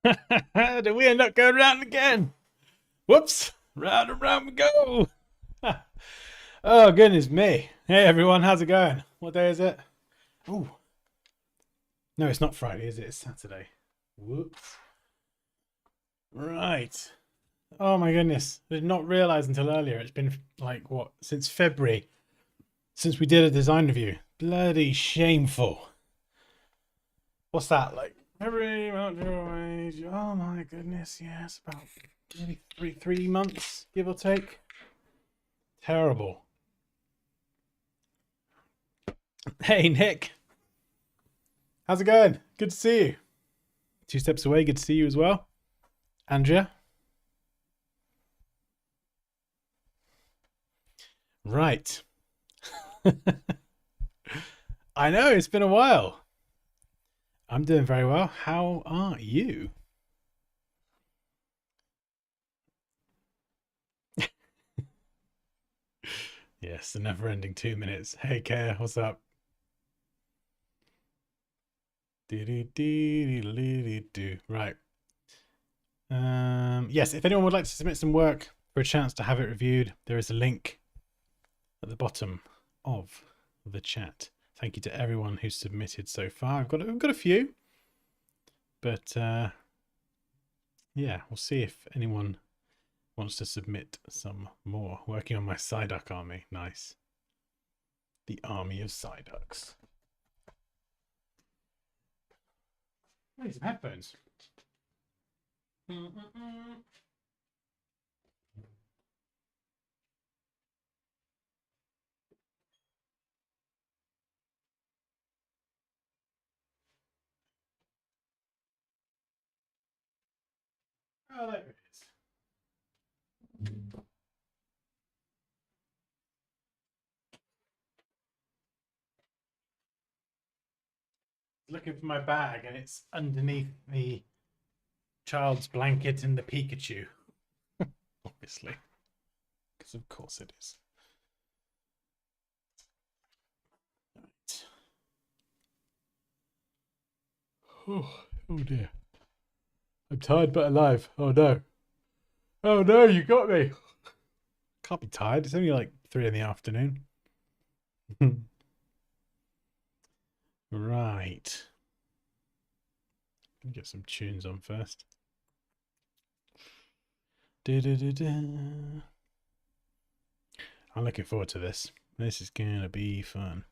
Did we end up going round again? Whoops! Round and round we go. Oh goodness me! Hey everyone, how's it going? What day is it? Oh no, it's not Friday, is it? It's Saturday. Whoops! Right. Oh my goodness! I did not realise until earlier. It's been like what since February since we did a design review. Bloody shameful. What's that like? February, March, April, oh my goodness! Yes, about maybe three months, give or take. Terrible. Hey Nick, how's it going? Good to see you. Two steps away, good to see you as well. Andrea. Right. I know, it's been a while. I'm doing very well. How are you? Yes, the never ending 2 minutes. Hey Kaya, what's up? Right. Yes, if anyone would like to submit some work for a chance to have it reviewed, there is a link at the bottom of the chat. Thank you to everyone who's submitted so far. We've got a few, but yeah, we'll see if anyone wants to submit some more. Working on my Psyduck army. Nice. The army of Psyducks. I need some headphones. Oh, there it is. Looking for my bag and it's underneath the child's blanket and the Pikachu. Obviously. Because of course it is. Right. Oh dear. I'm tired but alive. Oh no. Oh no, you got me. Can't be tired. It's only like 3 in the afternoon. Right. Get some tunes on first. I'm looking forward to this. This is gonna be fun.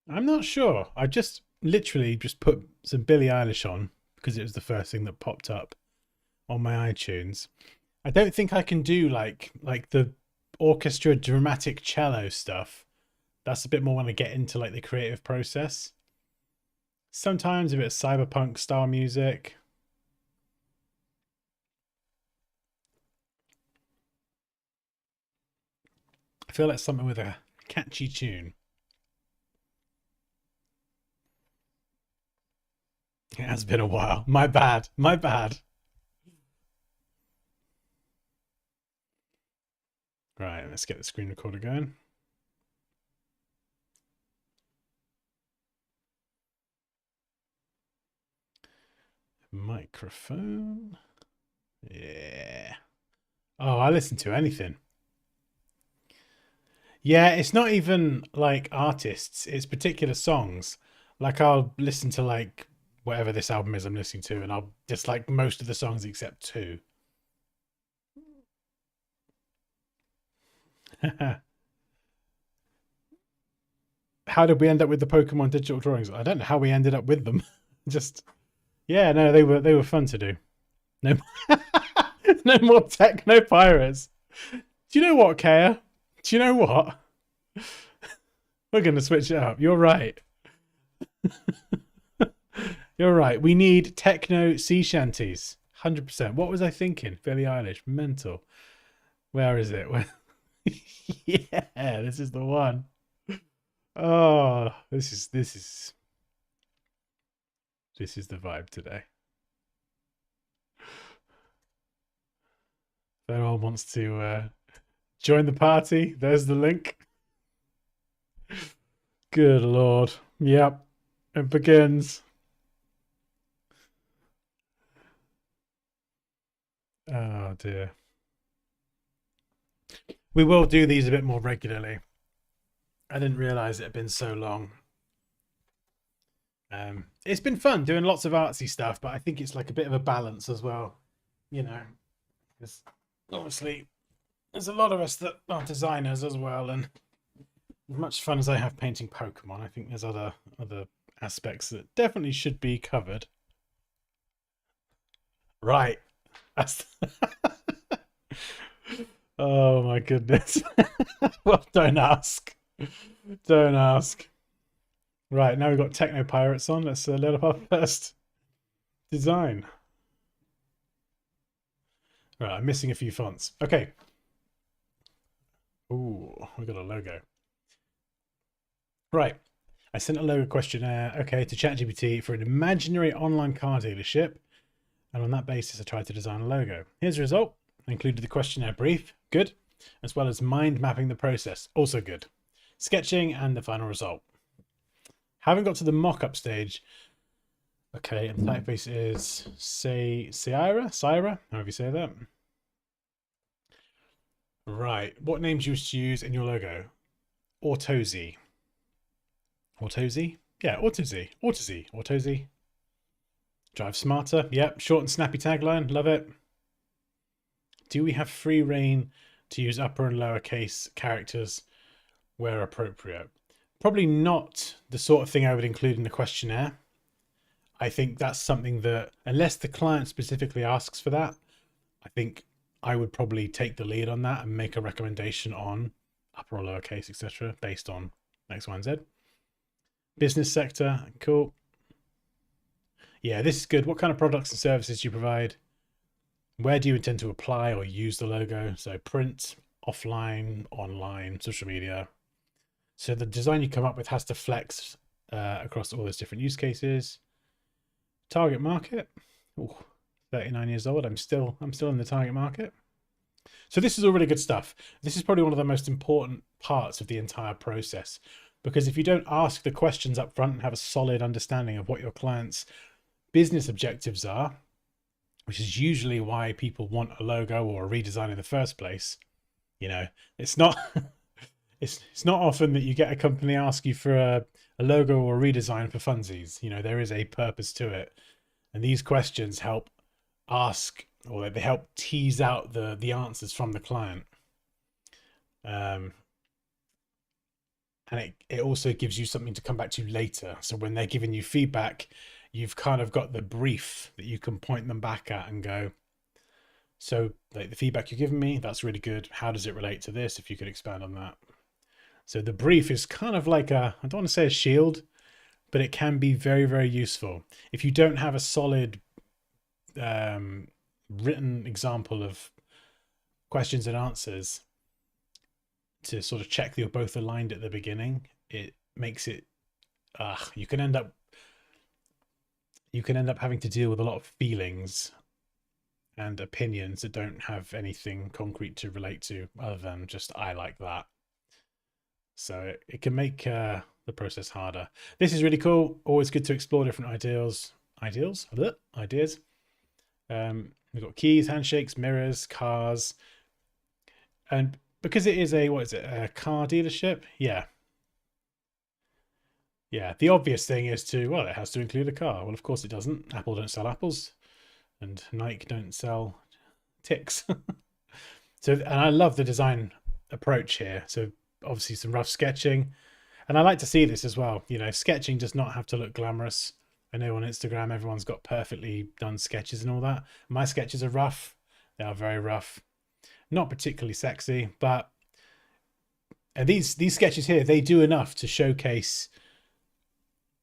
I'm not sure. I just literally just put some Billie Eilish on because it was the first thing that popped up on my iTunes. I don't think I can do like the orchestra dramatic cello stuff. That's a bit more when I get into like the creative process. Sometimes a bit of cyberpunk style music. I feel like something with a catchy tune. It has been a while. My bad. My bad. Right, let's get the screen recorder going. Microphone. Yeah. Oh, I listen to anything. Yeah, it's not even like artists, it's particular songs. Like I'll listen to like whatever this album is I'm listening to, and I'll dislike most of the songs except two. How did we end up with the Pokemon digital drawings? I don't know how we ended up with them. Just yeah, no, they were fun to do. No, no more techno pirates. Do you know what, Kaya? Do you know what? We're gonna switch it up. You're right. You're right. We need techno sea shanties. 100%. What was I thinking? Billie Eilish. Mental. Where is it? Where... Yeah, this is the one. Oh, this is the vibe today. If anyone wants to join the party, there's the link. Good lord. Yep. It begins. Oh dear. We will do these a bit more regularly. I didn't realize it had been so long. It's been fun doing lots of artsy stuff, but I think it's like a bit of a balance as well, you know, because obviously there's a lot of us that are designers as well, and as much fun as I have painting Pokemon, I think there's other aspects that definitely should be covered. Right. That's oh my goodness. Well, don't ask. Don't ask. Right, now we've got Techno Pirates on. Let's load up our first design. Right, I'm missing a few fonts. Okay. Ooh, we got a logo. Right. I sent a logo questionnaire, okay, to ChatGPT for an imaginary online car dealership. And on that basis, I tried to design a logo. Here's the result. I included the questionnaire brief, good, as well as mind mapping the process, also good. Sketching and the final result. Haven't got to the mock-up stage. Okay, and the typeface is Syra, however you say that. Right, what names you wish to use in your logo? Autozy. Autozy? Yeah, Autozy. Drive smarter. Yep, short and snappy tagline. Love it. Do we have free reign to use upper and lower case characters where appropriate? Probably not the sort of thing I would include in the questionnaire. I think that's something that, unless the client specifically asks for that, I think I would probably take the lead on that and make a recommendation on upper or lower case, etc., based on X, Y, and Z. Business sector, cool. Yeah, this is good. What kind of products and services do you provide? Where do you intend to apply or use the logo? So print, offline, online, social media. So the design you come up with has to flex across all those different use cases. Target market. Ooh, 39 years old. I'm still in the target market. So this is all really good stuff. This is probably one of the most important parts of the entire process, because if you don't ask the questions up front and have a solid understanding of what your client's business objectives are, which is usually why people want a logo or a redesign in the first place, you know, it's not it's not often that you get a company ask you for a logo or a redesign for funsies. You know, there is a purpose to it, and these questions help ask, or they help tease out the answers from the client. And it also gives you something to come back to later. So when they're giving you feedback, you've kind of got the brief that you can point them back at and go, so like, the feedback you're giving me, that's really good. How does it relate to this? If you could expand on that. So the brief is kind of like I don't want to say a shield, but it can be very, very useful. If you don't have a solid written example of questions and answers to sort of check that you're both aligned at the beginning, it makes it you can end up having to deal with a lot of feelings and opinions that don't have anything concrete to relate to other than just I like that. So it can make the process harder. This is really cool. Always good to explore different ideas. We've got keys, handshakes, mirrors, cars, and because it is a car dealership, yeah, the obvious thing is well, it has to include a car. Well, of course it doesn't. Apple don't sell apples, and Nike don't sell ticks. So, and I love the design approach here. So obviously some rough sketching, and I like to see this as well. You know, sketching does not have to look glamorous. I know on Instagram everyone's got perfectly done sketches and all that. My sketches are rough. They are very rough, not particularly sexy, but these sketches here, they do enough to showcase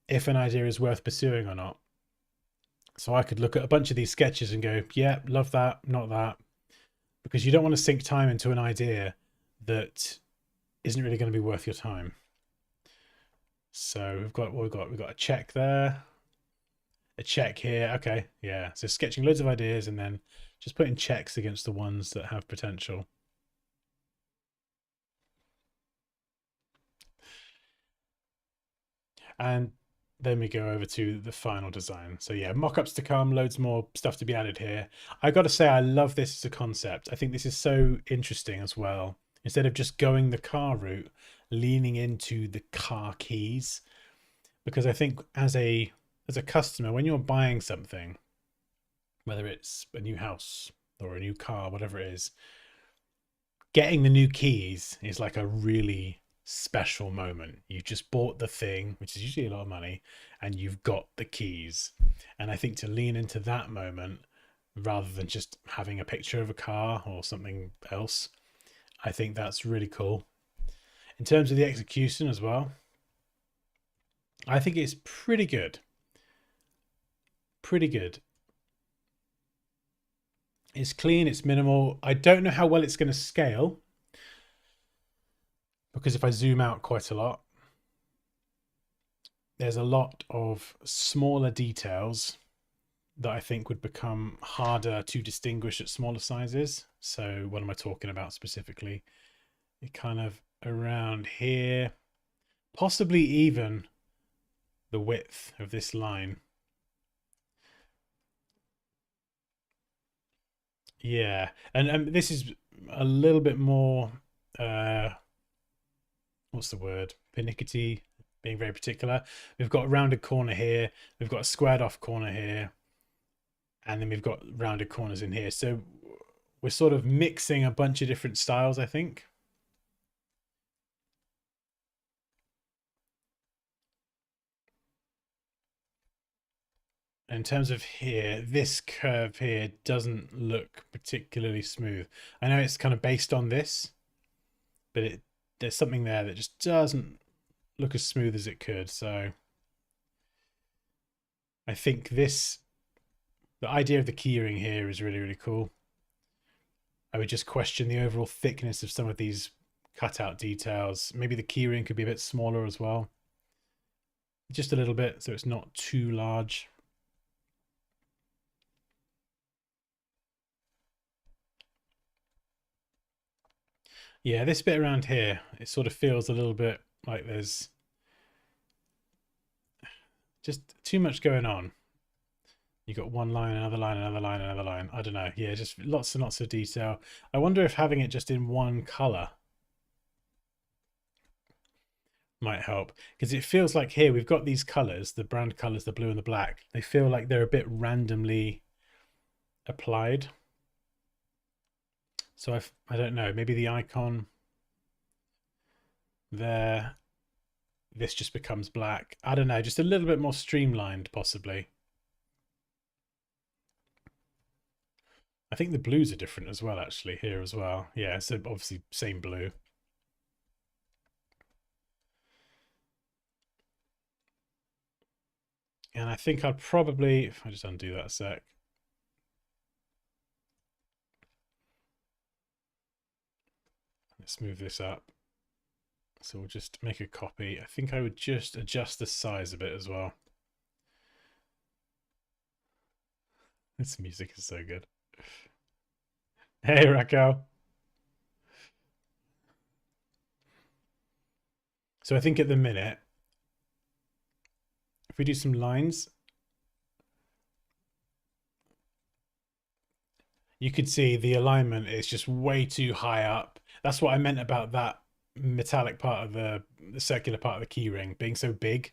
if an idea is worth pursuing or not. So I could look at a bunch of these sketches and go, yeah, love that, not that, because you don't want to sink time into an idea that isn't really going to be worth your time. So we've got a check there, a check here. Okay, yeah. So sketching loads of ideas and then just putting checks against the ones that have potential. And then we go over to the final design. So yeah, mock-ups to come, loads more stuff to be added here. I got to say, I love this as a concept. I think this is so interesting as well. Instead of just going the car route, leaning into the car keys, because I think as a customer, when you're buying something, whether it's a new house or a new car, whatever it is, getting the new keys is like a really special moment. You just bought the thing, which is usually a lot of money, and you've got the keys. And I think to lean into that moment rather than just having a picture of a car or something else, I think that's really cool. In terms of the execution as well, I think it's pretty good. Pretty good. It's clean, it's minimal. I don't know how well it's going to scale because if I zoom out quite a lot, there's a lot of smaller details that I think would become harder to distinguish at smaller sizes. So what am I talking about specifically? It kind of around here, possibly even the width of this line. Yeah, and this is a little bit more what's the word? Pernickety, being very particular. We've got a rounded corner here, we've got a squared off corner here, and then we've got rounded corners in here. So we're sort of mixing a bunch of different styles, I think. In terms of here, this curve here doesn't look particularly smooth. I know it's kind of based on this, but there's something there that just doesn't look as smooth as it could. So I think the idea of the keyring here is really, really cool. I would just question the overall thickness of some of these cutout details. Maybe the keyring could be a bit smaller as well. Just a little bit, so it's not too large. Yeah, this bit around here, it sort of feels a little bit like there's just too much going on. You got one line, another line, another line, another line. I don't know. Yeah, just lots and lots of detail. I wonder if having it just in one color might help, because it feels like here we've got these colors, the brand colors, the blue and the black. They feel like they're a bit randomly applied. So I don't know, maybe the icon there, this just becomes black. I don't know, just a little bit more streamlined possibly. I think the blues are different as well, actually, here as well. Yeah, so obviously same blue. And I think I'd probably, if I just undo that a sec. Let's move this up. So we'll just make a copy. I think I would just adjust the size a bit as well. This music is so good. Hey, Raquel. So I think at the minute, if we do some lines, you could see the alignment is just way too high up. That's what I meant about that metallic part of the circular part of the keyring being so big.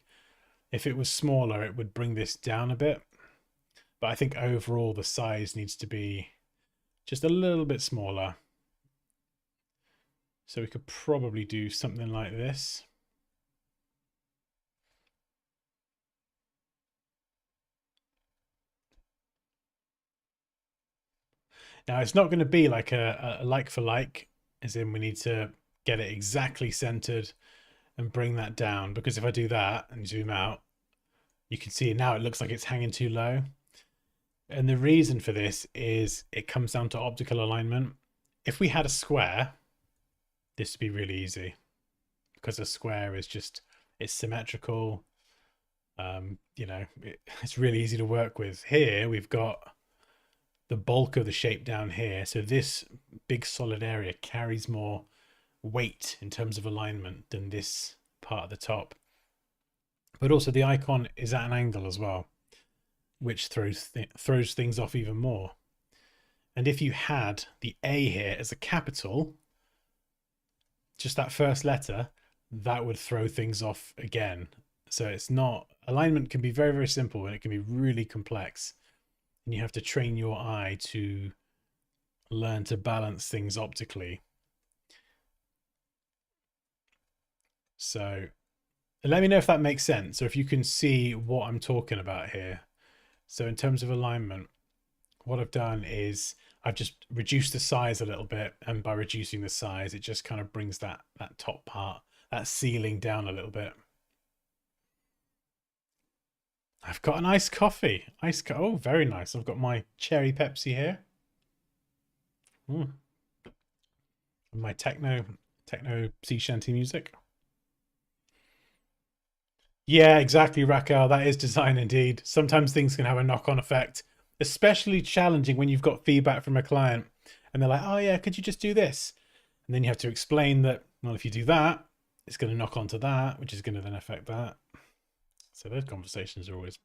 If it was smaller, it would bring this down a bit. But I think overall the size needs to be just a little bit smaller. So we could probably do something like this. Now it's not going to be like a like for like, as in we need to get it exactly centered and bring that down, because if I do that and zoom out, you can see now it looks like it's hanging too low. And the reason for this is it comes down to optical alignment. If we had a square, this would be really easy, because a square is just It's symmetrical. It's really easy to work with. Here we've got the bulk of the shape down here, so this big solid area carries more weight in terms of alignment than this part at the top. But also the icon is at an angle as well, which throws things off even more. And if you had the A here as a capital, just that first letter, that would throw things off again. So it's not, alignment can be very, very simple and it can be really complex. And you have to train your eye to learn to balance things optically. So let me know if that makes sense, or if you can see what I'm talking about here. So in terms of alignment, what I've done is I've just reduced the size a little bit, and by reducing the size, it just kind of brings that top part, that ceiling down a little bit. I've got an iced coffee. Oh, very nice. I've got my cherry Pepsi here. And my techno sea shanty music. Yeah, exactly, Raquel. That is design indeed. Sometimes things can have a knock-on effect, especially challenging when you've got feedback from a client and they're like, oh yeah, could you just do this? And then you have to explain that, well, if you do that, it's going to knock onto that, which is going to then affect that. So those conversations are always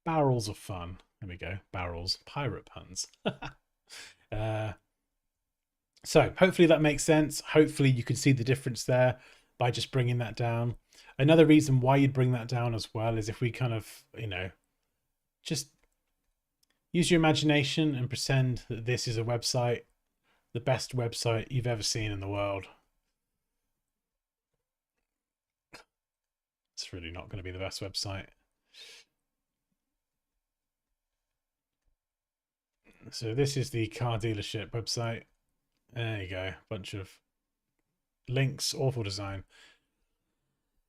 barrels of fun. There we go. Barrels, pirate puns. So hopefully that makes sense. Hopefully you can see the difference there by just bringing that down. Another reason why you'd bring that down as well is if we kind of, just use your imagination and pretend that this is a website, the best website you've ever seen in the world. It's really not going to be the best website. So this is the car dealership website. There you go. Bunch of links, awful design.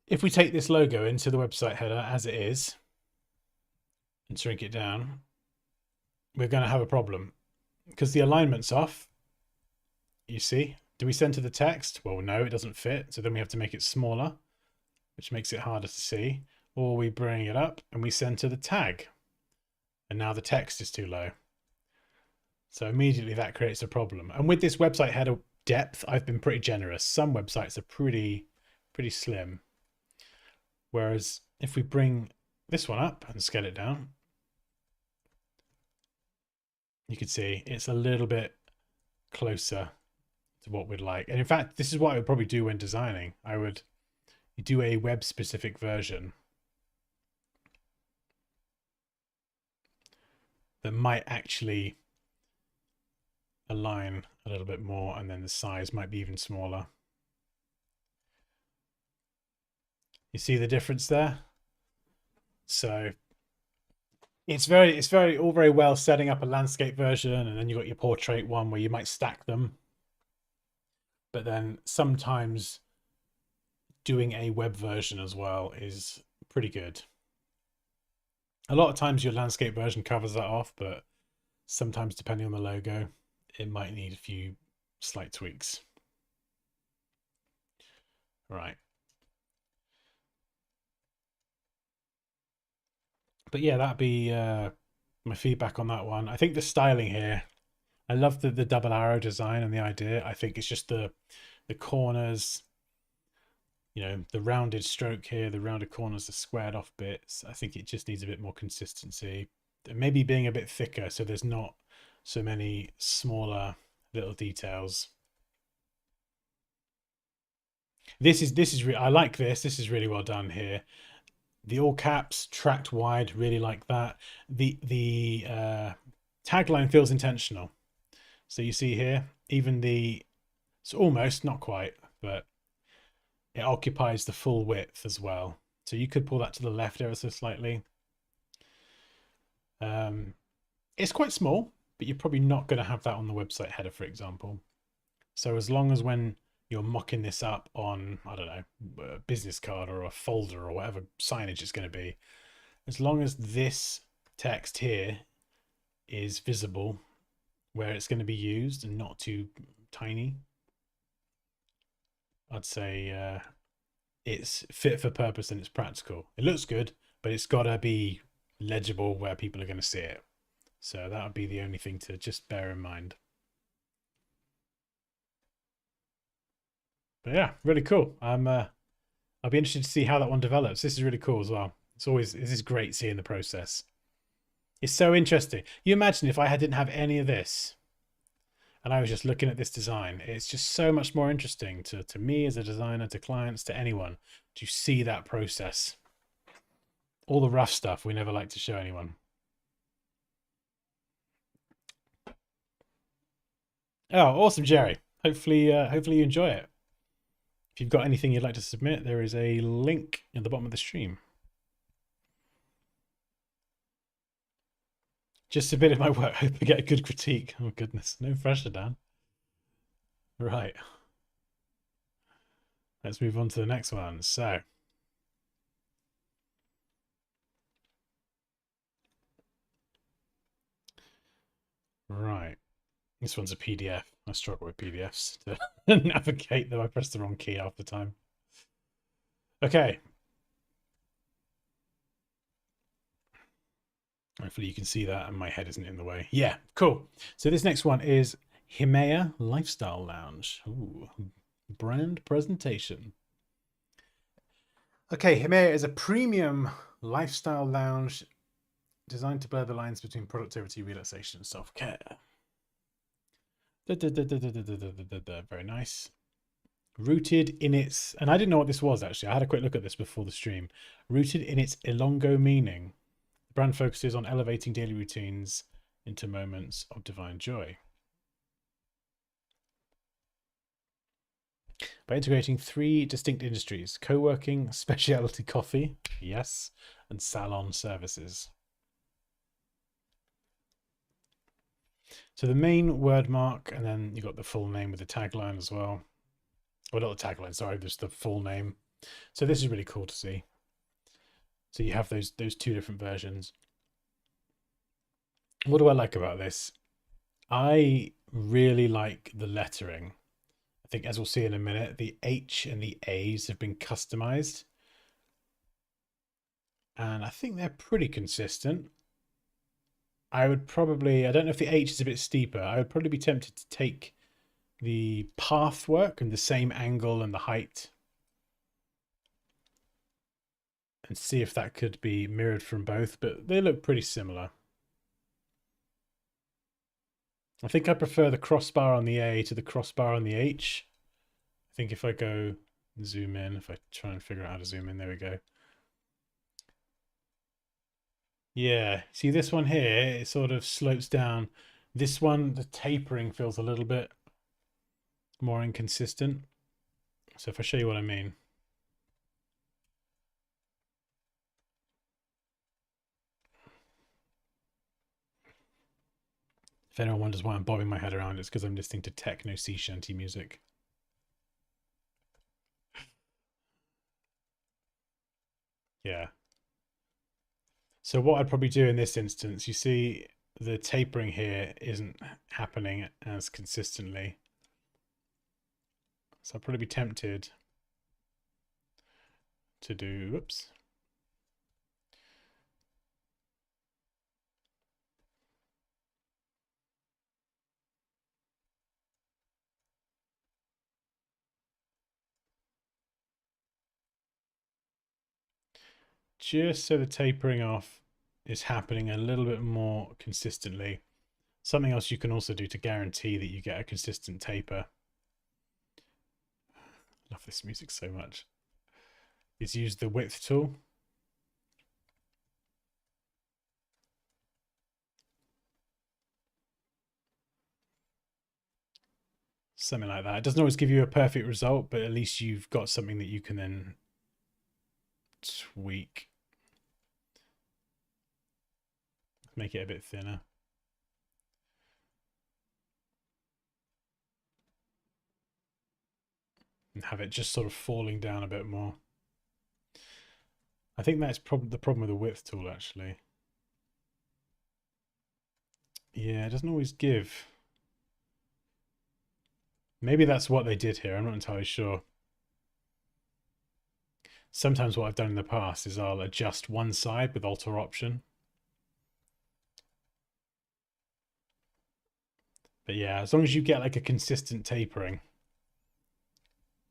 If we take this logo into the website header as it is and shrink it down, we're going to have a problem because the alignment's off. You see, do we center the text? Well, no, it doesn't fit. So then we have to make it smaller, which makes it harder to see. Or we bring it up and we center the tag. And now the text is too low. So immediately that creates a problem. And with this website header depth, I've been pretty generous. Some websites are pretty slim. Whereas if we bring this one up and scale it down, you can see it's a little bit closer to what we'd like. And in fact, this is what I would probably do when designing. I would do a web specific version that might actually align a little bit more, and then the size might be even smaller. You see the difference there? So it's all very well setting up a landscape version, and then you've got your portrait one where you might stack them. But then sometimes doing a web version as well is pretty good. A lot of times your landscape version covers that off, but sometimes depending on the logo, it might need a few slight tweaks. Right. But yeah, that'd be my feedback on that one. I think the styling here, I love the double arrow design and the idea. I think it's just the corners, the rounded stroke here, the rounded corners, the squared off bits. I think it just needs a bit more consistency. Maybe being a bit thicker so there's not so many smaller little details. This is I like this. This is really well done here. The all caps, tracked wide, really like that. The tagline feels intentional. So you see here, even it's almost, not quite, but it occupies the full width as well. So you could pull that to the left ever so slightly. It's quite small, but you're probably not going to have that on the website header, for example. So as long as when you're mocking this up on, I don't know, a business card or a folder or whatever signage it's going to be, as long as this text here is visible where it's going to be used and not too tiny, I'd say it's fit for purpose and it's practical. It looks good, but it's got to be legible where people are going to see it. So that would be the only thing to just bear in mind. But yeah, really cool. I'll be interested to see how that one develops. This is really cool as well. This is great seeing the process. It's so interesting. You imagine if I didn't have any of this and I was just looking at this design, it's just so much more interesting to me as a designer, to clients, to anyone, to see that process. All the rough stuff we never like to show anyone. Oh, awesome, Jerry. Hopefully you enjoy it. If you've got anything you'd like to submit, there is a link at the bottom of the stream. Just a bit of my work. Hope I get a good critique. Oh, goodness. No pressure, Dan. Right. Let's move on to the next one. So. Right. This one's a PDF. I struggle with PDFs to navigate them. I press the wrong key half the time. Okay. Hopefully you can see that and my head isn't in the way. Yeah, cool. So this next one is Himea Lifestyle Lounge. Ooh, brand presentation. Okay, Himea is a premium lifestyle lounge designed to blur the lines between productivity, relaxation, and self-care. Very nice. Rooted in its, and I didn't know what this was actually. I had a quick look at this before the stream. Rooted in its Ilongo meaning, the brand focuses on elevating daily routines into moments of divine joy. By integrating 3 distinct industries: co-working, specialty coffee, yes, and salon services. So the main word mark, and then you got the full name with the tagline as well. Well, not the tagline, sorry, just the full name. So this is really cool to see. So you have those 2 different versions. What do I like about this? I really like the lettering. I think, as we'll see in a minute, the H and the A's have been customized. And I think they're pretty consistent. I would probably, I don't know if the H is a bit steeper. I would probably be tempted to take the path work and the same angle and the height and see if that could be mirrored from both, but they look pretty similar. I think I prefer the crossbar on the A to the crossbar on the H. I think if I go zoom in, if I try and figure out how to zoom in, there we go. Yeah, see this one here, it sort of slopes down. This one, the tapering feels a little bit more inconsistent. So if I show you what I mean. If anyone wonders why I'm bobbing my head around, it's because I'm listening to techno sea shanty music. Yeah. So what I'd probably do in this instance, you see the tapering here isn't happening as consistently. So I'd probably be tempted to do, whoops. Just so the tapering off is happening a little bit more consistently. Something else you can also do to guarantee that you get a consistent taper. Love this music so much. Is use the width tool. Something like that. It doesn't always give you a perfect result, but at least you've got something that you can then tweak. Make it a bit thinner. And have it just sort of falling down a bit more. I think that's the problem with the width tool, actually. Yeah, it doesn't always give. Maybe that's what they did here. I'm not entirely sure. Sometimes what I've done in the past is I'll adjust one side with Alt or Option. But yeah, as long as you get like a consistent tapering,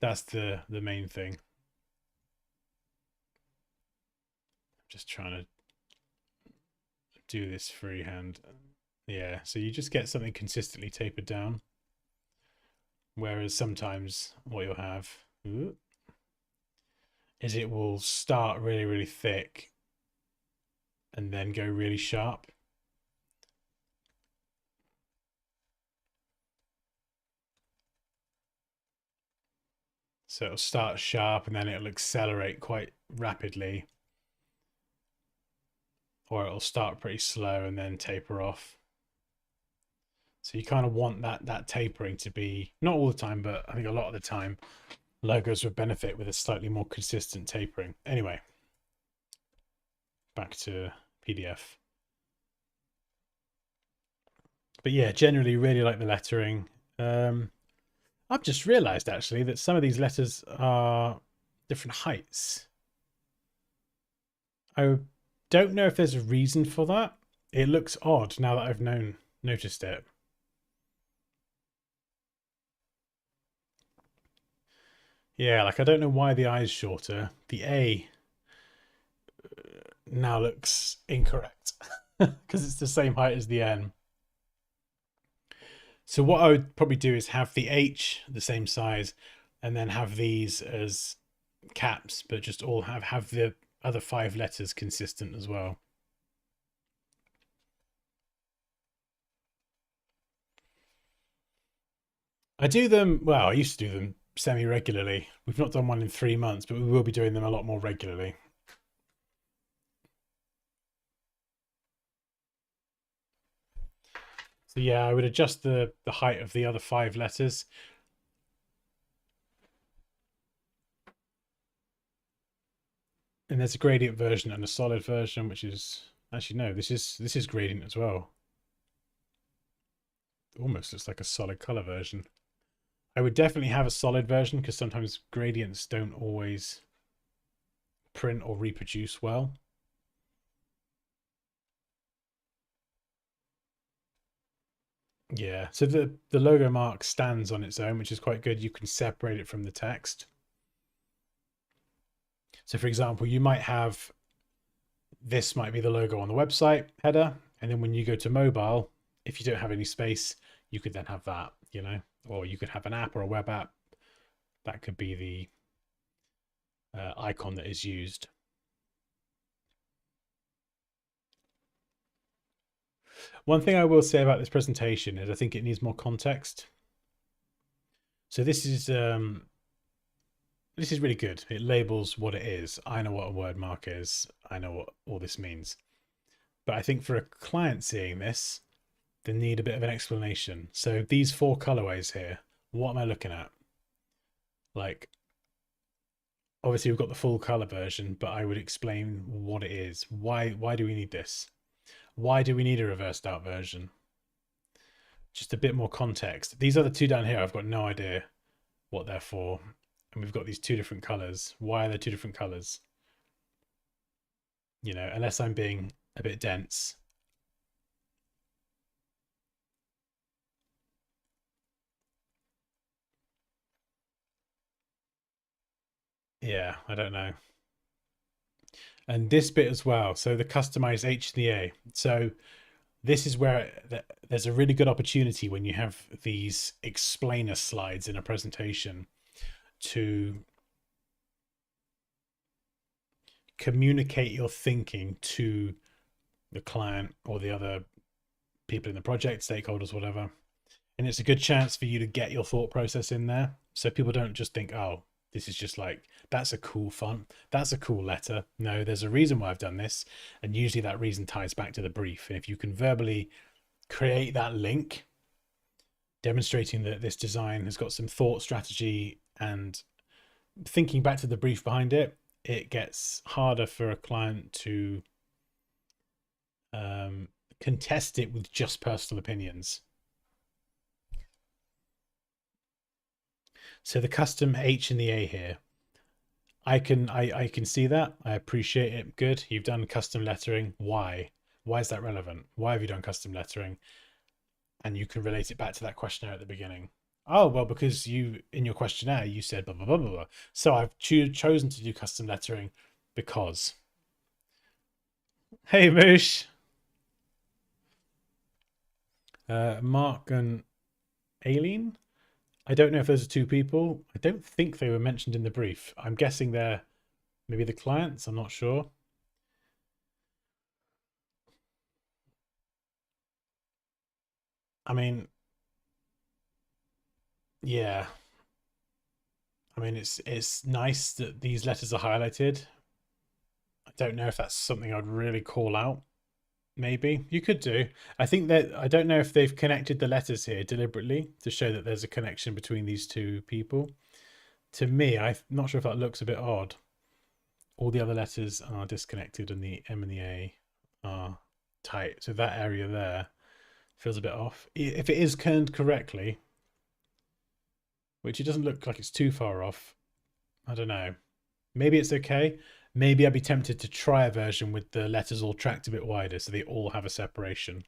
that's the main thing. I'm just trying to do this freehand. Yeah, so you just get something consistently tapered down. Whereas sometimes what you'll have is it will start really, really thick and then go really sharp. So it'll start sharp and then it'll accelerate quite rapidly. Or it'll start pretty slow and then taper off. So you kind of want that tapering to be, not all the time, but I think a lot of the time, logos would benefit with a slightly more consistent tapering. Anyway, back to PDF. But yeah, generally really like the lettering. I've just realized actually that some of these letters are different heights. I don't know if there's a reason for that. It looks odd now that I've noticed it. Yeah, like I don't know why the I is shorter. The A now looks incorrect because it's the same height as the N. So what I would probably do is have the H the same size and then have these as caps, but just all have the other 5 letters consistent as well. I do them, well, I used to do them semi-regularly. We've not done one in 3 months, but we will be doing them a lot more regularly. So yeah, I would adjust the height of the other 5 letters. And there's a gradient version and a solid version, which is actually no, this is gradient as well. Almost looks like a solid color version. I would definitely have a solid version because sometimes gradients don't always print or reproduce well. Yeah, so the logo mark stands on its own, which is quite good. You can separate it from the text. So for example, you might have, this might be the logo on the website header, and then when you go to mobile, if you don't have any space, you could then have that, you know, or you could have an app or a web app. That could be the icon that is used. One thing I will say about this presentation is I think it needs more context. So this is really good. It labels what it is. I know what a word mark is. I know what all this means. But I think for a client seeing this, they need a bit of an explanation. So these 4 colorways here, what am I looking at? Like, obviously we've got the full color version, but I would explain what it is. Why do we need this? Why do we need a reversed out version? Just a bit more context. These other 2 down here, I've got no idea what they're for. And we've got these 2 different colors. Why are there 2 different colors? You know, unless I'm being a bit dense. Yeah, I don't know. And this bit as well. So the customized H and the A. So this is where there's a really good opportunity when you have these explainer slides in a presentation to communicate your thinking to the client or the other people in the project, stakeholders, whatever. And it's a good chance for you to get your thought process in there. So people don't just think, oh, this is just like, that's a cool font, that's a cool letter. No, there's a reason why I've done this. And usually that reason ties back to the brief. And if you can verbally create that link, demonstrating that this design has got some thought, strategy, and thinking back to the brief behind it, it gets harder for a client to contest it with just personal opinions. So the custom H and the A here, I can see that. I appreciate it. Good. You've done custom lettering. Why? Why is that relevant? Why have you done custom lettering? And you can relate it back to that questionnaire at the beginning. Oh, well, because you, in your questionnaire, you said blah, blah, blah, blah, blah. So I've chosen to do custom lettering because. Hey, Moosh. Mark and Aileen. I don't know if those are two people. I don't think they were mentioned in the brief. I'm guessing they're maybe the clients. I'm not sure. I mean, yeah. I mean, it's nice that these letters are highlighted. I don't know if that's something I'd really call out. Maybe you could do. I think that I don't know if they've connected the letters here deliberately to show that there's a connection between these two people. To me, I'm not sure if that looks a bit odd. All the other letters are disconnected and the M and the A are tight. So that area there feels a bit off. If it is kerned correctly, which it doesn't look like it's too far off, I don't know. Maybe it's okay. Maybe I'd be tempted to try a version with the letters all tracked a bit wider so they all have a separation.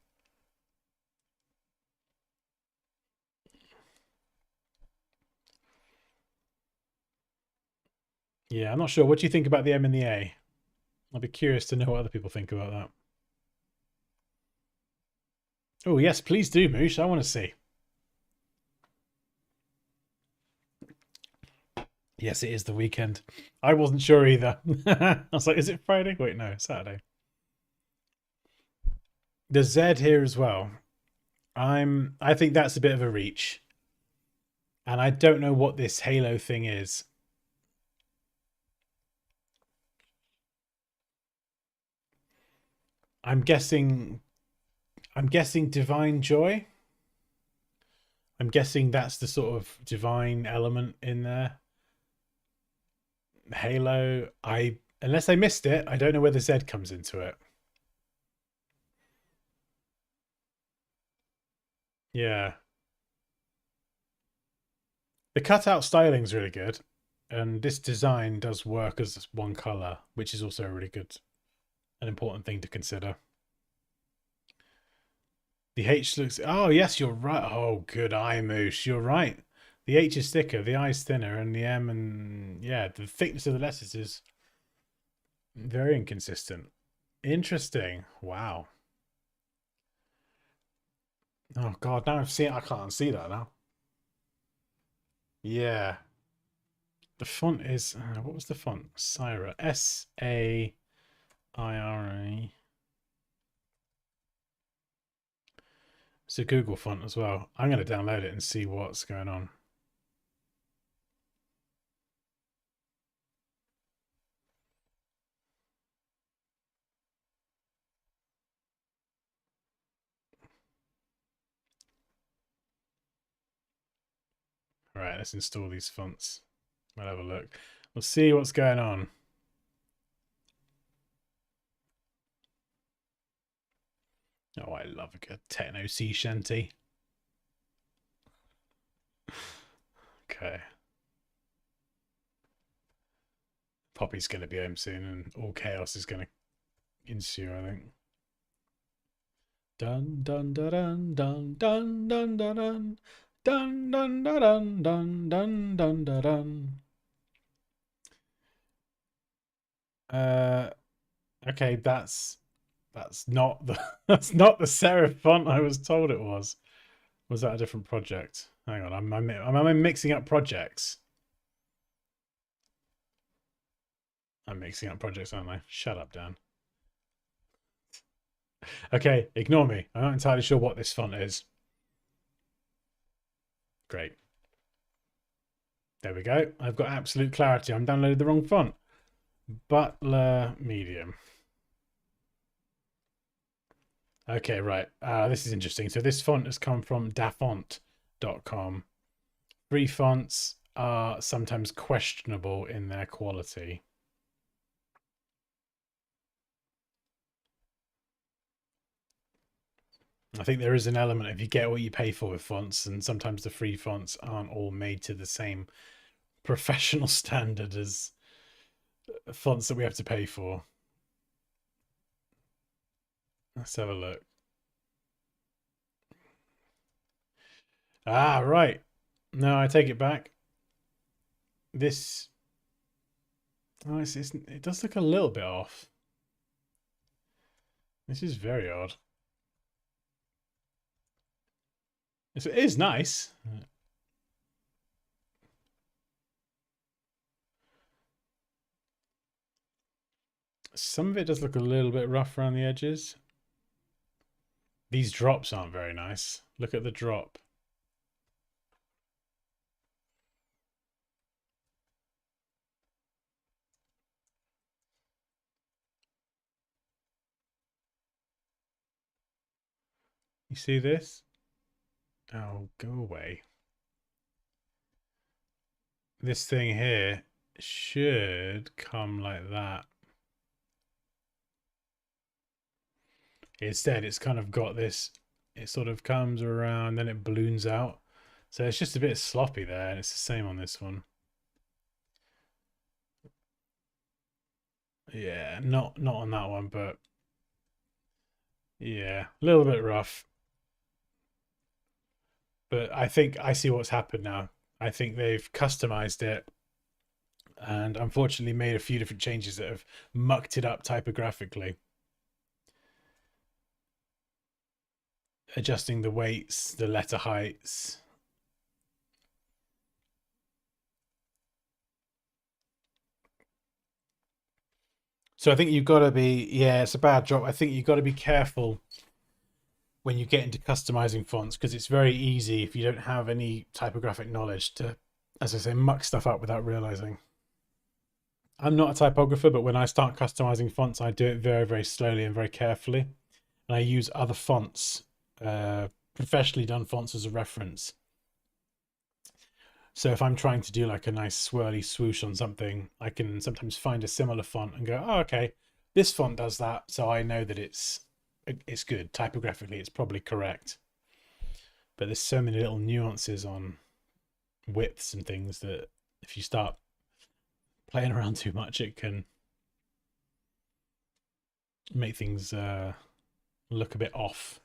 Yeah, I'm not sure. What do you think about the M and the A? I'll be curious to know what other people think about that. Oh, yes, please do, Moosh. I want to see. Yes, it is the weekend. I wasn't sure either. I was like, is it Friday? Wait, no, Saturday. The Z here as well. I think that's a bit of a reach. And I don't know what this halo thing is. I'm guessing divine joy. I'm guessing that's the sort of divine element in there. Halo, unless I missed it, I don't know where the Z comes into it. Yeah. The cutout styling is really good. And this design does work as one color, which is also a really good, an important thing to consider. The H looks, oh yes, you're right. Oh, good eye, Moose. You're right. The H is thicker, the I is thinner, and the M and yeah, the thickness of the letters is very inconsistent. Interesting. Wow. Oh God, now I've seen. I can't see that now. Yeah, the font is. What was the font? Syra. Saira. It's a Google font as well. I'm going to download it and see what's going on. All right, let's install these fonts. We'll have a look. We'll see what's going on. Oh, I love a good techno sea shanty. Okay. Poppy's going to be home soon and all chaos is going to ensue, I think. Dun dun dun dun dun dun dun dun dun dun dun dun dun dun dun dun dun. Okay, that's not the that's not the serif font I was told it was. Was that a different project? Hang on, I'm mixing up projects. I'm mixing up projects, aren't I? Shut up, Dan. Okay, ignore me. I'm not entirely sure what this font is. Great. There we go. I've got absolute clarity. I'm downloading the wrong font. Butler Medium. Okay, right. This is interesting. So this font has come from dafont.com. Free fonts are sometimes questionable in their quality. I think there is an element of you get what you pay for with fonts, and sometimes the free fonts aren't all made to the same professional standard as fonts that we have to pay for. Let's have a look. Ah, right. No, I take it back. This, oh, it does look a little bit off. This is very odd. It is nice. Some of it does look a little bit rough around the edges. These drops aren't very nice. Look at the drop. You see this? Oh, go away. This thing here should come like that. Instead, it's kind of got this, it sort of comes around, then it balloons out. So it's just a bit sloppy there, and it's the same on this one. Yeah, not on that one, but yeah, a little bit rough. But I think I see what's happened now. I think they've customized it and unfortunately made a few different changes that have mucked it up typographically. Adjusting the weights, the letter heights. So I think you've got to be, yeah, it's a bad job. I think you've got to be careful when you get into customizing fonts because it's very easy if you don't have any typographic knowledge to, as I say, muck stuff up without realizing. I'm not a typographer, but when I start customizing fonts, I do it very, very slowly and very carefully. And I use other fonts, professionally done fonts as a reference. So if I'm trying to do like a nice swirly swoosh on something, I can sometimes find a similar font and go, oh, okay, this font does that. So I know that it's good. Typographically, it's probably correct. But there's so many little nuances on widths and things that if you start playing around too much, it can make things look a bit off.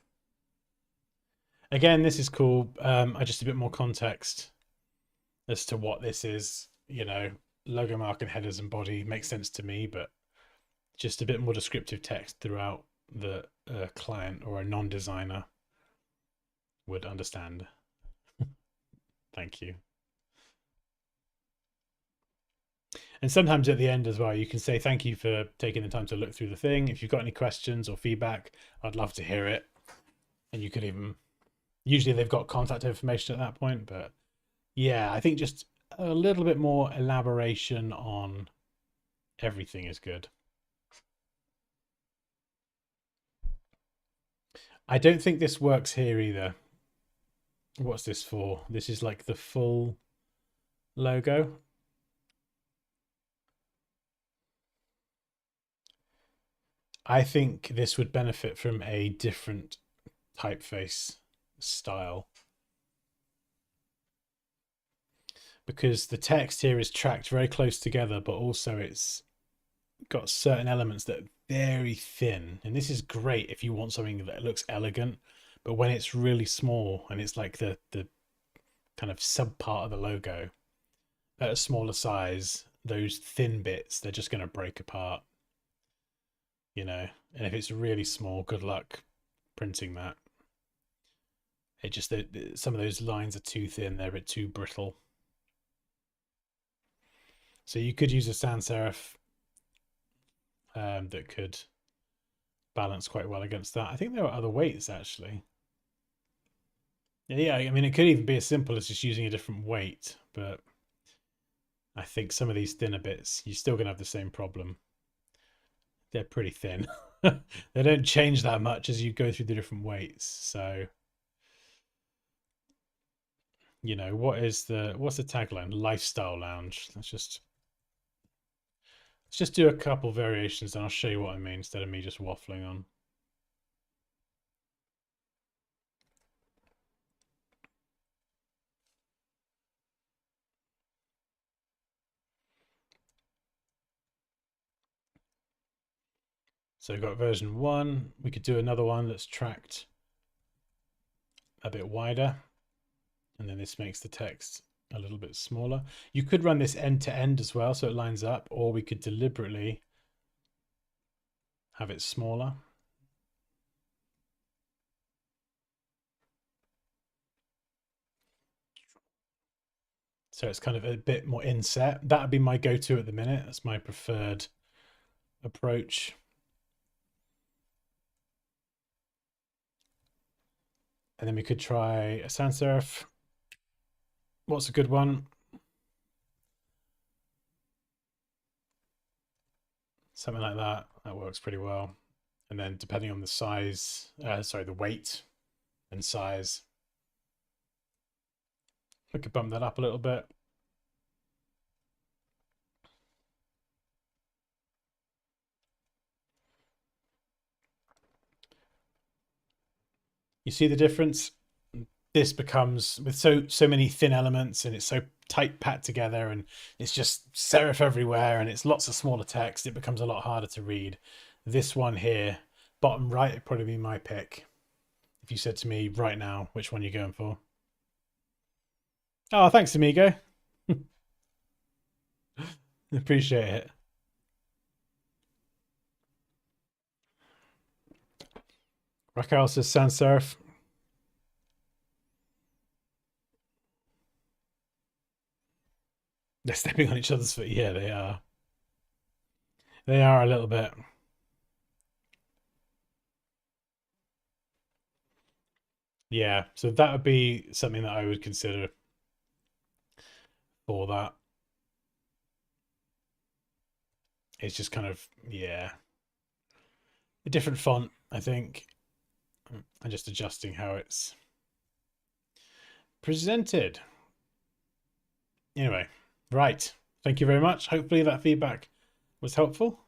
Again, this is cool. I just a bit more context as to what this is. You know, logo mark and headers and body makes sense to me, but just a bit more descriptive text throughout the client or a non-designer would understand. Thank you. And sometimes at the end as well, you can say thank you for taking the time to look through the thing. If you've got any questions or feedback, I'd love to hear it. And you could even, usually they've got contact information at that point, but yeah, I think just a little bit more elaboration on everything is good. I don't think this works here either. What's this for? This is like the full logo. I think this would benefit from a different typeface style because the text here is tracked very close together, but also it's got certain elements that are very thin. And this is great if you want something that looks elegant, but when it's really small and it's like the kind of sub part of the logo at a smaller size, those thin bits, they're just going to break apart, you know. And if it's really small, good luck printing that. It just, some of those lines are too thin, they're a bit too brittle. So you could use a sans serif that could balance quite well against that. I think there are other weights actually. Yeah, I mean, it could even be as simple as just using a different weight, but I think some of these thinner bits, you're still going to have the same problem. They're pretty thin. They don't change that much as you go through the different weights. So, you know, what's the tagline? Lifestyle lounge. Let's just do a couple variations and I'll show you what I mean instead of me just waffling on. So we've got version 1. We could do another one that's tracked a bit wider. And then this makes the text a little bit smaller. You could run this end to end as well, so it lines up, or we could deliberately have it smaller. So it's kind of a bit more inset. That would be my go-to at the minute. That's my preferred approach. And then we could try a sans serif. What's a good one? Something like that. That works pretty well. And then depending on the size, the weight and size, we could bump that up a little bit. You see the difference? This becomes, with so many thin elements, and it's so tight packed together, and it's just serif everywhere, and it's lots of smaller text, it becomes a lot harder to read. This one here, bottom right, would probably be my pick. If you said to me right now, which one are you going for? Oh, thanks, amigo. Appreciate it. Raquel says sans serif. They're stepping on each other's foot. Yeah, they are. They are a little bit. Yeah, so that would be something that I would consider for that. It's just kind of, yeah, a different font, I think. I'm just adjusting how it's presented. Anyway, right. Thank you very much. Hopefully that feedback was helpful.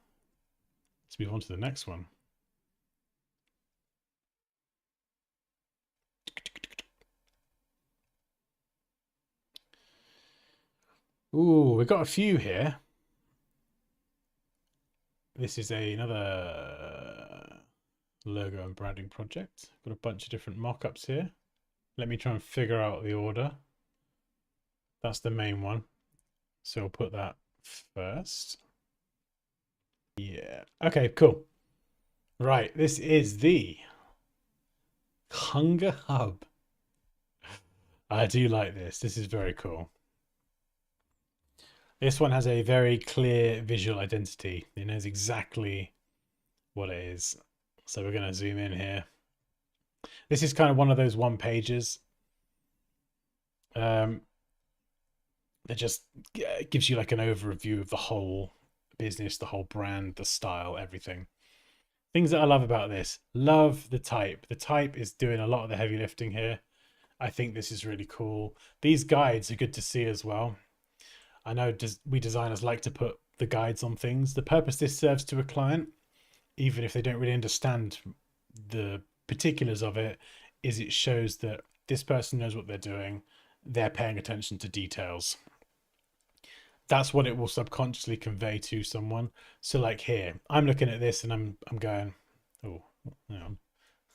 Let's move on to the next one. Ooh, we've got a few here. This is another logo and branding project. Got a bunch of different mock-ups here. Let me try and figure out the order. That's the main one. So we'll put that first. Yeah. Okay, cool. Right, this is the Hunger Hub. I do like this. This is very cool. This one has a very clear visual identity. It knows exactly what it is. So we're going to zoom in here. This is kind of one of those one pages. That just gives you like an overview of the whole business, the whole brand, the style, everything. Things that I love about this. Love the type. The type is doing a lot of the heavy lifting here. I think this is really cool. These guides are good to see as well. I know we designers like to put the guides on things. The purpose this serves to a client, even if they don't really understand the particulars of it, is it shows that this person knows what they're doing. They're paying attention to details. That's what it will subconsciously convey to someone. So like here, I'm looking at this and I'm going, oh, hang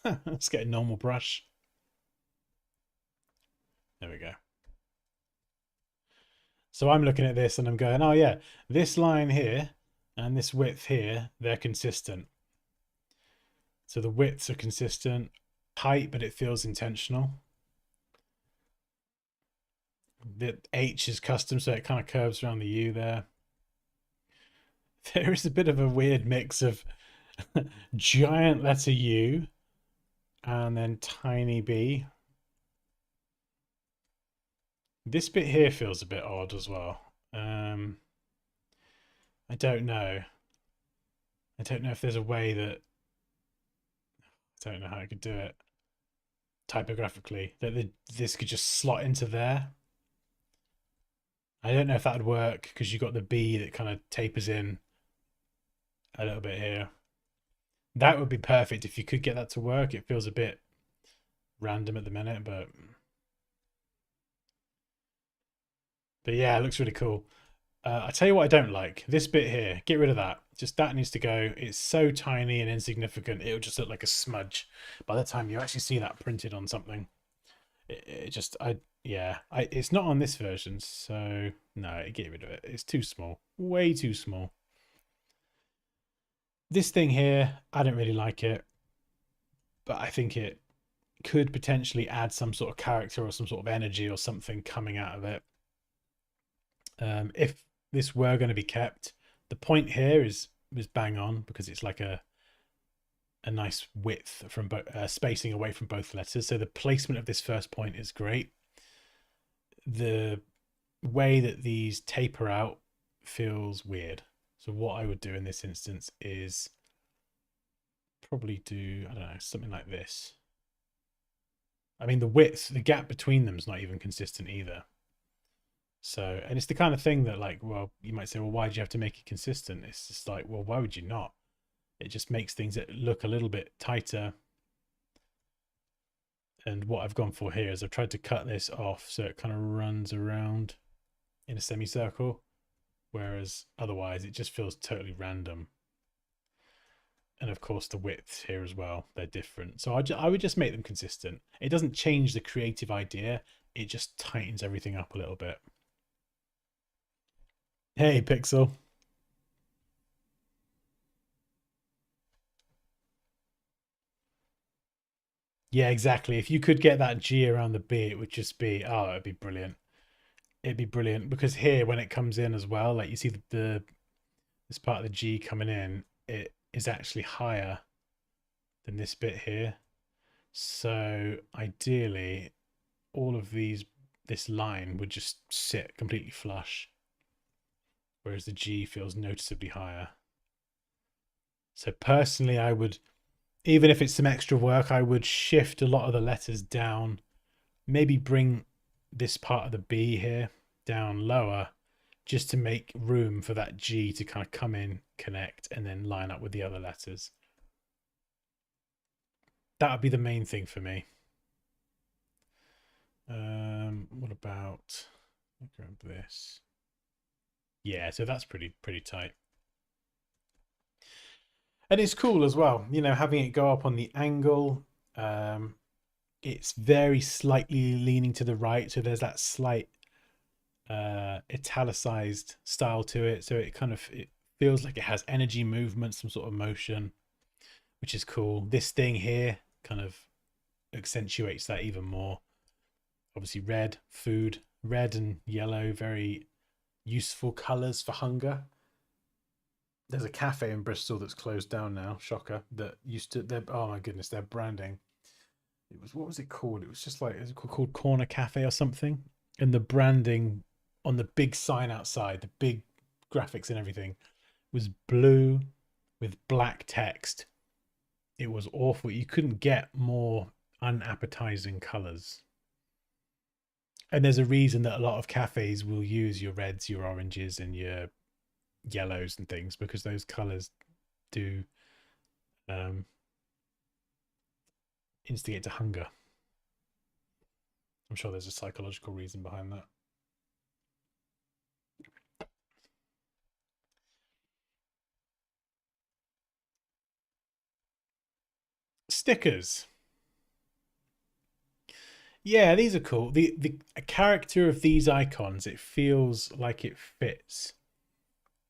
on. Let's get a normal brush. There we go. So I'm looking at this and I'm going, oh yeah, this line here and this width here, they're consistent. So the widths are consistent, tight, but it feels intentional. The H is custom, so it kind of curves around the U there. There is a bit of a weird mix of giant letter U and then tiny b. This bit here feels a bit odd as well. I don't know. I don't know if there's a way that, I don't know how I could do it typographically, that this could just slot into there. I don't know if that would work because you've got the B that kind of tapers in a little bit here. That would be perfect if you could get that to work. It feels a bit random at the minute, but yeah, it looks really cool. I tell you what I don't like. This bit here, get rid of that. Just that needs to go. It's so tiny and insignificant. It'll just look like a smudge by the time you actually see that printed on something. It just, yeah, it's not on this version, so no, get rid of it. It's too small, way too small. This thing here, I don't really like it, but I think it could potentially add some sort of character or some sort of energy or something coming out of it. If this were going to be kept, the point here is bang on because it's like a nice width from spacing away from both letters. So the placement of this first point is great. The way that these taper out feels weird. So what I would do in this instance is probably do, I don't know, something like this. I mean, the width, the gap between them is not even consistent either. So, and it's the kind of thing that, like, well, you might say, well, why do you have to make it consistent? It's just like, well, why would you not? It just makes things that look a little bit tighter. And what I've gone for here is I've tried to cut this off so it kind of runs around in a semicircle, whereas otherwise it just feels totally random. And of course the widths here as well, they're different. So I would just make them consistent. It doesn't change the creative idea, it just tightens everything up a little bit. Hey, Pixel. Yeah, exactly. If you could get that G around the B, it would just be, oh, it'd be brilliant. It'd be brilliant because here, when it comes in as well, like you see this part of the G coming in, it is actually higher than this bit here. So ideally, all of this line would just sit completely flush, whereas the G feels noticeably higher. So personally, I would, even if it's some extra work, I would shift a lot of the letters down, maybe bring this part of the B here down lower, just to make room for that G to kind of come in, connect, and then line up with the other letters. That would be the main thing for me. What about, I'll grab this. Yeah, so that's pretty tight. And it's cool as well, you know, having it go up on the angle. It's very slightly leaning to the right, so there's that slight italicized style to it. So it kind of, it feels like it has energy, movement, some sort of motion, which is cool. This thing here kind of accentuates that even more. Obviously red, food, red and yellow, very useful colors for hunger. There's a cafe in Bristol that's closed down now, shocker, that used to, oh my goodness, their branding, it was, what was it called? It was just like, it was called Corner Cafe or something. And the branding on the big sign outside, the big graphics and everything, was blue with black text. It was awful. You couldn't get more unappetizing colors. And there's a reason that a lot of cafes will use your reds, your oranges, and your yellows and things, because those colors do instigate to hunger. I'm sure there's a psychological reason behind that. Stickers. Yeah, these are cool. The character of these icons, it feels like it fits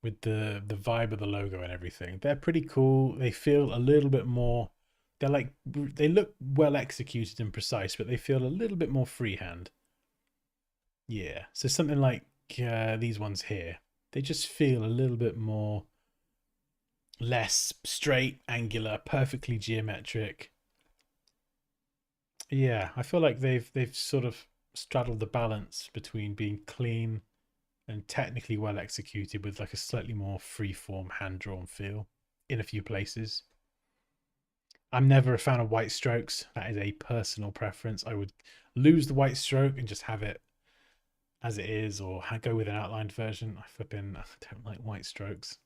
with the vibe of the logo and everything. They're pretty cool. They feel a little bit more, they're like, they look well executed and precise, but they feel a little bit more freehand. Yeah, so something like these ones here, they just feel a little bit more, less straight, angular, perfectly geometric. Yeah, I feel like they've sort of straddled the balance between being clean and technically well executed with like a slightly more free-form, hand-drawn feel in a few places. I'm never a fan of white strokes. That is a personal preference. I would lose the white stroke and just have it as it is, or go with an outlined version. I don't like white strokes.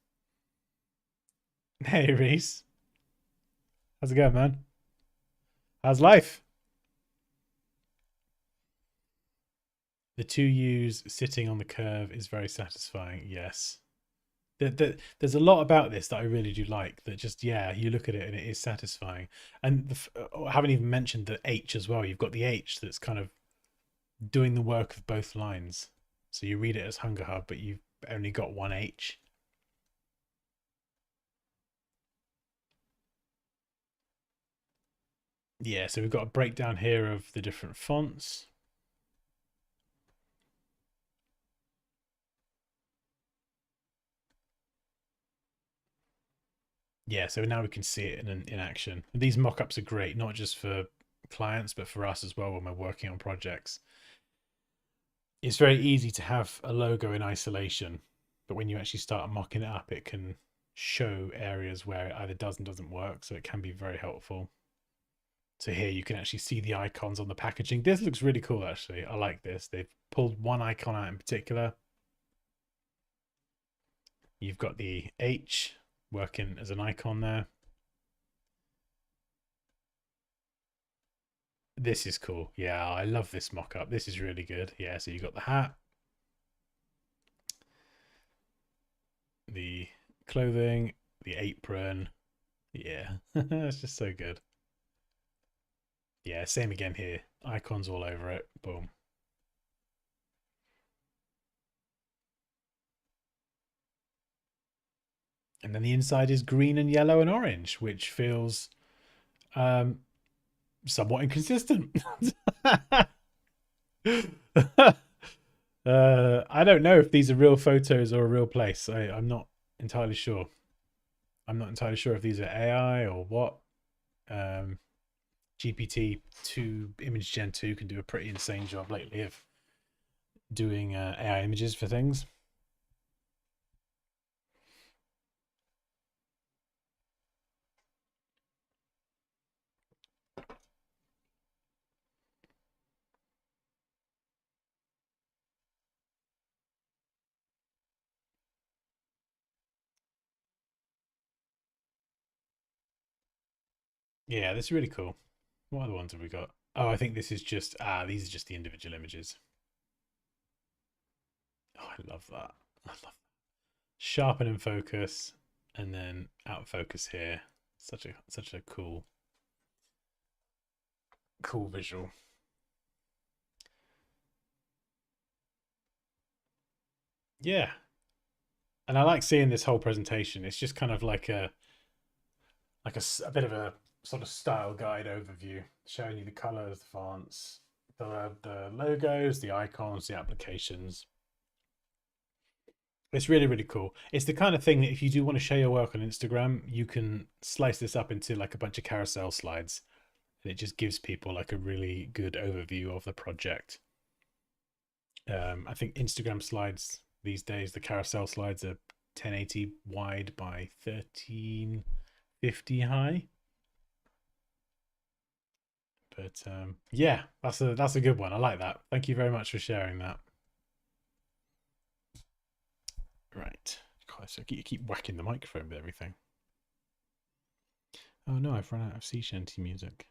Hey, Reese. How's it going, man? How's life? The two U's sitting on the curve is very satisfying. Yes. There's a lot about this that I really do like. That just yeah, you look at it and it is satisfying. And I haven't even mentioned the H as well. You've got the H that's kind of doing the work of both lines. So you read it as Hunger Hub, but you've only got one H. Yeah, so we've got a breakdown here of the different fonts. Yeah, so now we can see it in action. And these mock-ups are great, not just for clients, but for us as well when we're working on projects. It's very easy to have a logo in isolation, but when you actually start mocking it up, it can show areas where it either does and doesn't work, so it can be very helpful. So here you can actually see the icons on the packaging. This looks really cool, actually. I like this. They've pulled one icon out in particular. You've got the H working as an icon there. This is cool. Yeah, I love this mock-up. This is really good. Yeah, so you got the hat, the clothing, the apron. Yeah, it's just so good. Yeah, same again here. Icons all over it. Boom. And then the inside is green and yellow and orange, which feels somewhat inconsistent. I don't know if these are real photos or a real place. I'm not entirely sure. I'm not entirely sure if these are AI or what. GPT-2 Image Gen 2 can do a pretty insane job lately of doing AI images for things. Yeah, that's really cool. What other ones have we got? Oh, I think this is just these are just the individual images. Oh, I love that. I love that. Sharpen and focus, and then out of focus here. Such a cool visual. Yeah, and I like seeing this whole presentation. It's just kind of like a bit of a sort of style guide overview, showing you the colors, the fonts, the logos, the icons, the applications. It's really, really cool. It's the kind of thing that if you do want to share your work on Instagram, you can slice this up into like a bunch of carousel slides. And it just gives people like a really good overview of the project. I think Instagram slides these days, the carousel slides are 1080 wide by 1350 high. But yeah, that's a good one. I like that. Thank you very much for sharing that. Right. God, so you keep whacking the microphone with everything. Oh no, I've run out of sea shanty music.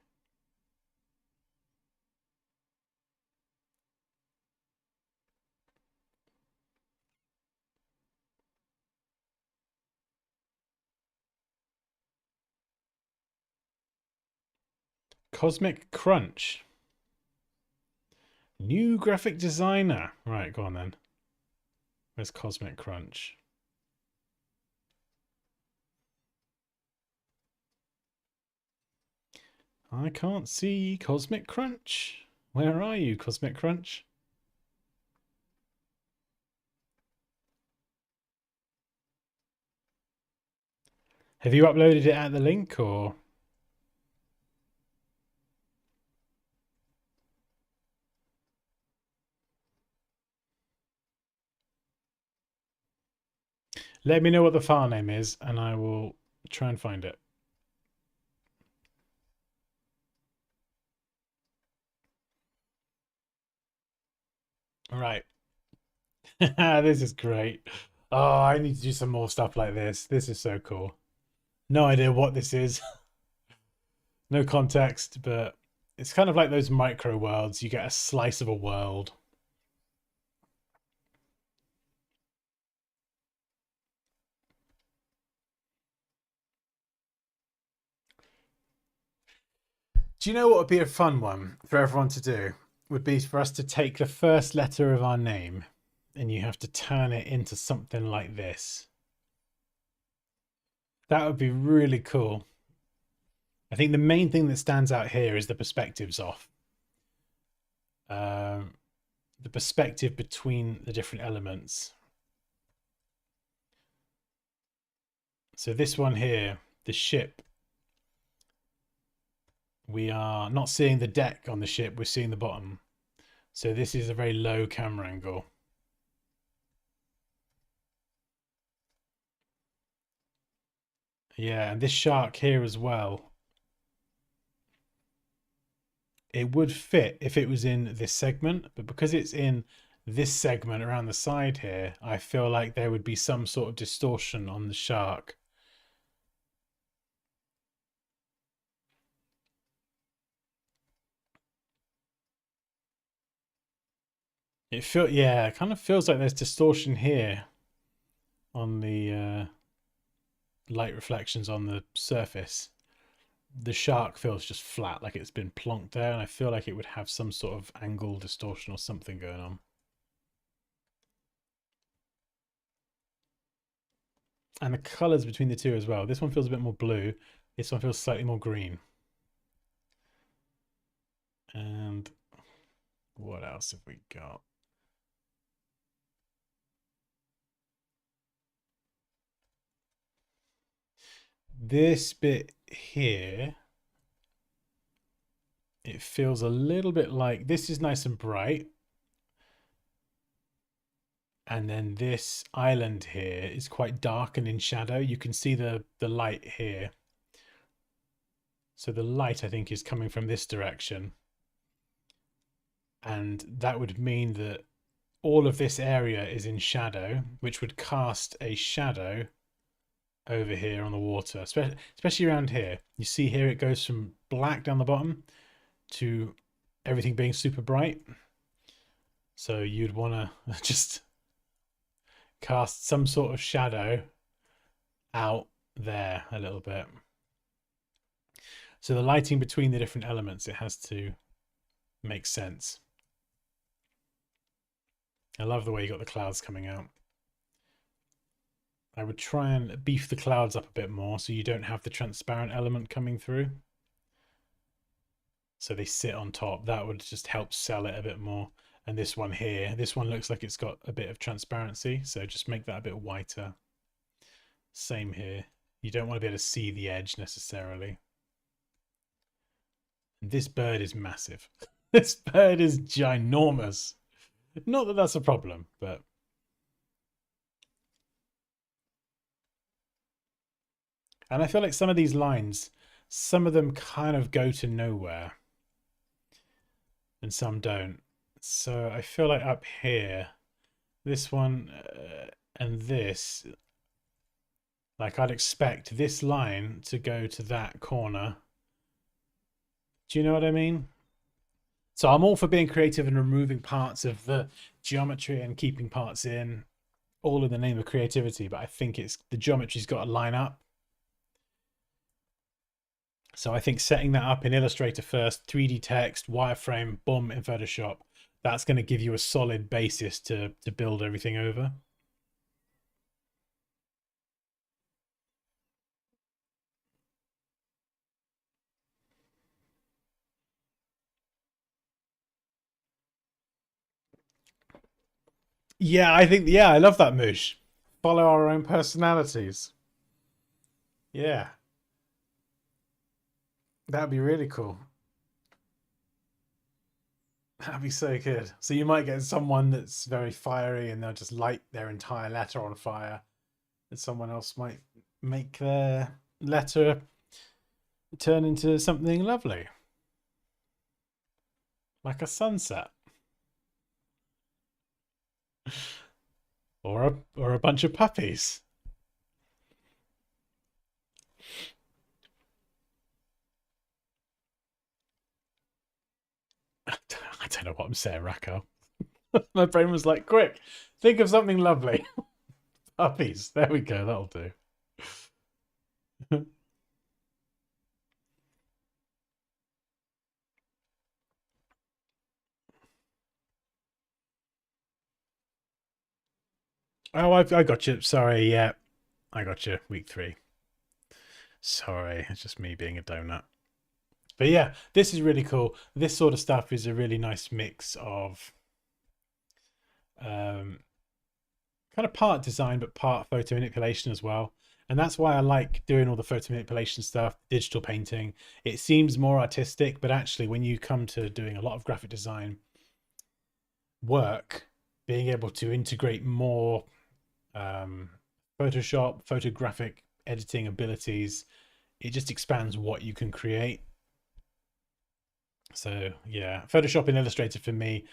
Cosmic Crunch. New graphic designer. Right, go on then. Where's Cosmic Crunch? I can't see Cosmic Crunch. Where are you, Cosmic Crunch? Have you uploaded it at the link or? Let me know what the file name is and I will try and find it. All right. This is great. Oh, I need to do some more stuff like this. This is so cool. No idea what this is. No context, but it's kind of like those micro worlds. You get a slice of a world. Do you know what would be a fun one for everyone to do? Would be for us to take the first letter of our name and you have to turn it into something like this. That would be really cool. I think the main thing that stands out here is the perspective's off. The perspective between the different elements. So this one here, the ship, we are not seeing the deck on the ship, we're seeing the bottom. So this is a very low camera angle. Yeah, and this shark here as well. It would fit if it was in this segment, but because it's in this segment around the side here, I feel like there would be some sort of distortion on the shark. It kind of feels like there's distortion here on the light reflections on the surface. The shark feels just flat, like it's been plonked there, and I feel like it would have some sort of angle distortion or something going on. And the colors between the two as well. This one feels a bit more blue. This one feels slightly more green. And what else have we got? This bit here, it feels a little bit like this is nice and bright. And then this island here is quite dark and in shadow. You can see the light here. So the light, I think, is coming from this direction. And that would mean that all of this area is in shadow, which would cast a shadow over here on the water, especially around here. You see here it goes from black down the bottom to everything being super bright. So you'd want to just cast some sort of shadow out there a little bit. So the lighting between the different elements, it has to make sense. I love the way you got the clouds coming out. I would try and beef the clouds up a bit more so you don't have the transparent element coming through. So they sit on top. That would just help sell it a bit more. And this one here, this one looks like it's got a bit of transparency. So just make that a bit whiter. Same here. You don't want to be able to see the edge necessarily. And this bird is massive. This bird is ginormous. Not that that's a problem, but... And I feel like some of these lines, some of them kind of go to nowhere. And some don't. So I feel like up here, this one and this, like I'd expect this line to go to that corner. Do you know what I mean? So I'm all for being creative and removing parts of the geometry and keeping parts in, all in the name of creativity. But I think it's the geometry's got to line up. So I think setting that up in Illustrator first, 3D text, wireframe, boom, in Photoshop, that's going to give you a solid basis to build everything over. Yeah, I love that moosh. Follow our own personalities. Yeah, that'd be really cool. That'd be so good. So you might get someone that's very fiery and they'll just light their entire letter on fire. And someone else might make their letter turn into something lovely. Like a sunset. Or a bunch of puppies. I don't know what I'm saying, Racco. My brain was like, quick, think of something lovely. Puppies. There we go. That'll do. Oh, I got you. Sorry, yeah. I got you. Week 3. Sorry, it's just me being a donut. But yeah, this is really cool. This sort of stuff is a really nice mix of um, kind of part design, but part photo manipulation as well. And that's why I like doing all the photo manipulation stuff, digital painting. It seems more artistic, but actually, when you come to doing a lot of graphic design work, being able to integrate more um, Photoshop, photographic editing abilities, it just expands what you can create. So yeah, Photoshop and Illustrator for me,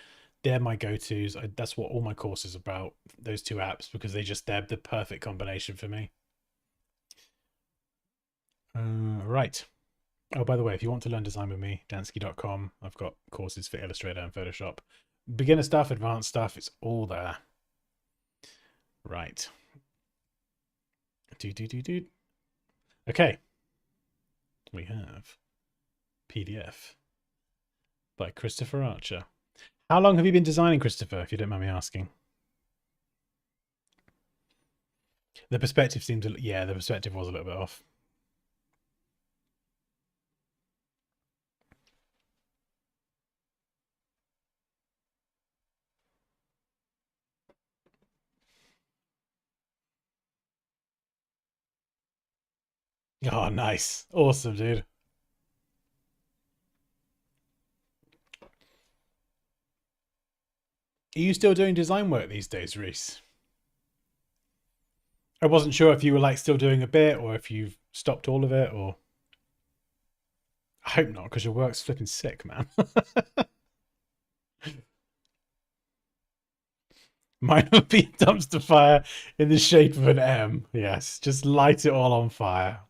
they're my go-tos. That's what all my courses are about. Those two apps because they're the perfect combination for me. Right. Oh, by the way, if you want to learn design with me, Dansky.com. I've got courses for Illustrator and Photoshop. Beginner stuff, advanced stuff, it's all there. Right. Okay. We have PDF by Christopher Archer. How long have you been designing, Christopher, if you don't mind me asking? The perspective seems, yeah, the perspective was a little bit off. Oh, nice. Awesome, dude. Are you still doing design work these days, Reese? I wasn't sure if you were like still doing a bit or if you've stopped all of it or I hope not, because your work's flipping sick, man. Mine would be a dumpster fire in the shape of an M. Yes, just light it all on fire.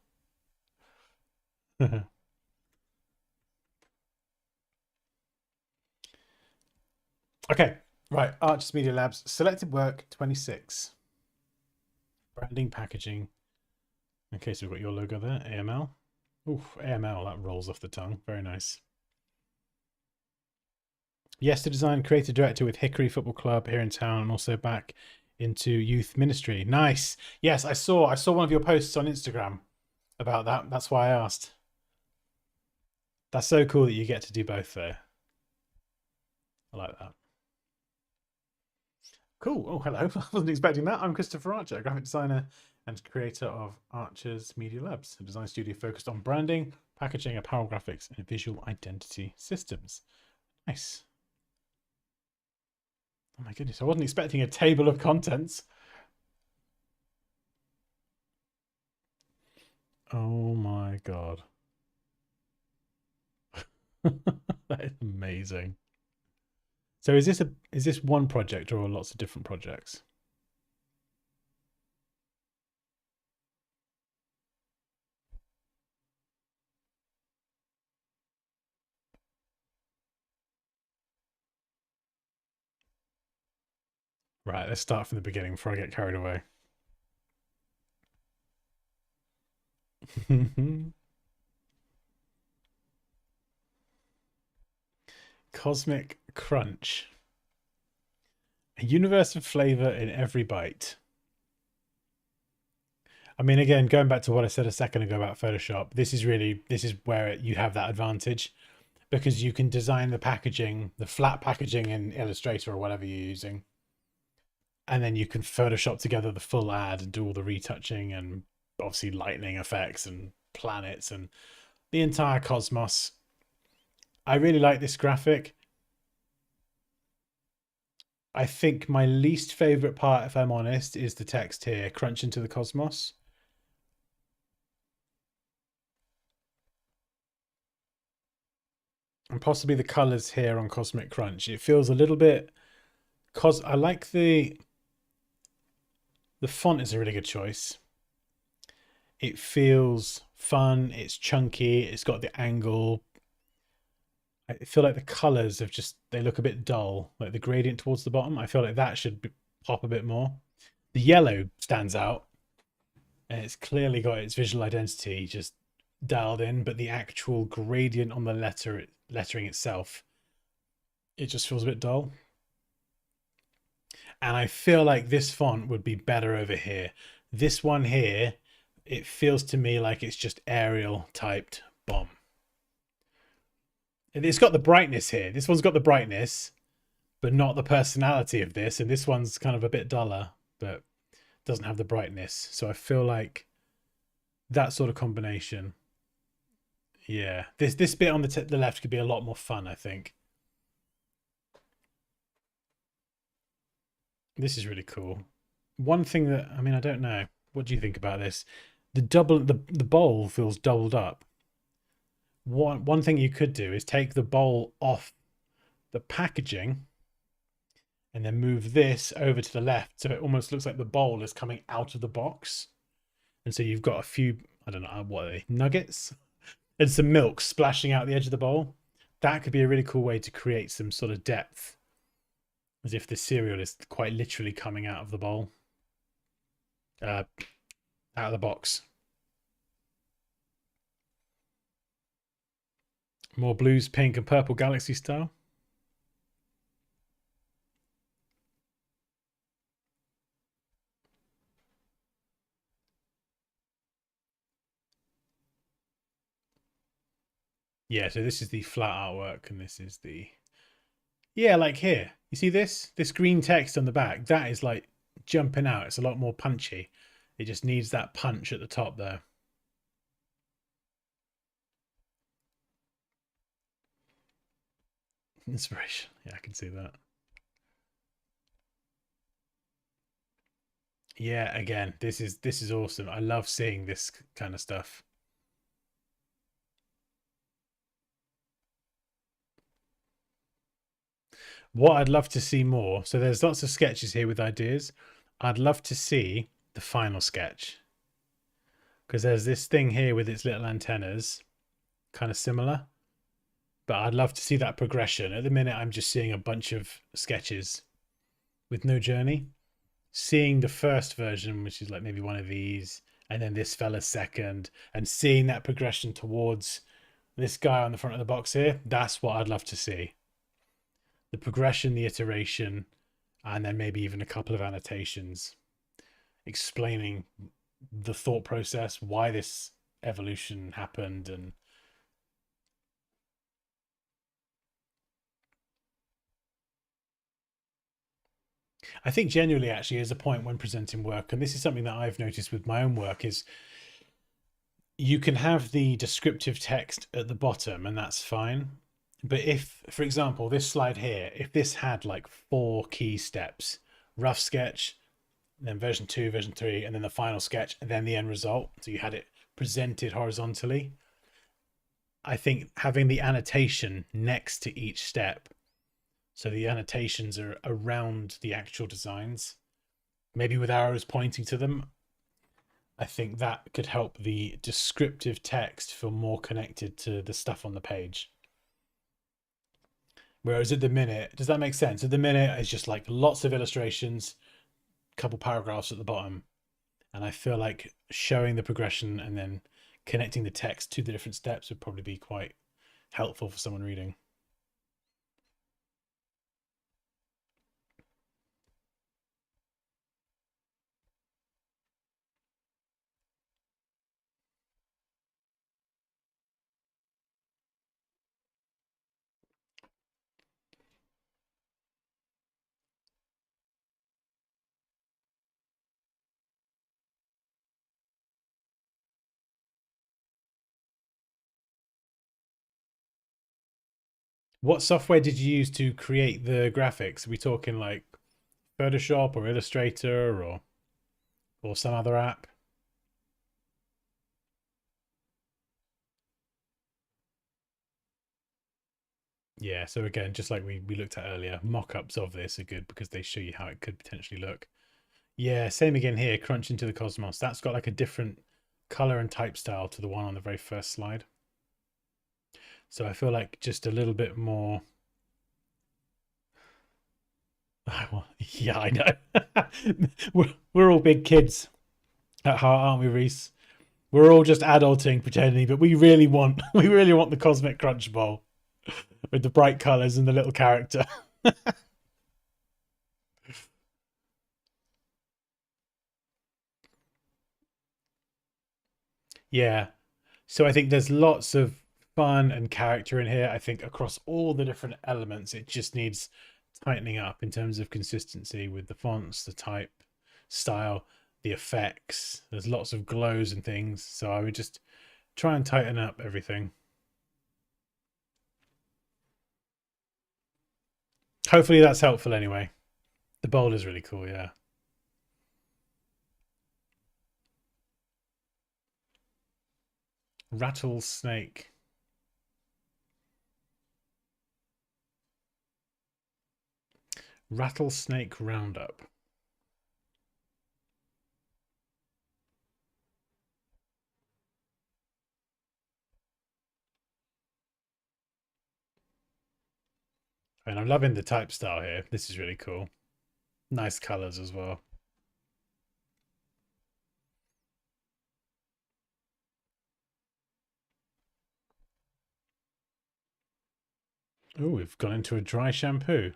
Okay, right. Arches Media Labs, selected work 26. Branding, packaging. Okay, so we've got your logo there, AML. Oof, AML, that rolls off the tongue. Very nice. Yes, to design, creative director with Hickory Football Club here in town and also back into youth ministry. Nice. Yes, I saw one of your posts on Instagram about that. That's why I asked. That's so cool that you get to do both there. I like that. Cool. Oh, hello. I wasn't expecting that. I'm Christopher Archer, graphic designer and creator of Archer's Media Labs, a design studio focused on branding, packaging, apparel graphics, and visual identity systems. Nice. Oh my goodness, I wasn't expecting a table of contents. Oh my god. That is amazing. So is this one project or lots of different projects? Right, let's start from the beginning before I get carried away. Cosmic Crunch. A universe of flavor in every bite. I mean, again, going back to what I said a second ago about Photoshop, this is where you have that advantage because you can design the packaging, the flat packaging in Illustrator or whatever you're using, and then you can Photoshop together the full ad and do all the retouching and obviously lightning effects and planets and the entire cosmos. I really like this graphic. I think my least favorite part, if I'm honest, is the text here, crunch into the cosmos. And possibly the colors here on Cosmic Crunch. It feels a little bit cos I like the font is a really good choice. It feels fun, it's chunky, it's got the angle. I feel like the colors have just they look a bit dull, like the gradient towards the bottom. I feel like that should pop a bit more. The yellow stands out, and it's clearly got its visual identity just dialed in, but the actual gradient on the lettering itself, it just feels a bit dull. And I feel like this font would be better over here. This one here, it feels to me like it's just Arial typed bomb. And it's got the brightness here. This one's got the brightness, but not the personality of this. And this one's kind of a bit duller, but doesn't have the brightness. So I feel like that sort of combination. Yeah, this bit on the left could be a lot more fun, I think. This is really cool. One thing that, I mean, I don't know. What do you think about this? The bowl feels doubled up. One thing you could do is take the bowl off the packaging and then move this over to the left, so it almost looks like the bowl is coming out of the box. And so you've got a few, I don't know, what are they, nuggets? And some milk splashing out the edge of the bowl. That could be a really cool way to create some sort of depth, as if the cereal is quite literally coming out of the bowl, out of the box. More blues, pink, and purple galaxy style. Yeah, so this is the flat artwork, and this is the... Yeah, like here. You see this? This green text on the back, that is like jumping out. It's a lot more punchy. It just needs that punch at the top there. Inspiration. Yeah, I can see that. Yeah, again, this is awesome. I love seeing this kind of stuff. What I'd love to see more, so there's lots of sketches here with ideas. I'd love to see the final sketch, because there's this thing here with its little antennas, kind of similar, but I'd love to see that progression. At the minute, I'm just seeing a bunch of sketches with no journey. Seeing the first version, which is like maybe one of these, and then this fella's second, and seeing that progression towards this guy on the front of the box here, that's what I'd love to see. The progression, the iteration, and then maybe even a couple of annotations explaining the thought process, why this evolution happened. And I think genuinely actually is a point when presenting work, and this is something that I've noticed with my own work, is you can have the descriptive text at the bottom and that's fine. But if, for example, this slide here, if this had like 4 key steps, rough sketch, then version 2, version 3, and then the final sketch, and then the end result, so you had it presented horizontally, I think having the annotation next to each step, so the annotations are around the actual designs, maybe with arrows pointing to them, I think that could help the descriptive text feel more connected to the stuff on the page. Whereas at the minute, does that make sense? At the minute, it's just like lots of illustrations, couple paragraphs at the bottom. And I feel like showing the progression and then connecting the text to the different steps would probably be quite helpful for someone reading. What software did you use to create the graphics? Are we talking like Photoshop or Illustrator or some other app? Yeah, so again, just like we looked at earlier, mock-ups of this are good because they show you how it could potentially look. Yeah, same again here, Crunch into the Cosmos. That's got like a different color and type style to the one on the very first slide. So I feel like just a little bit more. Yeah, I know. we're all big kids at heart, aren't we, Reese? We're all just adulting, pretending, but we really want the Cosmic Crunch Bowl with the bright colors and the little character. Yeah. So I think there's lots of fun and character in here. I think across all the different elements, it just needs tightening up in terms of consistency with the fonts, the type, style, the effects. There's lots of glows and things. So I would just try and tighten up everything. Hopefully that's helpful anyway. The bowl is really cool, yeah. Rattlesnake. Rattlesnake Roundup. And I'm loving the type style here. This is really cool. Nice colors as well. Oh, we've gone into a dry shampoo.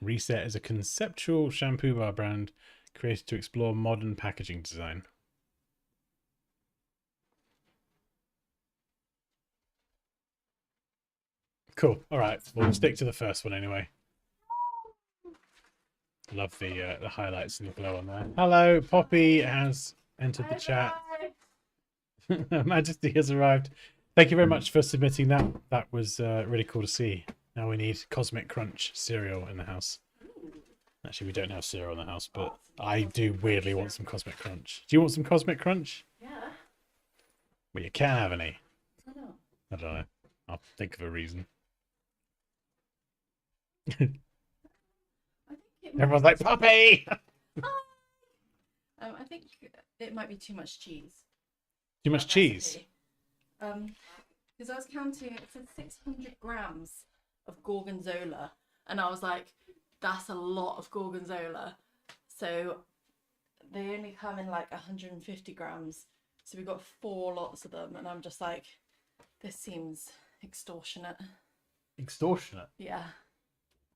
Reset is a conceptual shampoo bar brand created to explore modern packaging design. Cool. All right, we'll stick to the first one anyway. Love the highlights and the glow on there. Hello, Poppy has entered the chat. Majesty has arrived. Thank you very much for submitting that. That was really cool to see. Now we need Cosmic Crunch cereal in the house. Actually, we don't have cereal in the house, but I do weirdly want some Cosmic Crunch. Do you want some Cosmic Crunch? Yeah. Well, you can have any. I know. I don't know. I'll think of a reason. Everyone's like, Poppy! I think it might be too much cheese. Too much cheese? Because I was counting, it said 600 grams of gorgonzola, and I was like, that's a lot of gorgonzola. So they only come in like 150 grams. So we got 4 lots of them, and I'm just like, this seems extortionate. Extortionate? Yeah.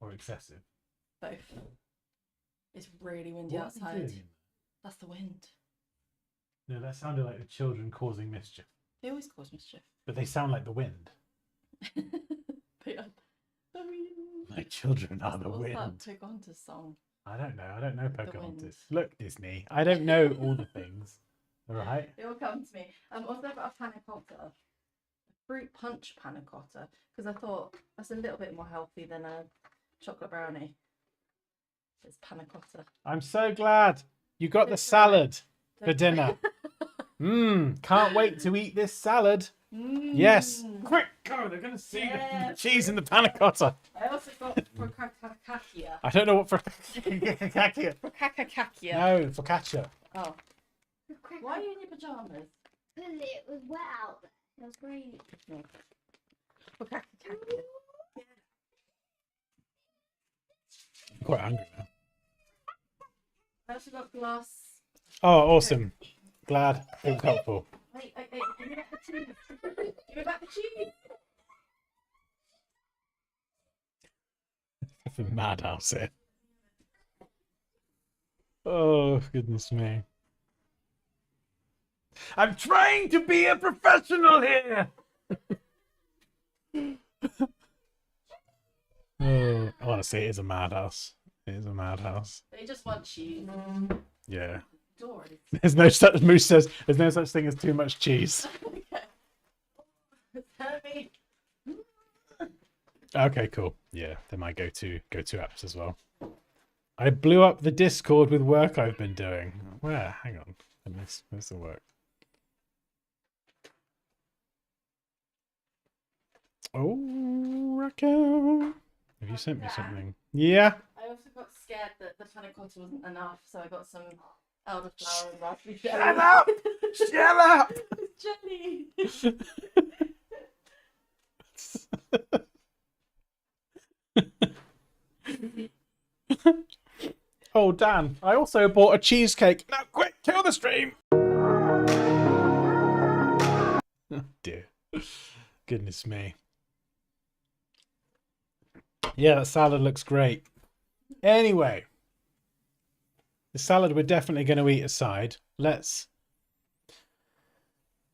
Or excessive? Both. It's really windy outside. That's the wind. No, that sounded like the children causing mischief. They always cause mischief. But they sound like the wind. They are the wind. My children are the What's wind. that Pocahontas song? I don't know Pocahontas. Look, Disney. I don't know all the things. All right. They all come to me. Also I've got a panna cotta. A fruit punch panna cotta. Because I thought that's a little bit more healthy than a chocolate brownie. It's panna cotta. I'm so glad you got the salad for dinner. Can't wait to eat this salad. Yes. Quick, go. They're going to see the cheese in the panna cotta. I also got focaccia. I don't know what focaccia. Focaccia. No, focaccia. Oh. Why are you in your pajamas? Because it was wet out there. It was great. No. Focaccia. I'm quite hungry now. I also got glass. Oh, awesome. Glad it was helpful. Wait, give me back the cheese. Give me back the cheese. It's a madhouse here. Oh, goodness me. I'm trying to be a professional here. Oh, honestly, it is a madhouse. It is a madhouse. They just want cheese. Yeah. Dory. There's no such, Moose says, there's no such thing as too much cheese. Heavy. Okay, cool. Yeah, they're my go-to apps as well. I blew up the Discord with work I've been doing. Where? Hang on. Where's the work? Oh, Raquel. Have you sent me something? Yeah. I also got scared that the panna cotta wasn't enough, so I got some elderflower and raspberry jelly. Shut up! Shut up! Jelly! Oh, Dan, I also bought a cheesecake. Now, quick, kill the stream! Oh, dear. Goodness me. Yeah, that salad looks great. Anyway. The salad we're definitely going to eat aside. Let's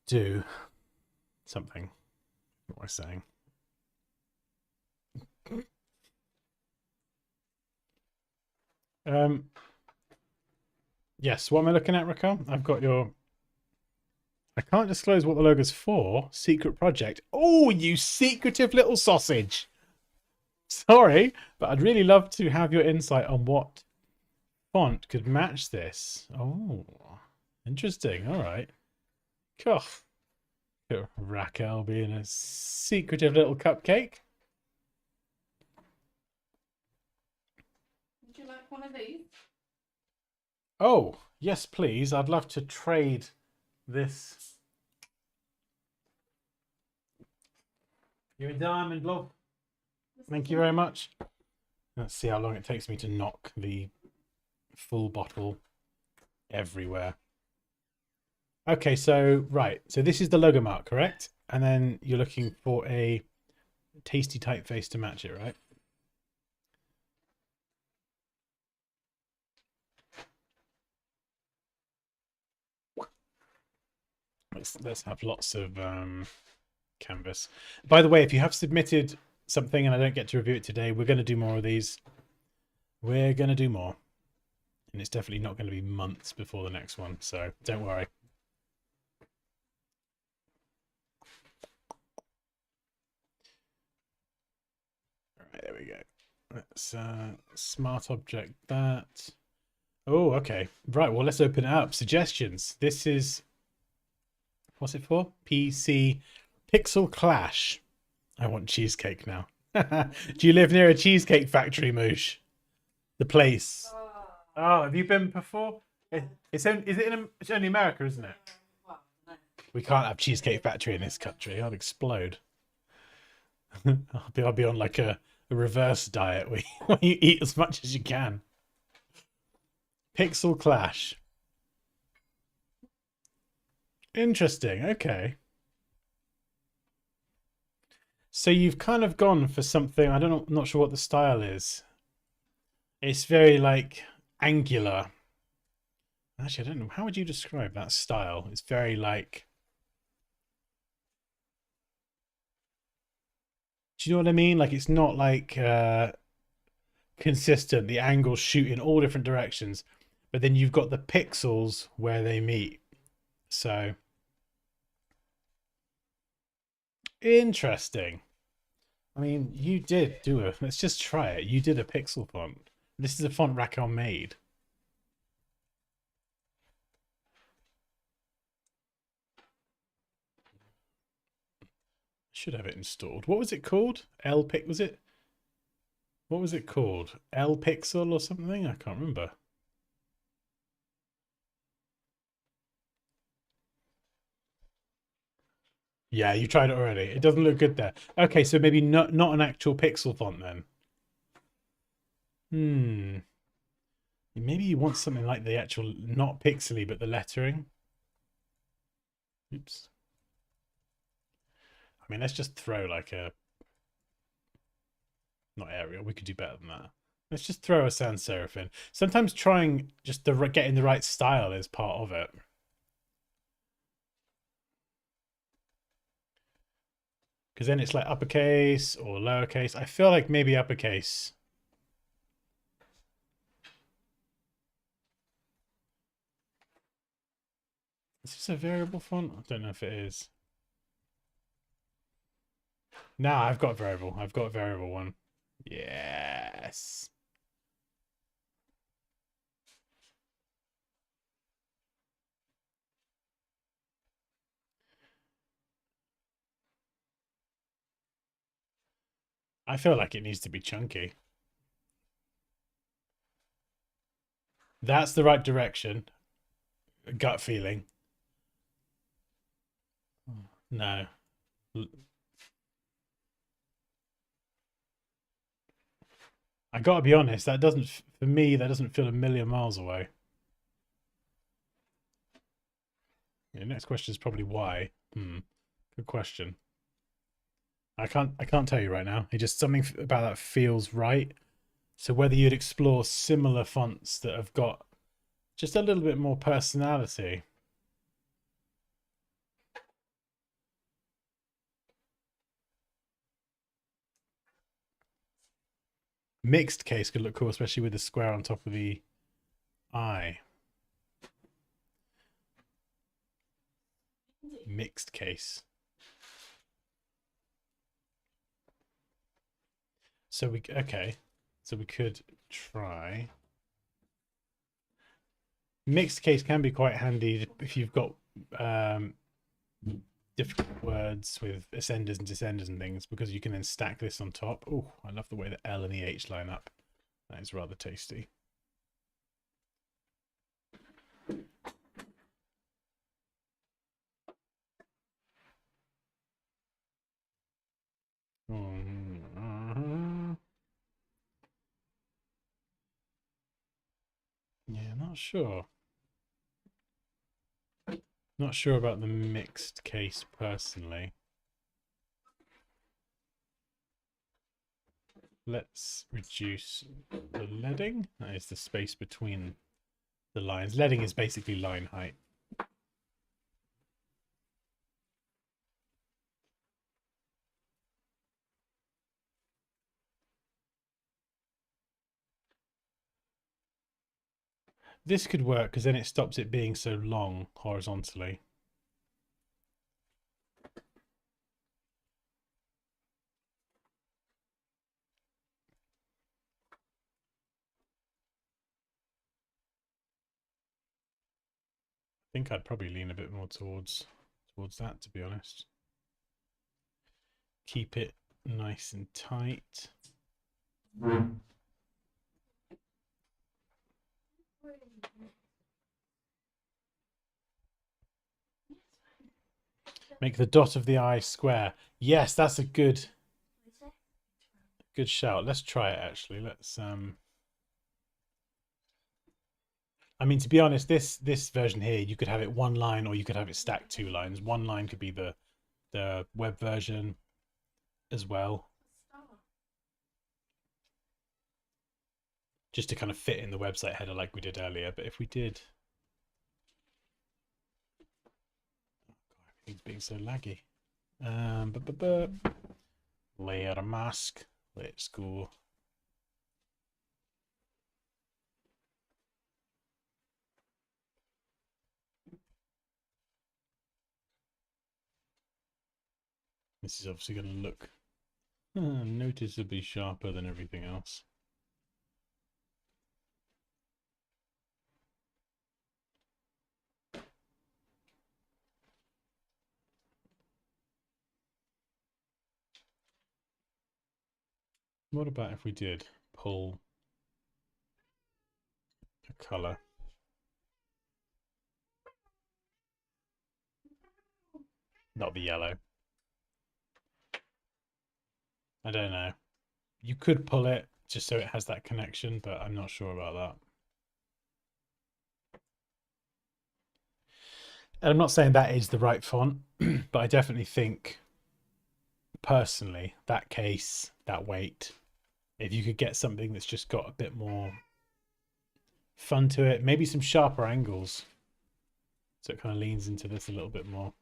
do something. What was I saying? Yes, what am I looking at, Raquel? I've got your... I can't disclose what the logo's for. Secret project. Oh, you secretive little sausage. Sorry, but I'd really love to have your insight on what font could match this. Oh, interesting. All right. Cool. Raquel being a secretive little cupcake. Would you like one of these? Oh, yes, please. I'd love to trade this. You're a diamond, love. Thank you very much. Let's see how long it takes me to knock the full bottle everywhere. Okay, so, right. So this is the logo mark, correct? And then you're looking for a tasty typeface to match it, right? Let's have lots of canvas. By the way, if you have submitted something and I don't get to review it today, we're going to do more of these. We're going to do more. And it's definitely not going to be months before the next one, so don't worry. All right, there we go. Let's smart object that. Oh, okay. Right, well, let's open it up. Suggestions. This is... What's it for? PC Pixel Clash. I want cheesecake now. Do you live near a cheesecake factory, Moosh? The place. Oh, have you been before? It's only America, isn't it? Well, no. We can't have cheesecake factory in this country. I'll explode. I'll be on like a reverse diet where you eat as much as you can. Pixel Clash. Interesting. Okay. So you've kind of gone for something. I don't know. Not sure what the style is. It's very like angular. Actually, I don't know. How would you describe that style? It's very like. Do you know what I mean? Like it's not like consistent. The angles shoot in all different directions, but then you've got the pixels where they meet. So interesting. I mean, you did do a... Let's just try it. You did a pixel font. This is a font Raquel made. Should have it installed. What was it called? Was it? What was it called? L Pixel or something? I can't remember. Yeah, you tried it already. It doesn't look good there. Okay, so maybe not an actual pixel font then. Maybe you want something like the actual, not pixely, but the lettering. Oops. I mean, let's just throw like a... Not Arial. We could do better than that. Let's just throw a sans serif in. Sometimes trying just getting the right style is part of it. Because then it's like uppercase or lowercase. I feel like maybe uppercase. Is this a variable font? I don't know if it is. Nah, I've got variable. I've got a variable one. Yes. I feel like it needs to be chunky. That's the right direction. Gut feeling. No. I gotta be honest, that doesn't, for me, that doesn't feel a million miles away. The next question is probably why. Good question. I can't tell you right now. It just something about that feels right. So whether you'd explore similar fonts that have got Just a little bit more personality. Mixed case could look cool, especially with the square on top of the eye. Mixed case. So we could try. Mixed case can be quite handy if you've got difficult words with ascenders and descenders and things, because you can then stack this on top. Oh, I love the way the L and the H line up. That is rather tasty. Yeah, not sure. Not sure about the mixed case personally. Let's reduce the leading. That is the space between the lines. Leading is basically line height. This could work because then it stops it being so long horizontally. I think I'd probably lean a bit more towards that, to be honest. Keep it nice and tight. Make the dot of the eye square. Yes, that's a good shout. Let's try it actually. Let's I mean, to be honest, this version here, you could have it one line or you could have it stacked 2 lines. One line could be the web version as well. Just to kind of fit in the website header like we did earlier. But if we did... Oh, God, everything's being so laggy. Layer mask. Let's go. This is obviously going to look noticeably sharper than everything else. What about if we did pull a color? Not the yellow. I don't know. You could pull it just so it has that connection, but I'm not sure about that. And I'm not saying that is the right font, but I definitely think, personally, that case, that weight, if you could get something that's just got a bit more fun to it, maybe some sharper angles, so it kind of leans into this a little bit more.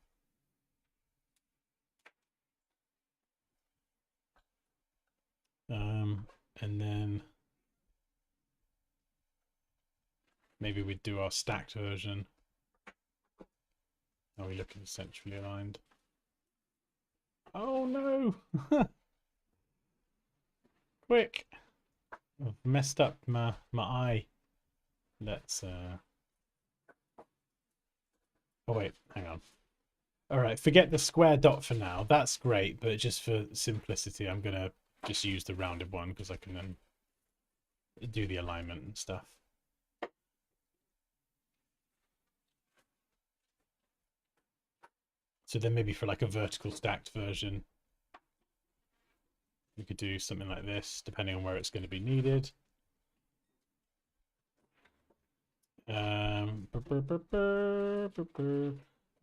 And then maybe we'd do our stacked version. Are we looking centrally aligned? Oh no! Quick! I've messed up my eye. Let's oh wait, hang on. Alright, forget the square dot for now. That's great, but just for simplicity, I'm gonna just use the rounded one because I can then do the alignment and stuff. So then maybe for like a vertical stacked version, we could do something like this, depending on where it's going to be needed. I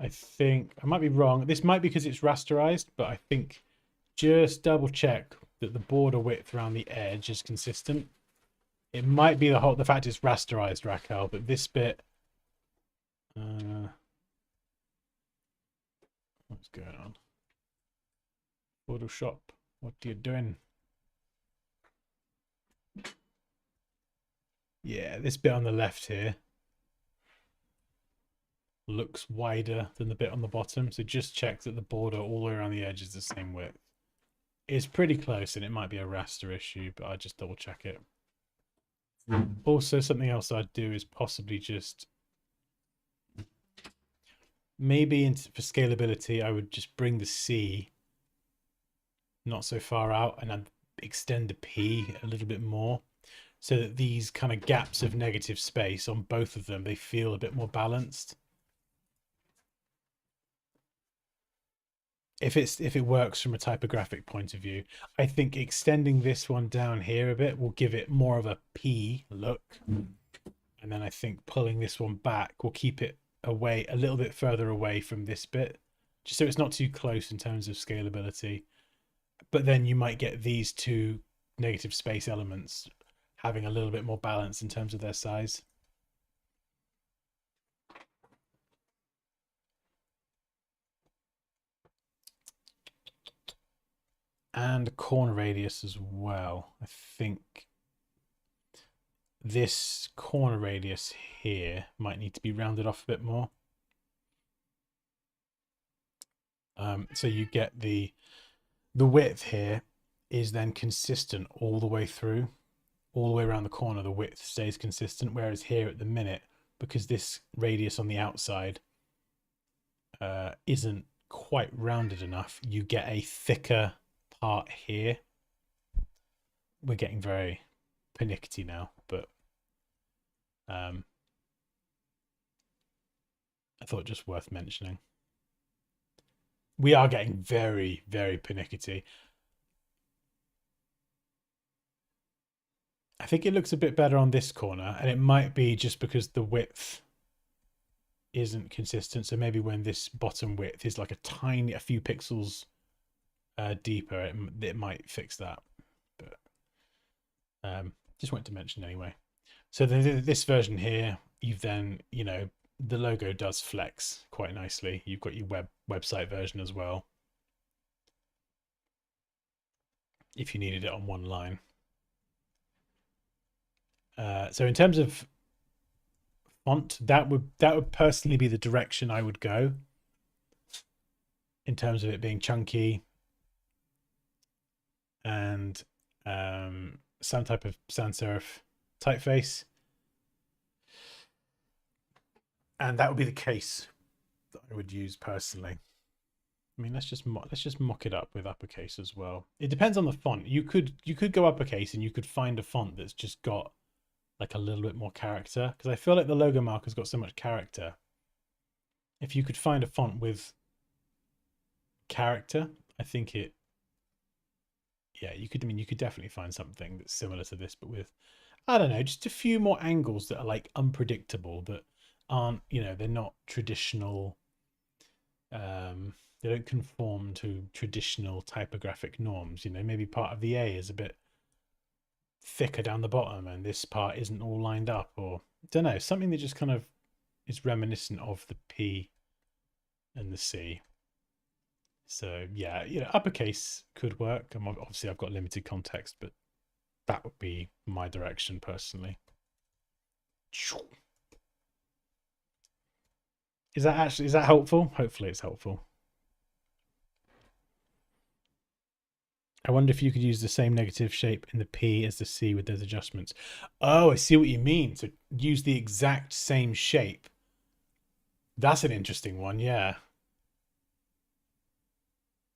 think I might be wrong. This might be because it's rasterized, but I think just double check that the border width around the edge is consistent. It might be the fact it's rasterized, Raquel, but this bit, what's going on? Photoshop, what are you doing? Yeah, this bit on the left here looks wider than the bit on the bottom, so just check that the border all the way around the edge is the same width. It's pretty close, and it might be a raster issue, but I just double check it. Also, something else I'd do is possibly just maybe for scalability, I would just bring the C not so far out and I'd extend the P a little bit more, so that these kind of gaps of negative space on both of them, they feel a bit more balanced. If it works from a typographic point of view, I think extending this one down here a bit will give it more of a P look. And then I think pulling this one back will keep it away a little bit further away from this bit, just so it's not too close in terms of scalability. But then you might get these two negative space elements having a little bit more balance in terms of their size. And corner radius as well. I think this corner radius here might need to be rounded off a bit more. So you get the width here is then consistent all the way through, all the way around the corner. The width stays consistent, whereas here at the minute, because this radius on the outside isn't quite rounded enough, you get a thicker part here. We're getting very pernickety now, but I thought just worth mentioning. We are getting very, very pernickety. I think it looks a bit better on this corner, and it might be just because the width isn't consistent. So maybe when this bottom width is like a few pixels deeper, it might fix that. But just wanted to mention anyway. So this version here, you've then, the logo does flex quite nicely. You've got your website version as well, if you needed it on one line. So in terms of font, that would personally be the direction I would go in terms of it being chunky and some type of sans serif typeface. And that would be the case that I would use personally. I mean, let's just mock it up with uppercase as well. It depends on the font. You could go uppercase and you could find a font that's just got like a little bit more character, because I feel like the logo marker's got so much character. If you could find a font with character, I think you could definitely find something that's similar to this, but with, I don't know, just a few more angles that are like unpredictable, that aren't, they're not traditional. They don't conform to traditional typographic norms. Maybe part of the A is a bit thicker down the bottom and this part isn't all lined up, or don't know, something that just kind of is reminiscent of the P and the C. So yeah, uppercase could work. Obviously I've got limited context, but that would be my direction personally. Is that helpful? Hopefully it's helpful. I wonder if you could use the same negative shape in the P as the C with those adjustments. Oh, I see what you mean. So use the exact same shape. That's an interesting one. Yeah.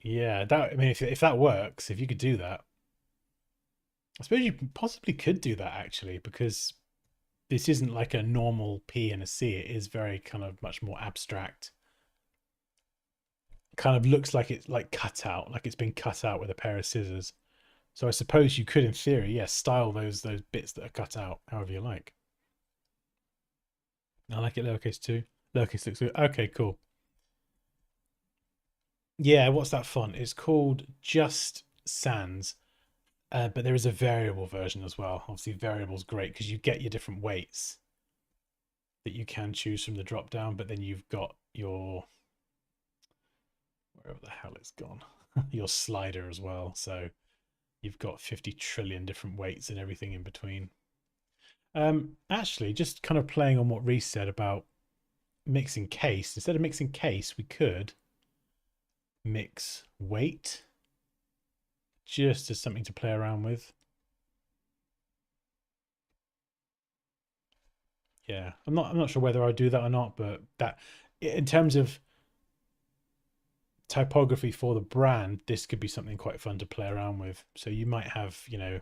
Yeah. If that works, if you could do that, I suppose you possibly could do that actually, because this isn't like a normal P and a C. It is very kind of much more abstract. Kind of looks like it's like cut out, like it's been cut out with a pair of scissors. So I suppose you could, in theory, style those bits that are cut out however you like. I like it lowercase too. Lowercase looks good. Okay, cool. Yeah, what's that font? It's called Just Sans. But there is a variable version as well. Obviously, variable is great because you get your different weights that you can choose from the drop down, but then you've got your, wherever the hell it's gone, your slider as well. So you've got 50 trillion different weights and everything in between. Actually, just kind of playing on what Reese said about mixing case. Instead of mixing case, we could mix weight, just as something to play around with. Yeah, I'm not sure whether I do that or not, but that, in terms of typography for the brand, this could be something quite fun to play around with. So you might have, you know,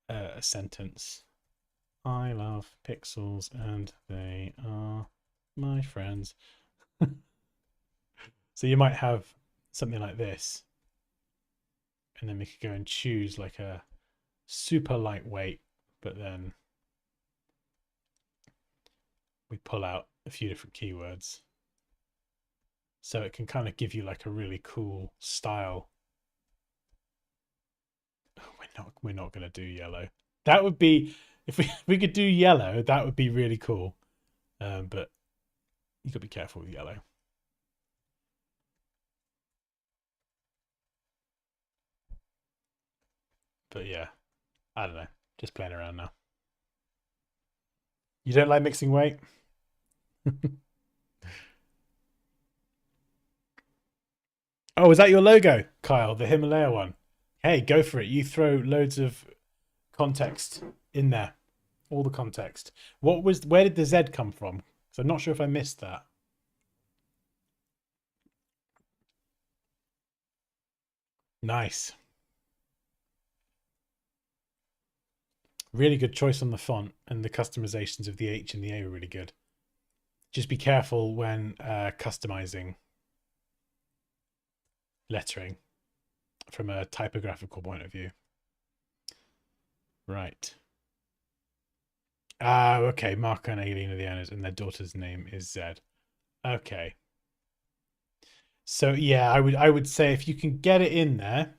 a sentence: I love pixels and they are my friends. So you might have something like this, and then we could go and choose like a super lightweight, but then we pull out a few different keywords. So it can kind of give you like a really cool style. We're not going to do yellow. That would be, if we could do yellow, that would be really cool. But you got to be careful with yellow. But yeah, I don't know. Just playing around now. You don't like mixing weight? Oh, is that your logo, Kyle? The Himalaya one? Hey, go for it. You throw loads of context in there. All the context. Where did the Z come from? So I'm not sure if I missed that. Nice. Really good choice on the font, and the customizations of the H and the A were really good. Just be careful when customizing lettering from a typographical point of view. Right. Ah, okay. Marco and Aileen are the owners, and their daughter's name is Zed. Okay. So yeah, I would say if you can get it in there,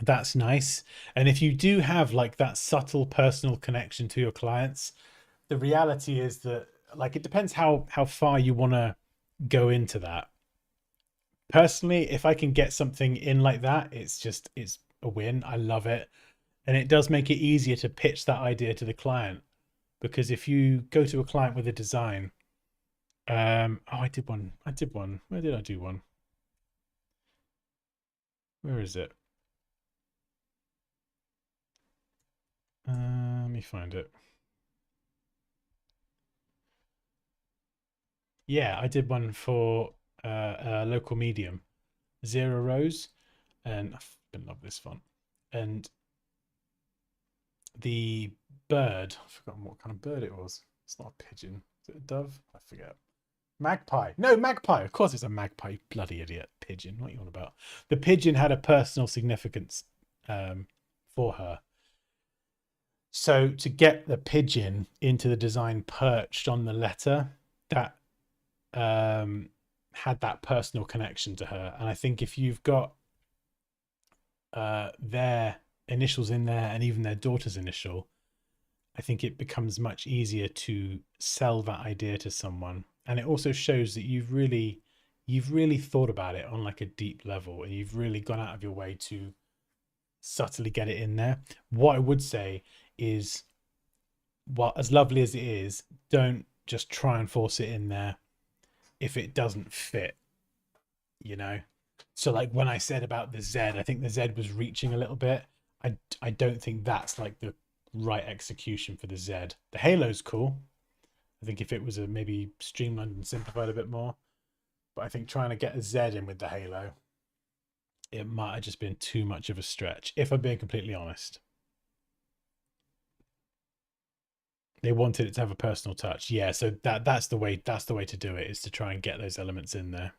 that's nice. And if you do have like that subtle personal connection to your clients, the reality is that, like, it depends how far you want to go into that. Personally, if I can get something in like that, it's a win. I love it. And it does make it easier to pitch that idea to the client, because if you go to a client with a design, oh, I did one. Where did I do one? Where is it? Let me find it. Yeah, I did one for a local medium, 0 rows, and I've been love this font. And the bird, I've forgotten what kind of bird it was. It's not a pigeon. Is it a dove? I forget. Magpie. No, magpie. Of course it's a magpie, you bloody idiot. Pigeon. What are you on about? The pigeon had a personal significance for her. So to get the pigeon into the design perched on the letter, that had that personal connection to her. And I think if you've got their initials in there and even their daughter's initial, I think it becomes much easier to sell that idea to someone. And it also shows that you've really thought about it on like a deep level, and you've really gone out of your way to subtly get it in there. What I would say is, well, as lovely as it is, don't just try and force it in there if it doesn't fit, you know. So like when I said about the Z, I think the Z was reaching a little bit. I don't think that's like the right execution for the Z. The halo's cool. I think if it was a maybe streamlined and simplified a bit more, but I think trying to get a Z in with the halo, it might have just been too much of a stretch, if I'm being completely honest. They wanted it to have a personal touch. Yeah, so that's the way to do it, is to try and get those elements in there.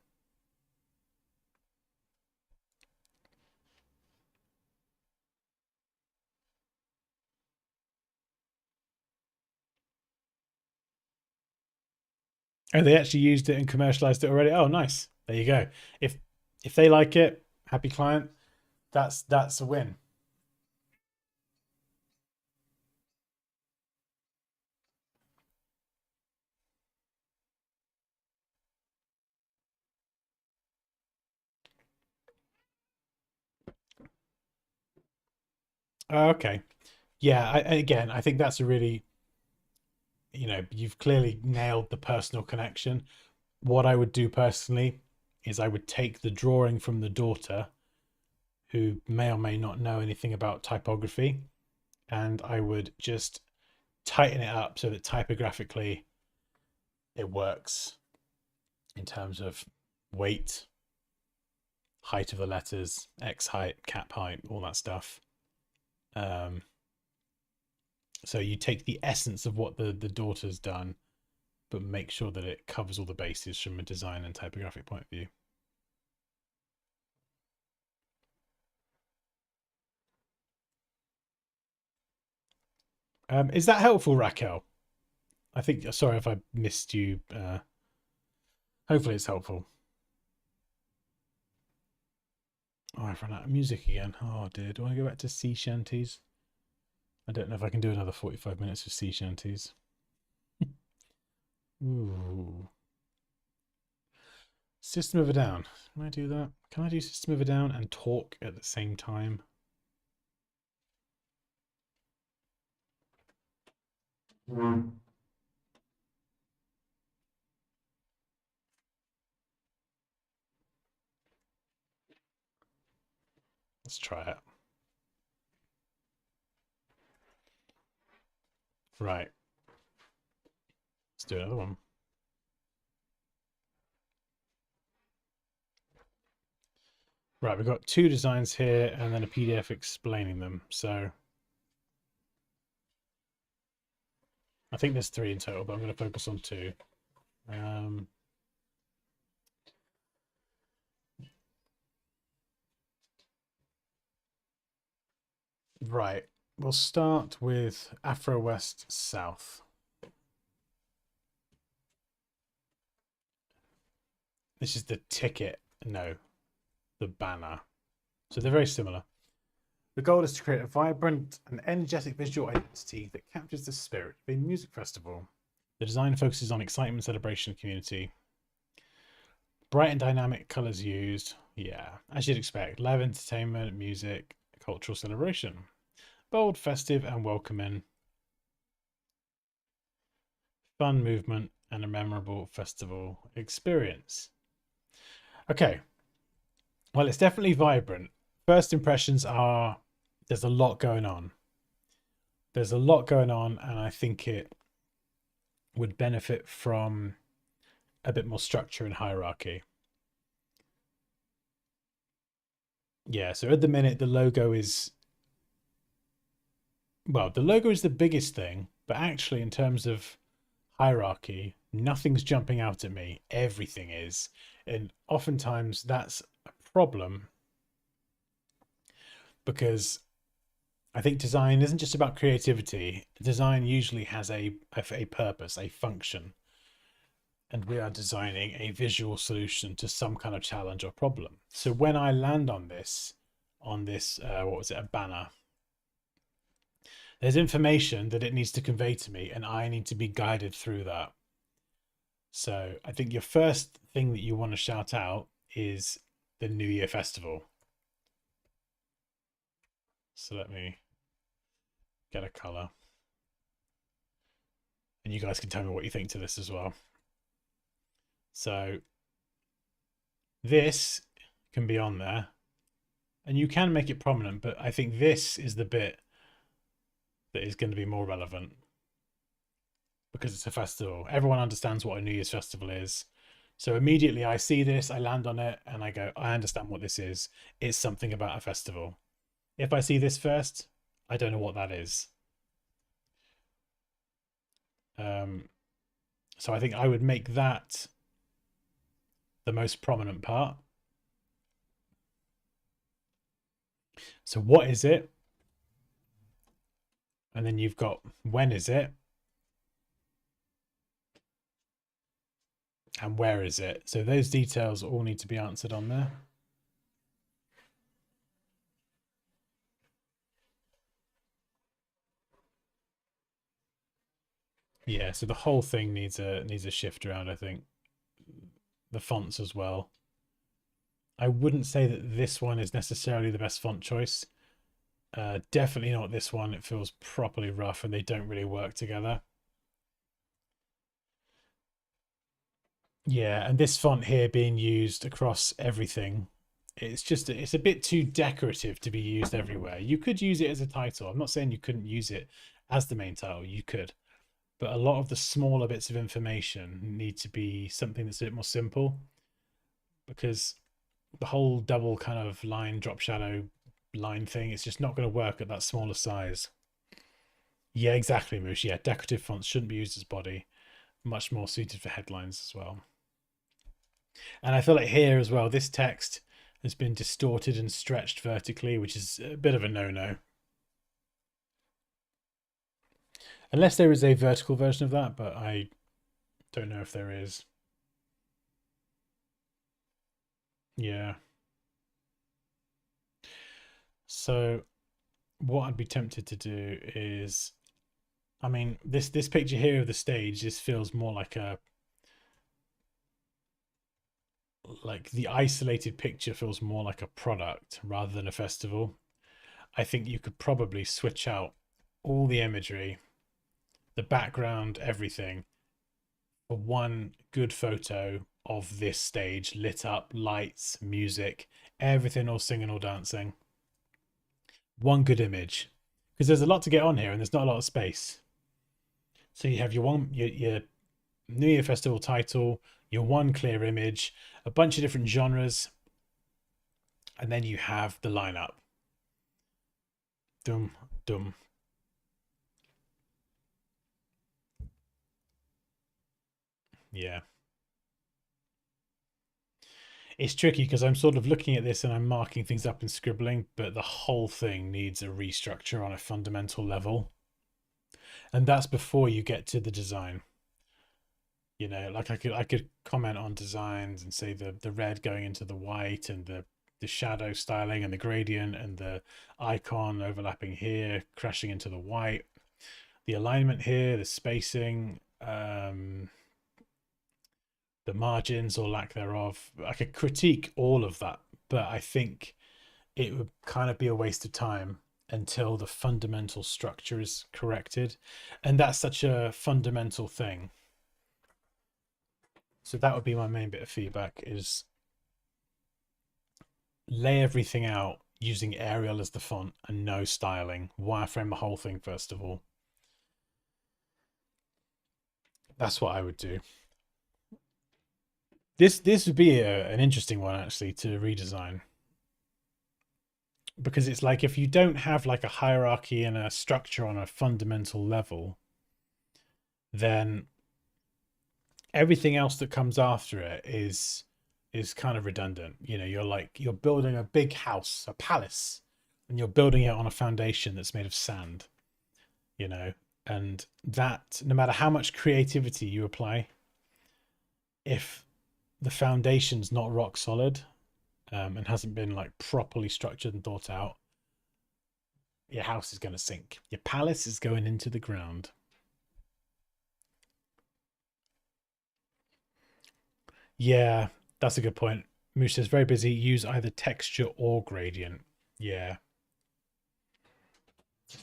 Oh, they actually used it and commercialized it already. Oh, nice. There you go. If they like it, happy client. That's a win. Okay. Yeah, again, I think that's a really, you've clearly nailed the personal connection. What I would do personally is I would take the drawing from the daughter, who may or may not know anything about typography, and I would just tighten it up so that typographically it works in terms of weight, height of the letters, X height, cap height, all that stuff. So you take the essence of what the daughter's done, but make sure that it covers all the bases from a design and typographic point of view. Is that helpful, Raquel? I think, sorry if I missed you. Hopefully it's helpful. Oh, I've run out of music again. Oh dear, do I go back to sea shanties? I don't know if I can do another 45 minutes of sea shanties. Ooh. System of a Down. Can I do that? Can I do System of a Down and talk at the same time? Let's try it. Right. Let's do another one. Right, we've got two designs here and then a PDF explaining them. So I think there's three in total, but I'm going to focus on two. Right, we'll start with Afro West South. This is the ticket, no, the banner. So they're very similar. The goal is to create a vibrant and energetic visual identity that captures the spirit of a music festival. The design focuses on excitement, celebration, and community. Bright and dynamic colours used. Yeah, as you'd expect. Live entertainment, music, cultural celebration. Bold, festive, and welcoming. Fun movement and a memorable festival experience. Okay. Well, it's definitely vibrant. First impressions are there's a lot going on. There's a lot going on, and I think it would benefit from a bit more structure and hierarchy. Yeah, so at the minute, the logo is, well, the logo is the biggest thing, but actually, in terms of hierarchy, nothing's jumping out at me. Everything is. And oftentimes, that's a problem because I think design isn't just about creativity. Design usually has a purpose, a function. And we are designing a visual solution to some kind of challenge or problem. So when I land on this, what was it, a banner, there's information that it needs to convey to me, and I need to be guided through that. So I think your first thing that you want to shout out is the New Year Festival. So let me get a color. And you guys can tell me what you think to this as well. So this can be on there, and you can make it prominent, but I think this is the bit that is going to be more relevant because it's a festival. Everyone understands what a New Year's festival is. So immediately I see this, I land on it, and I go, I understand what this is. It's something about a festival. If I see this first, I don't know what that is. So I think I would make that the most prominent part. So what is it? And then you've got when is it? And where is it? So those details all need to be answered on there. Yeah, so the whole thing needs a shift around, I think. The fonts as well. I wouldn't say that this one is necessarily the best font choice. Definitely not this one. It feels properly rough and they don't really work together. Yeah, and this font here being used across everything, it's a bit too decorative to be used everywhere. You could use it as a title. I'm not saying you couldn't use it as the main title. You could. But a lot of the smaller bits of information need to be something that's a bit more simple, because the whole double kind of line drop shadow line thing, it's just not going to work at that smaller size. Yeah, exactly, Moosh. Yeah, decorative fonts shouldn't be used as body. Much more suited for headlines as well. And I feel like here as well, this text has been distorted and stretched vertically, which is a bit of a no-no. Unless there is a vertical version of that, but I don't know if there is. Yeah. So what I'd be tempted to do is, I mean, this picture here of the stage, this feels more like the isolated picture feels more like a product rather than a festival. I think you could probably switch out all the imagery, the background, everything, for one good photo of this stage, lit up, lights, music, everything all singing or dancing. One good image, because there's a lot to get on here and there's not a lot of space. So you have your New Year Festival title, your one clear image, a bunch of different genres, and then you have the lineup. Dum dum. Yeah. It's tricky because I'm sort of looking at this and I'm marking things up and scribbling, but the whole thing needs a restructure on a fundamental level. And that's before you get to the design. You know, like I could comment on designs and say the red going into the white and the shadow styling and the gradient and the icon overlapping here, crashing into the white, the alignment here, the spacing, the margins or lack thereof. I could critique all of that, but I think it would kind of be a waste of time until the fundamental structure is corrected. And that's such a fundamental thing. So that would be my main bit of feedback, is lay everything out using Arial as the font and no styling. Wireframe the whole thing first of all. That's what I would do. This would be an interesting one actually to redesign, because it's like if you don't have like a hierarchy and a structure on a fundamental level, then everything else that comes after it is kind of redundant. You know, you're building a big house, a palace, and you're building it on a foundation that's made of sand, you know, and that no matter how much creativity you apply, if the foundation's not rock solid, and hasn't been like properly structured and thought out, your house is going to sink. Your palace is going into the ground. Yeah, that's a good point. Moosh says very busy. Use either texture or gradient. Yeah.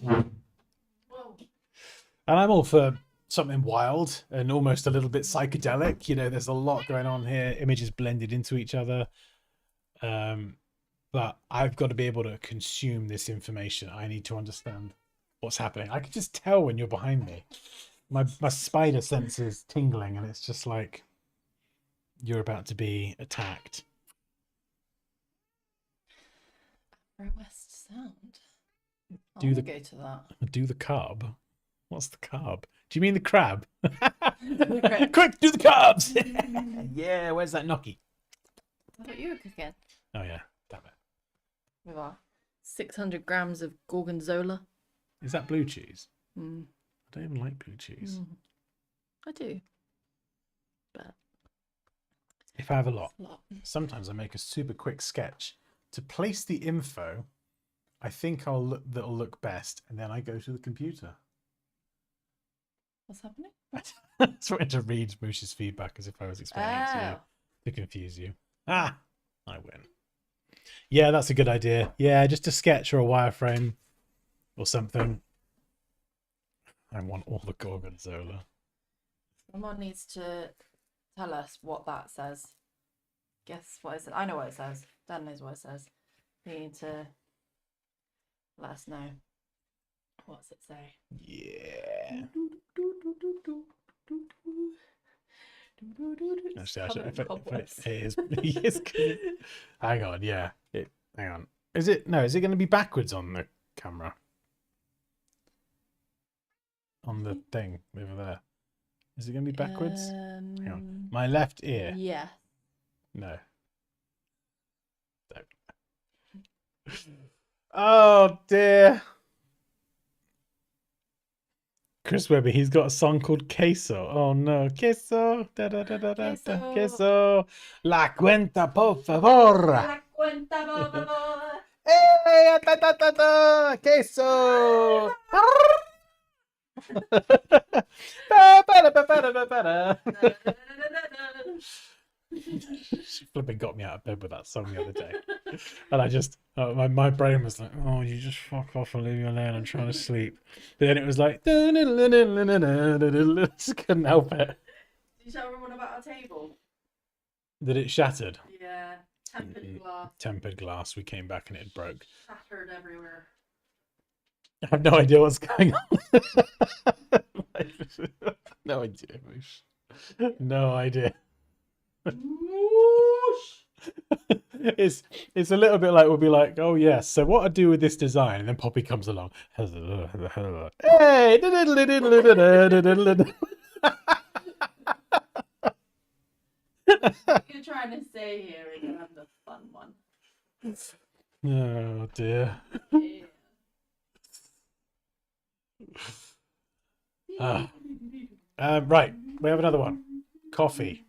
Whoa. And I'm all for something wild and almost a little bit psychedelic. You know, there's a lot going on here. Images blended into each other. But I've got to be able to consume this information. I need to understand what's happening. I can just tell when you're behind me. My spider sense is tingling, and it's just like you're about to be attacked. Afro West sound. Do I'll the- go to that. Do the carb. What's the carb? Do you mean the crab? crab. Quick, do the carbs! Yeah, where's that gnocchi? I thought you were cooking. Oh yeah, damn it. With our 600 grams of gorgonzola. Is that blue cheese? Mm. I don't even like blue cheese. I do. But If I have a lot, it's a lot. sometimes I make a super quick sketch to place the info I think that'll look best, and then I go to the computer. What's happening? I just wanted to read Moosh's feedback as if I was explaining it to you Oh. to confuse you. Ah, I win. Yeah, that's a good idea. Yeah, just a sketch or a wireframe or something. I want all the Gorgonzola. Someone needs to tell us what that says. Guess what it says. I know what it says. Dan knows what it says. We need to let us know. What's it say? Yeah. Actually, it is. Yes, hang on, yeah. Hang on. Is it going to be backwards on the camera? On the thing over there. Is it going to be backwards? Hang on. My left ear. Yeah. No. Oh dear. Chris Webber, he's got a song called Queso. Oh no, Queso, da da da da da da, Queso. La cuenta, por favor. La cuenta, por favor. Hey, da da da da, Queso. She flipping got me out of bed with that song the other day, and I just my brain was like, "Oh, you just fuck off and leave me alone. I'm trying to sleep." But then it was like, just couldn't help it. Did you tell everyone about our table? That it shattered. Yeah, tempered glass. Tempered glass. We came back and it broke. Shattered everywhere. I have no idea what's going on. No idea, Moosh. No idea. It's a little bit like we'll be like, oh yes, so what I do with this design, and then Poppy comes along. Hey, What you're trying to say here is I'm the fun one. oh dear. Yeah. Right, we have another one. Coffee.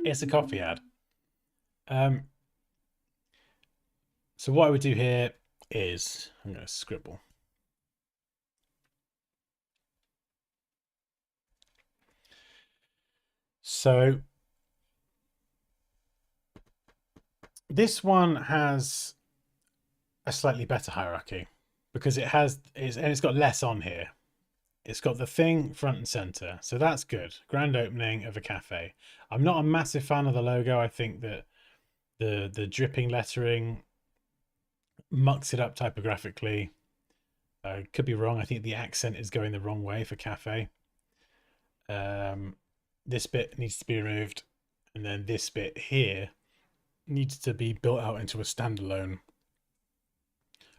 It's a coffee ad. So what I would do here is I'm going to scribble. So this one has a slightly better hierarchy because it's got less on here. It's got the thing front and center, so that's good. Grand opening of a cafe. I'm not a massive fan of the logo. I think that the dripping lettering mucks it up typographically. Could be wrong. I think the accent is going the wrong way for cafe. This bit needs to be removed, and then this bit here needs to be built out into a standalone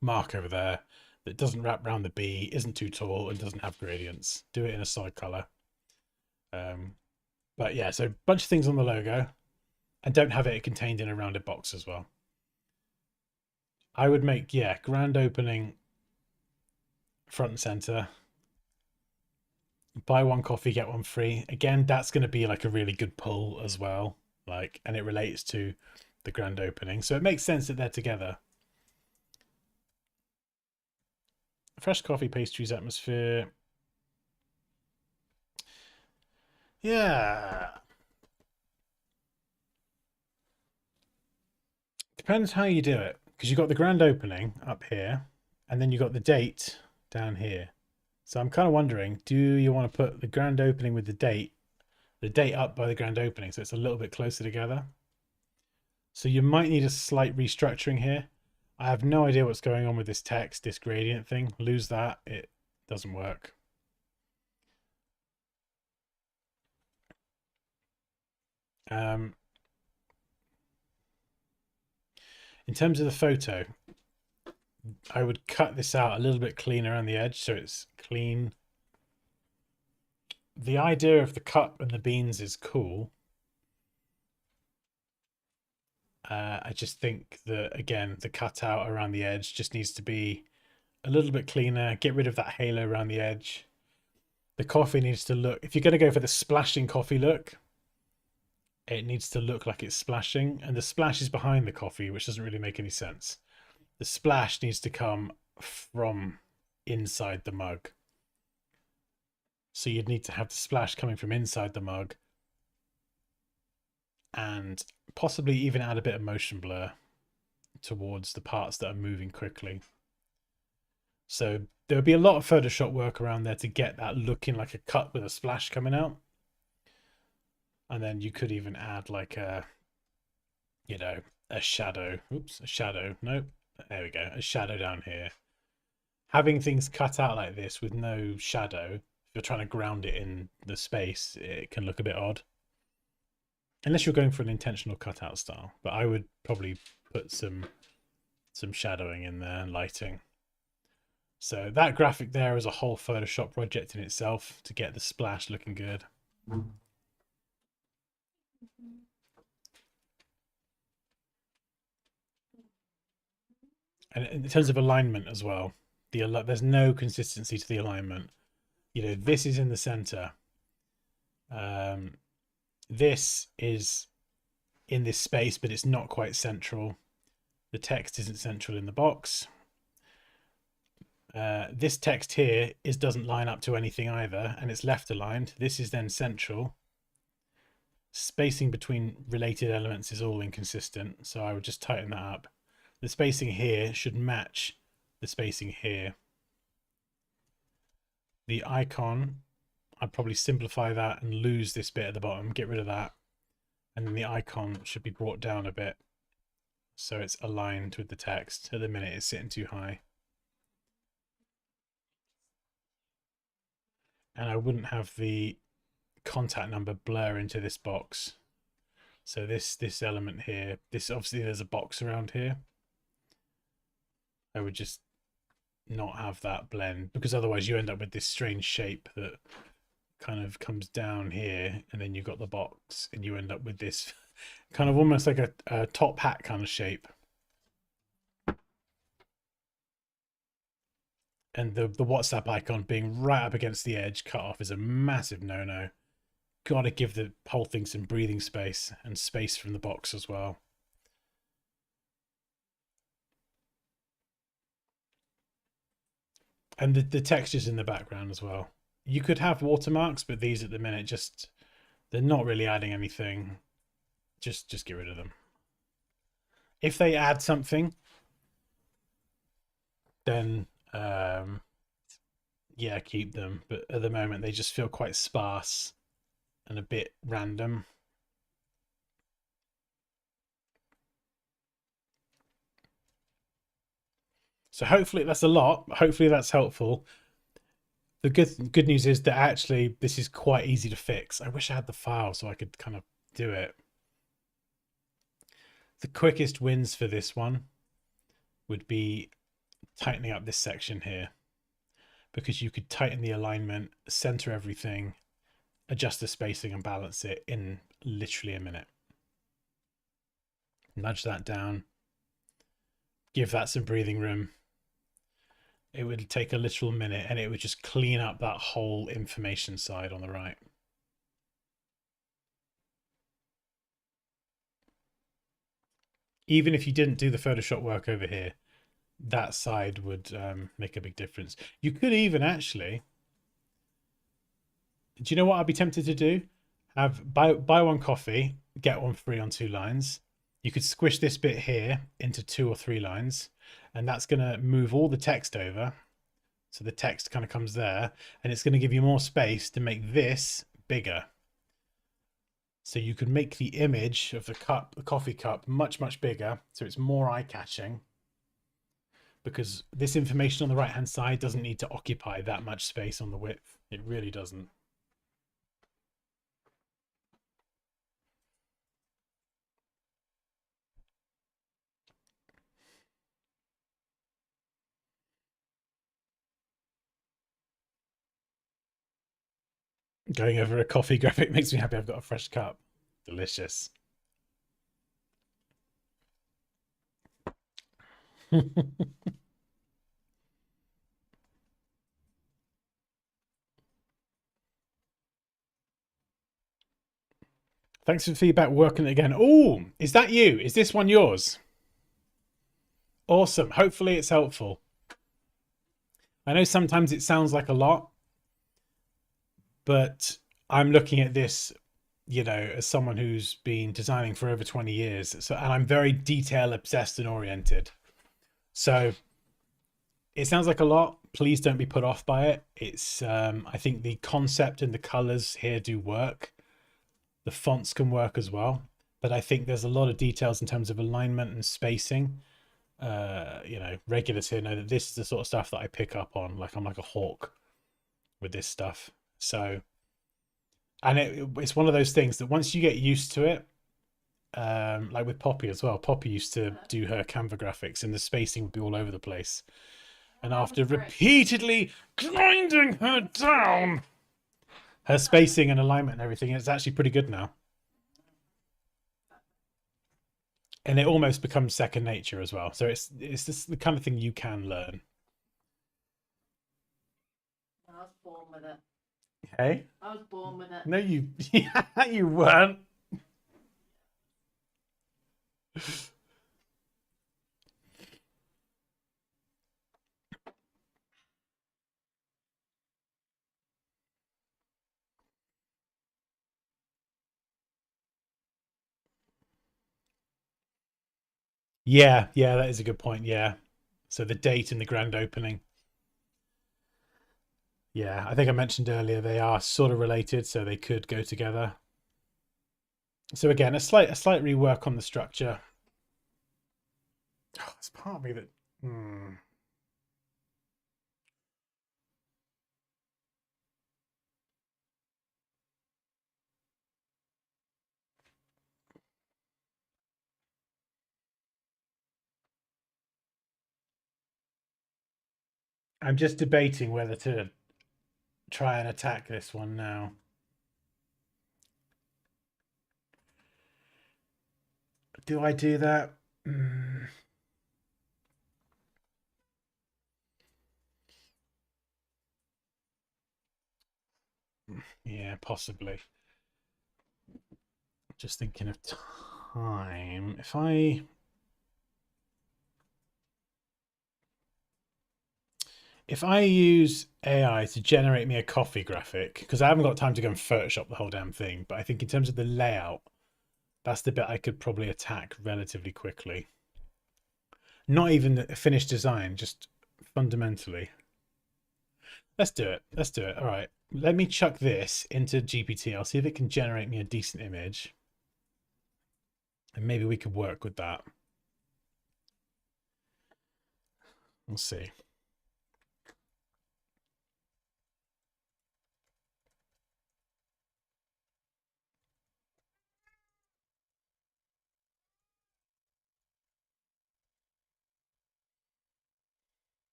mark over there that doesn't wrap around the B, isn't too tall, and doesn't have gradients. Do it in a solid color. But yeah, so a bunch of things on the logo, and don't have it contained in a rounded box as well. I would make, yeah, grand opening front and center. Buy one coffee, get one free. Again, that's going to be like a really good pull as well. Like, and it relates to the grand opening. So it makes sense that they're together. Fresh coffee, pastries, atmosphere. Yeah. Depends how you do it. Because you've got the grand opening up here. And then you've got the date down here. So I'm kind of wondering, do you want to put the grand opening with the date up by the grand opening so it's a little bit closer together? So you might need a slight restructuring here. I have no idea what's going on with this text, this gradient thing. Lose that, it doesn't work. In terms of the photo, I would cut this out a little bit cleaner around the edge so it's clean. The idea of the cup and the beans is cool. I just think that, again, the cutout around the edge just needs to be a little bit cleaner. Get rid of that halo around the edge. The coffee needs to look, if you're going to go for the splashing coffee look, it needs to look like it's splashing. And the splash is behind the coffee, which doesn't really make any sense. The splash needs to come from inside the mug. So you'd need to have the splash coming from inside the mug, and possibly even add a bit of motion blur towards the parts that are moving quickly. So there would be a lot of Photoshop work around there to get that looking like a cut with a splash coming out. And then you could even add like a, you know, a shadow. Oops, a shadow. Nope. There we go. A shadow down here. Having things cut out like this with no shadow, if you're trying to ground it in the space, it can look a bit odd. Unless you're going for an intentional cutout style. But I would probably put some shadowing in there and lighting. So that graphic there is a whole Photoshop project in itself to get the splash looking good. And in terms of alignment as well, there's no consistency to the alignment. You know, this is in the center. This is in this space, but it's not quite central. The text isn't central in the box. This text here doesn't line up to anything either, and it's left aligned. This is then central. Spacing between related elements is all inconsistent, so I would just tighten that up. The spacing here should match the spacing here. The icon, I'd probably simplify that and lose this bit at the bottom, get rid of that. And then the icon should be brought down a bit so it's aligned with the text. At the minute it's sitting too high. And I wouldn't have the contact number blur into this box. So this element here, this obviously there's a box around here. I would just not have that blend, because otherwise you end up with this strange shape that kind of comes down here, and then you've got the box and you end up with this kind of almost like a top hat kind of shape. And the WhatsApp icon being right up against the edge cut off is a massive no-no. Got to give the whole thing some breathing space and space from the box as well. And the textures in the background as well. You could have watermarks, but these at the minute they're not really adding anything. Just get rid of them. If they add something, then yeah, keep them. But at the moment they just feel quite sparse and a bit random. So hopefully that's a lot. Hopefully that's helpful. The good news is that actually this is quite easy to fix. I wish I had the file so I could kind of do it. The quickest wins for this one would be tightening up this section here, because you could tighten the alignment, center everything, adjust the spacing and balance it in literally a minute. Nudge that down, give that some breathing room. It would take a literal minute and it would just clean up that whole information side on the right. Even if you didn't do the Photoshop work over here, that side would make a big difference. You could even actually, do you know what I'd be tempted to do? Have buy one coffee, get one free on 2 lines. You could squish this bit here into 2 or 3 lines, and that's going to move all the text over. So the text kind of comes there, and it's going to give you more space to make this bigger. So you could make the image of the cup, the coffee cup, much, much bigger, so it's more eye-catching. Because this information on the right-hand side doesn't need to occupy that much space on the width. It really doesn't. Going over a coffee graphic makes me happy. I've got a fresh cup. Delicious. Thanks for the feedback. Working it again. Oh, is that you? Is this one yours? Awesome. Hopefully it's helpful. I know sometimes it sounds like a lot. But I'm looking at this, you know, as someone who's been designing for over 20 years. So, and I'm very detail obsessed and oriented. So it sounds like a lot. Please don't be put off by it. It's, I think the concept and the colors here do work. The fonts can work as well. But I think there's a lot of details in terms of alignment and spacing. You know, regulars here know that this is the sort of stuff that I pick up on. Like I'm like a hawk with this stuff. So, and it's one of those things that once you get used to it, like with Poppy as well. Poppy used to do her Canva graphics, and the spacing would be all over the place. And after repeatedly grinding her down, her spacing and alignment and everything, it's actually pretty good now. And it almost becomes second nature as well. So it's just the kind of thing you can learn. I was born with it. Hey? I was born with it. No, you weren't. Yeah, that is a good point. Yeah. So the date and the grand opening. Yeah, I think I mentioned earlier they are sort of related, so they could go together. So again, a slight rework on the structure. Oh, it's part of me that. I'm just debating whether to try and attack this one now. Do I do that? Yeah, possibly. Just thinking of time. If I use AI to generate me a coffee graphic, because I haven't got time to go and Photoshop the whole damn thing, but I think in terms of the layout, that's the bit I could probably attack relatively quickly. Not even a finished design, just fundamentally. Let's do it. Let's do it. All right. Let me chuck this into GPT. I'll see if it can generate me a decent image. And maybe we could work with that. We'll see.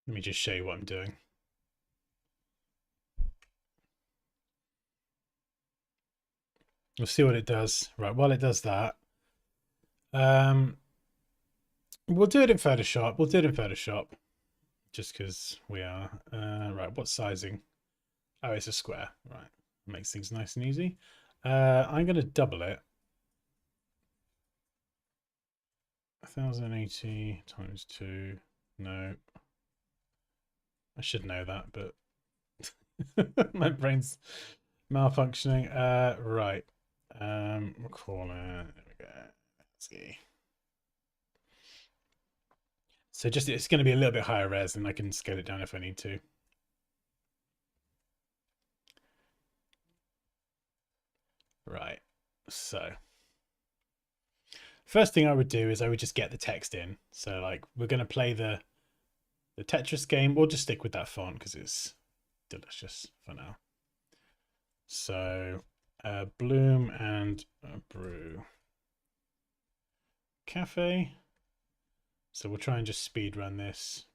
Let me just show you what I'm doing. We'll see what it does. Right, while it does that, we'll do it in Photoshop. We'll do it in Photoshop, just because we are. Right, what sizing? Oh, it's a square. Right, makes things nice and easy. I'm going to double it. 1080 times 2. No. I should know that, but my brain's malfunctioning. Right. We'll call it. There we go. Dansky. So just it's going to be a little bit higher res, and I can scale it down if I need to. Right. So first thing I would do is I would just get the text in. So like we're going to play the Tetris game. We'll just stick with that font because it's delicious for now. So Bloom and Brew Cafe. So we'll try and just speed run this.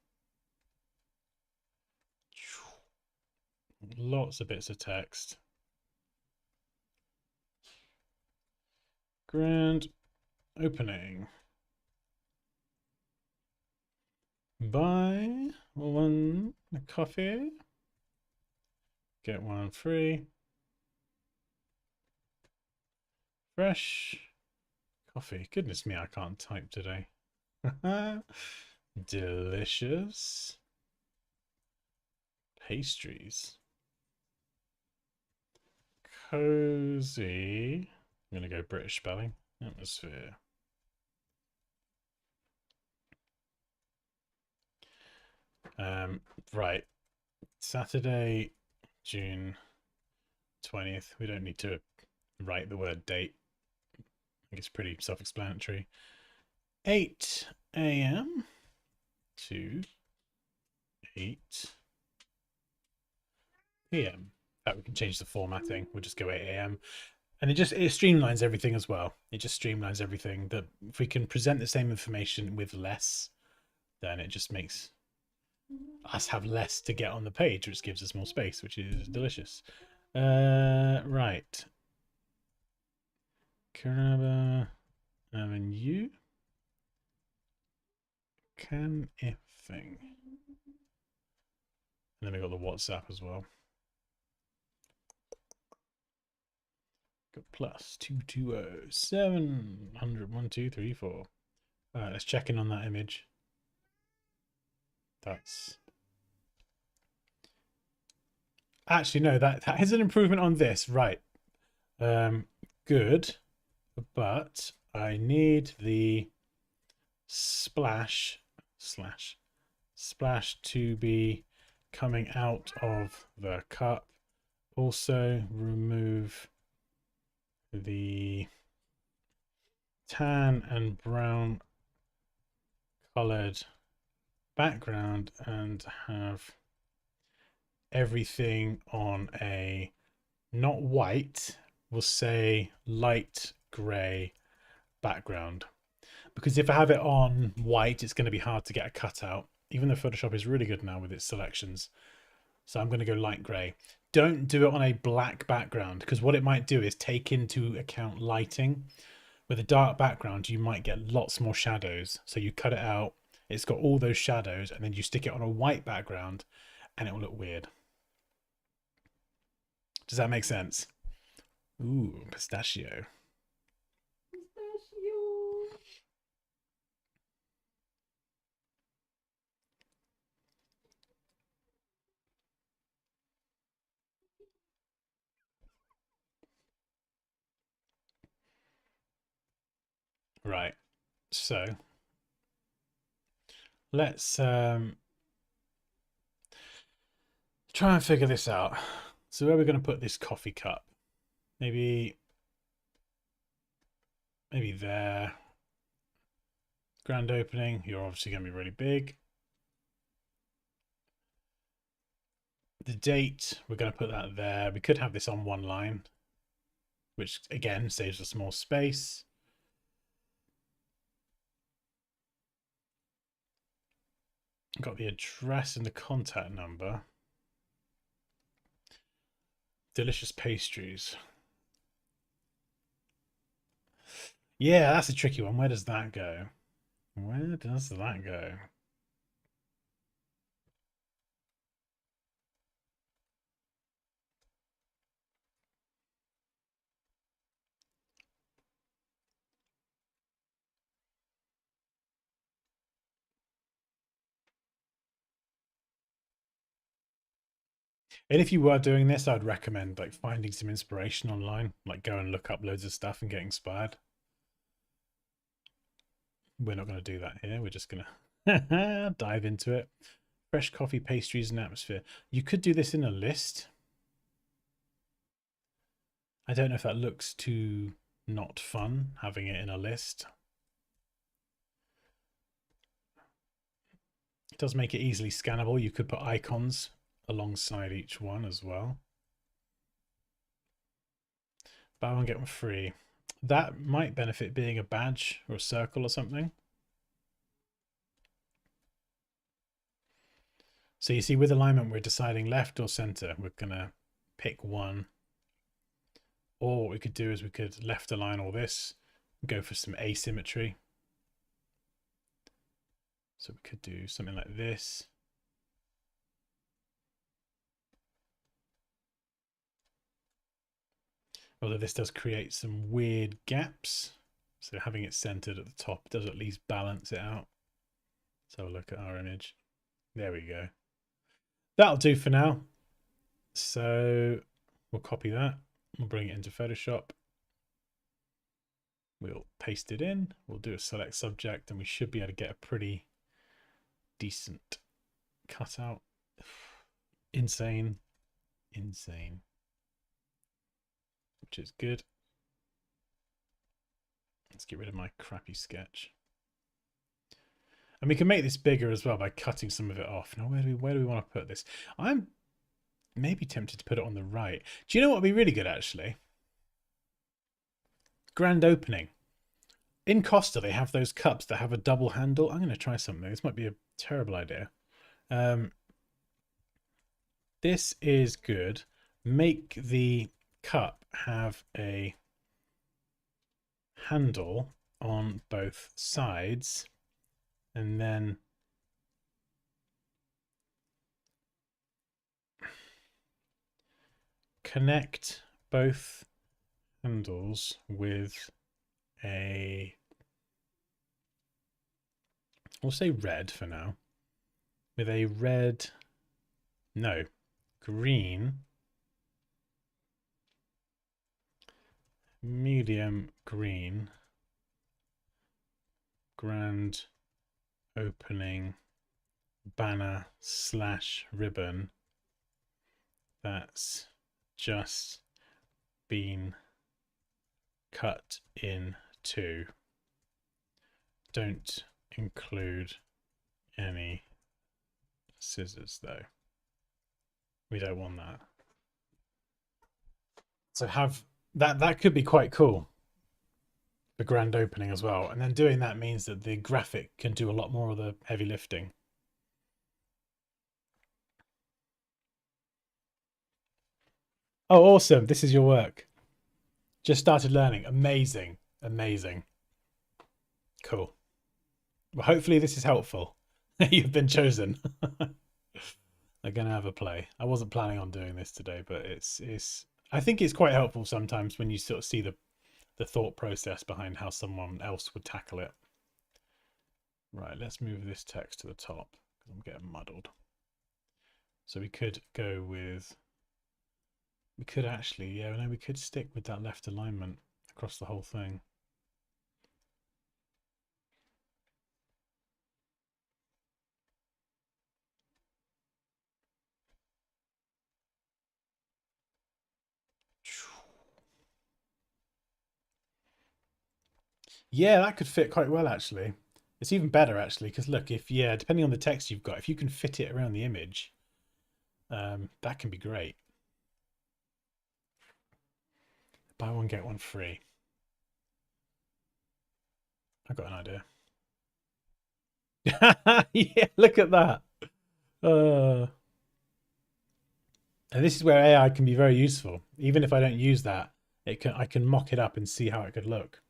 Lots of bits of text. Grand opening. Buy one coffee. Get one free. Fresh coffee. Goodness me, I can't type today. Delicious pastries. Cozy. I'm going to go British spelling. Atmosphere. Right. Saturday, June 20th. We don't need to write the word date. I think it's pretty self-explanatory. 8 a.m. to 8 p.m. We can change the formatting. We'll just go 8 a.m. And it streamlines everything as well. It just streamlines everything. That if we can present the same information with less, then it just makes us have less to get on the page, which gives us more space, which is delicious. Right. Caraba Avenue. Can if thing. And then we got the WhatsApp as well. Got plus 220 700 1 2 3 4. All right, let's check in on that image. That's actually no, that is an improvement on this, right? Good, but I need the splash to be coming out of the cup. Also remove the tan and brown colored background and have everything on a not white, we'll say light gray background, because if I have it on white it's going to be hard to get a cutout, even though Photoshop is really good now with its selections. So I'm going to go light gray. Don't do it on a black background, because what it might do is take into account lighting. With a dark background you might get lots more shadows, so you cut it out, it's got all those shadows, and then you stick it on a white background and it will look weird. Does that make sense? Ooh, pistachio. Right, so let's try and figure this out. So where are we going to put this coffee cup? Maybe there. Grand opening, you're obviously going to be really big. The date, we're going to put that there. We could have this on one line, which again saves us more space. Got the address and the contact number. Delicious pastries. Yeah, that's a tricky one. Where does that go? Where does that go? And if you were doing this, I'd recommend like finding some inspiration online, like go and look up loads of stuff and get inspired. We're not going to do that here. We're just going to dive into it. Fresh coffee, pastries, and atmosphere. You could do this in a list. I don't know if that looks too not fun, having it in a list. It does make it easily scannable. You could put icons alongside each one as well. Buy one, get one free. That might benefit being a badge or a circle or something. So you see, with alignment, we're deciding left or center. We're going to pick one. Or what we could do is we could left align all this, go for some asymmetry. So we could do something like this. Although this does create some weird gaps. So having it centered at the top does at least balance it out. So look at our image. There we go. That'll do for now. So we'll copy that. We'll bring it into Photoshop. We'll paste it in. We'll do a select subject, and we should be able to get a pretty decent cutout. Insane. Insane. Which is good. Let's get rid of my crappy sketch. And we can make this bigger as well by cutting some of it off. Now, where do we want to put this? I'm maybe tempted to put it on the right. Do you know what would be really good, actually? Grand opening. In Costa, they have those cups that have a double handle. I'm going to try something. This might be a terrible idea. This is good. Make the cup have a handle on both sides, and then connect both handles with a, we'll say red for now, with a red, no, green, medium green, grand opening banner / ribbon that's just been cut in two. Don't include any scissors though. We don't want that. So have that could be quite cool. The grand opening as well. And then doing that means that the graphic can do a lot more of the heavy lifting. Oh, awesome. This is your work. Just started learning. Amazing. Amazing. Cool. Well, hopefully this is helpful. You've been chosen. I'm going to have a play. I wasn't planning on doing this today, but I think it's quite helpful sometimes when you sort of see the thought process behind how someone else would tackle it. Right, let's move this text to the top because I'm getting muddled. So we could go with, we could actually, yeah, no, we could stick with that left alignment across the whole thing. Yeah, that could fit quite well, actually. It's even better, actually, because look, if, yeah, depending on the text you've got, if you can fit it around the image, that can be great. Buy one, get one free. I've got an idea. Yeah, look at that. And this is where AI can be very useful. Even if I don't use that, I can mock it up and see how it could look.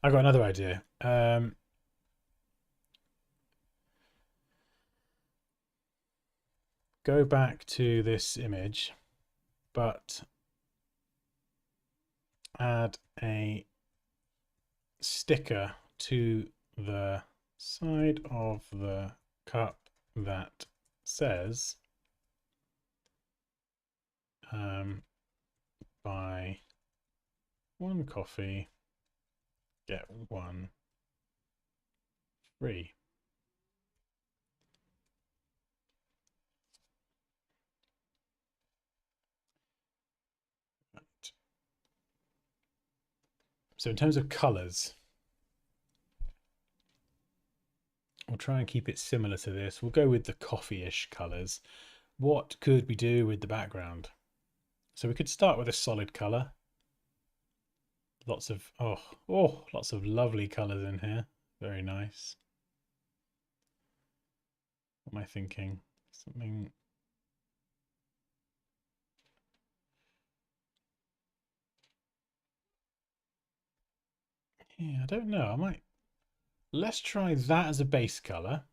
I got another idea. Go back to this image, but add a sticker to the side of the cup that says buy one coffee, get one free. Right. So in terms of colors, we'll try and keep it similar to this. We'll go with the coffee-ish colors. What could we do with the background? So we could start with a solid color. Lots of, lots of lovely colors in here. Very nice. What am I thinking? Something. Yeah, I don't know. I might. Let's try that as a base color.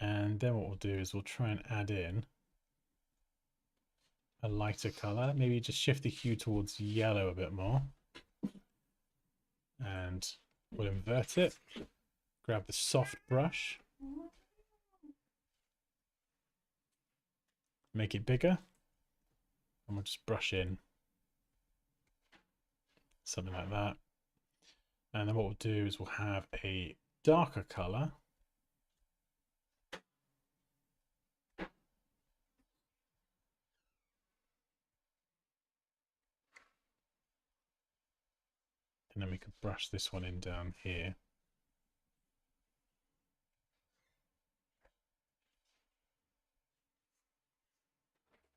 And then what we'll do is we'll try and add in a lighter color. Maybe just shift the hue towards yellow a bit more. And we'll invert it. Grab the soft brush. Make it bigger. And we'll just brush in. Something like that. And then what we'll do is we'll have a darker color. And then we could brush this one in down here.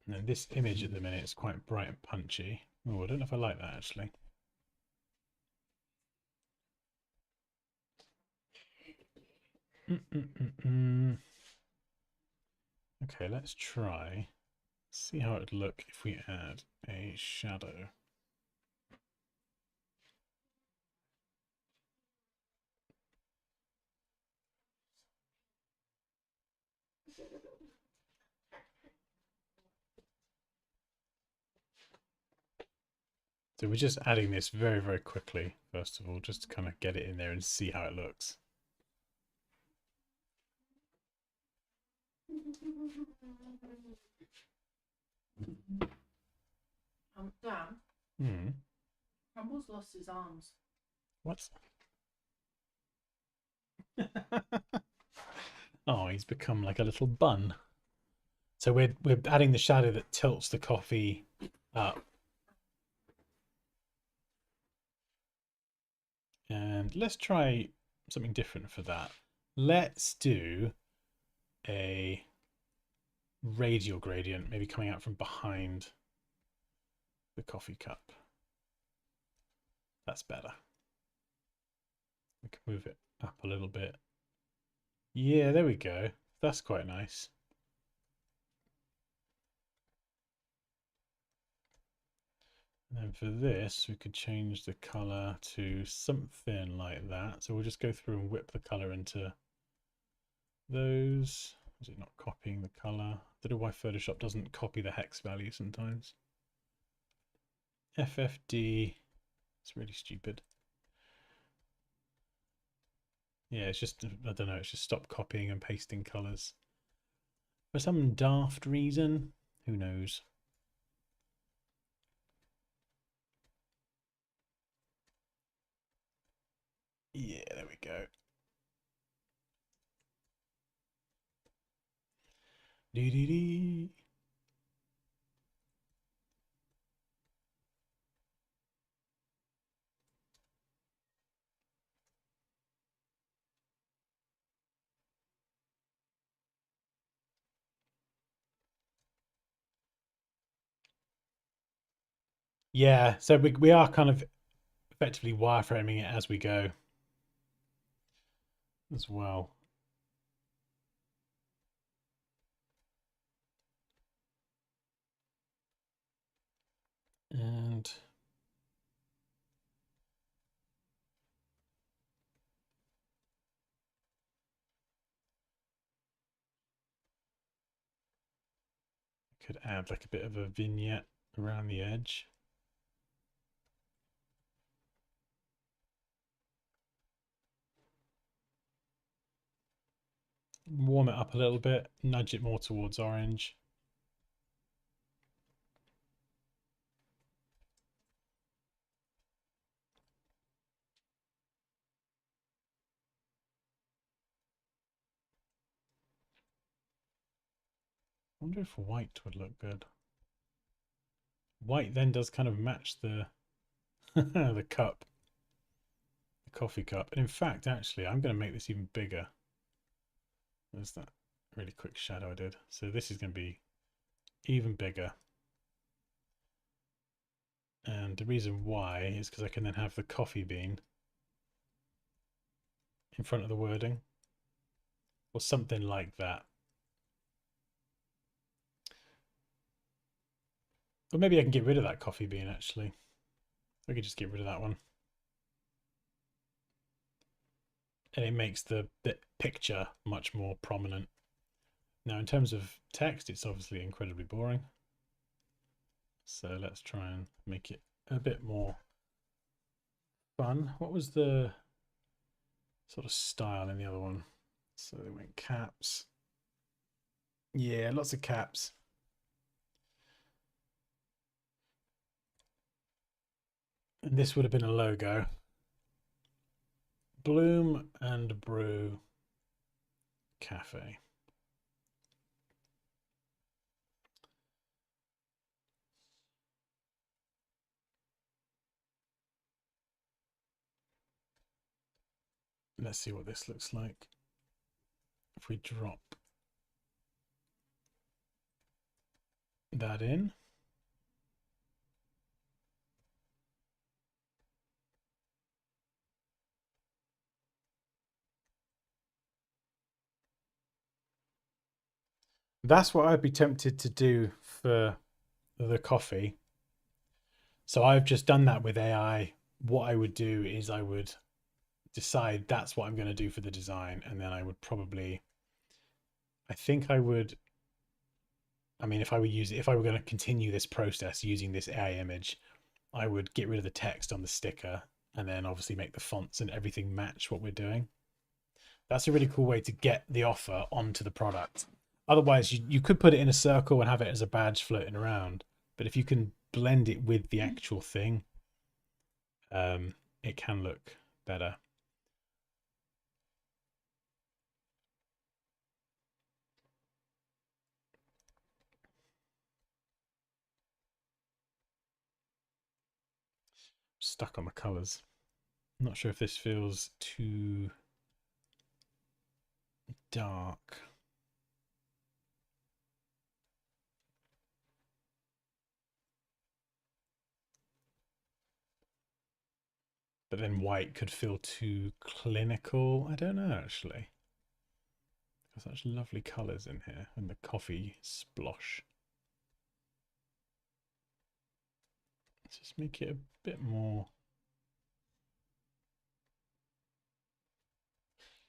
And then this image at the minute is quite bright and punchy. Oh, I don't know if I like that actually. Okay, let's try. See how it would look if we add a shadow. So we're just adding this very, very quickly, first of all, just to kind of get it in there and see how it looks. Dan, Crumble's lost his arms. What? Oh, he's become like a little bun. So we're adding the shadow that tilts the coffee up. And let's try something different for that. Let's do a radial gradient, maybe coming out from behind the coffee cup. That's better. We can move it up a little bit. Yeah, there we go. That's quite nice. And then for this, we could change the color to something like that. So we'll just go through and whip the color into those. Is it not copying the color? I don't know why Photoshop doesn't copy the hex value sometimes. FFD. It's really stupid. Yeah, it's just, I don't know, it's just stop copying and pasting colors. For some daft reason, who knows? Yeah, there we go. Dee-dee-dee. Yeah, so we are kind of effectively wireframing it as we go as well. And could add like a bit of a vignette around the edge. Warm it up a little bit, nudge it more towards orange. I wonder if white would look good. White then does kind of match the the cup, the coffee cup. And in fact, actually, I'm going to make this even bigger. There's that really quick shadow I did. So this is going to be even bigger. And the reason why is because I can then have the coffee bean in front of the wording or something like that. Or maybe I can get rid of that coffee bean actually. I could just get rid of that one. And it makes the picture much more prominent. Now, in terms of text, it's obviously incredibly boring. So let's try and make it a bit more fun. What was the sort of style in the other one? So they went caps. Yeah, lots of caps. And this would have been a logo. Bloom and Brew Cafe. Let's see what this looks like if we drop that in. That's what I'd be tempted to do for the coffee. So I've just done that with AI. What I would do is I would decide that's what I'm going to do for the design, and then I would probably, I think I would, I mean, if I were going to continue this process using this AI image, I would get rid of the text on the sticker and then obviously make the fonts and everything match what we're doing. That's a really cool way to get the offer onto the product. Otherwise, you could put it in a circle and have it as a badge floating around. But if you can blend it with the actual thing, it can look better. Stuck on the colors. I'm not sure if this feels too dark. But then white could feel too clinical. I don't know, actually. Got such lovely colours in here and the coffee splosh. Let's just make it a bit more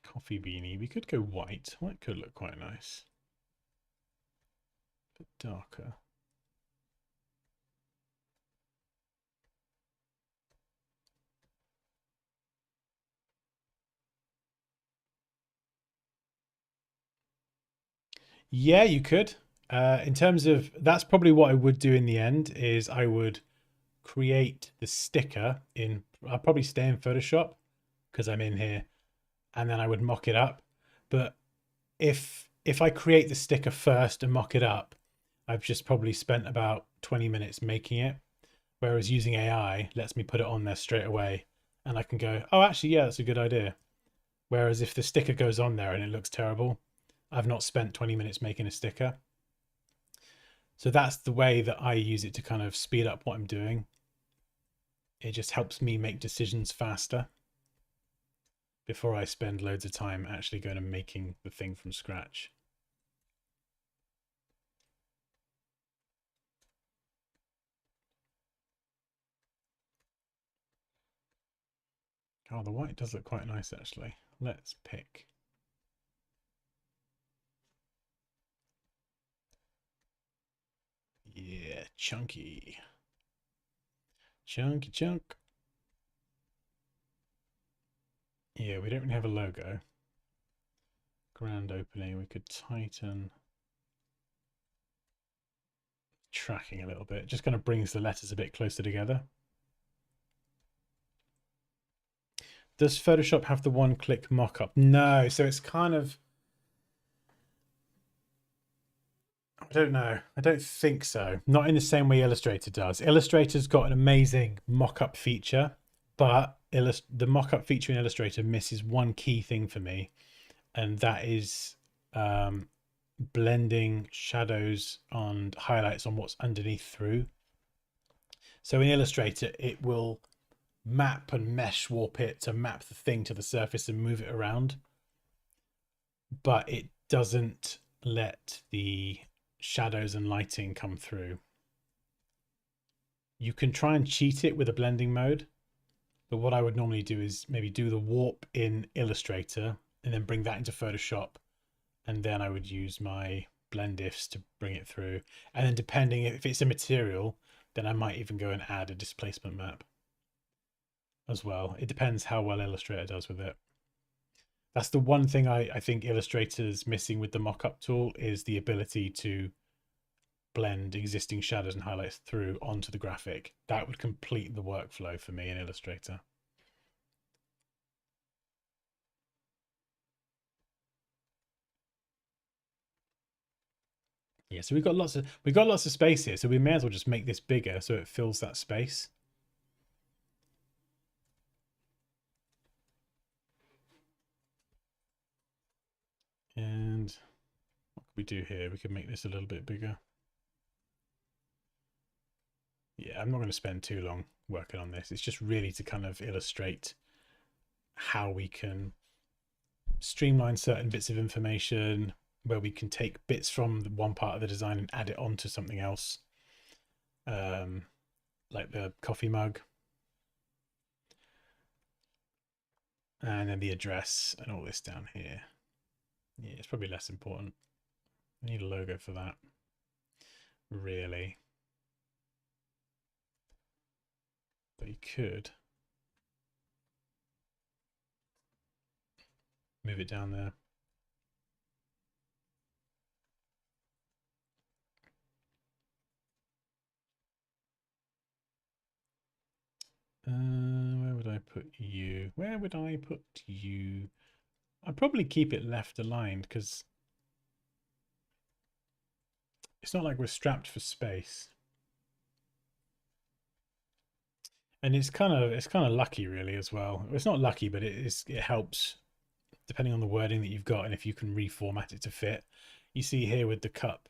coffee beanie. We could go white. White could look quite nice. A bit darker. Yeah, you could. In terms of, that's probably what I would do in the end, is I would create the sticker in, I'll probably stay in Photoshop because I'm in here, and then I would mock it up. But if I create the sticker first and mock it up, I've just probably spent about 20 minutes making it. Whereas using AI lets me put it on there straight away and I can go, oh, actually, yeah, that's a good idea. Whereas if the sticker goes on there and it looks terrible, I've not spent 20 minutes making a sticker. So that's the way that I use it to kind of speed up what I'm doing. It just helps me make decisions faster before I spend loads of time actually going and making the thing from scratch. Oh, the white does look quite nice, actually. Let's pick. Yeah, chunky. Chunky chunk. Yeah, we don't really have a logo. Grand opening. We could tighten tracking a little bit. Just kind of brings the letters a bit closer together. Does Photoshop have the one-click mock-up? No, so it's kind of, I don't know. I don't think so. Not in the same way Illustrator does. Illustrator's got an amazing mock-up feature, but the mock-up feature in Illustrator misses one key thing for me, and that is blending shadows and highlights on what's underneath through. So in Illustrator, it will map and mesh warp it to map the thing to the surface and move it around, but it doesn't let the shadows and lighting come through. You can try and cheat it with a blending mode, but what I would normally do is maybe do the warp in Illustrator and then bring that into Photoshop, and then I would use my blend ifs to bring it through. And then depending if it's a material, then I might even go and add a displacement map as well. It depends how well Illustrator does with it. That's the one thing I think Illustrator's missing with the mockup tool is the ability to blend existing shadows and highlights through onto the graphic. That would complete the workflow for me in Illustrator. Yeah, so we've got lots of space here, so we may as well just make this bigger so it fills that space. And what could we do here? We could make this a little bit bigger. Yeah, I'm not going to spend too long working on this. It's just really to kind of illustrate how we can streamline certain bits of information, where we can take bits from one part of the design and add it onto something else, like the coffee mug, and then the address and all this down here. Yeah, it's probably less important. I need a logo for that, really. But you could move it down there. Where would I put you? Where would I put you? I'd probably keep it left aligned because it's not like we're strapped for space. And it's kind of lucky really as well. It's not lucky, but it helps depending on the wording that you've got and if you can reformat it to fit. You see here with the cup,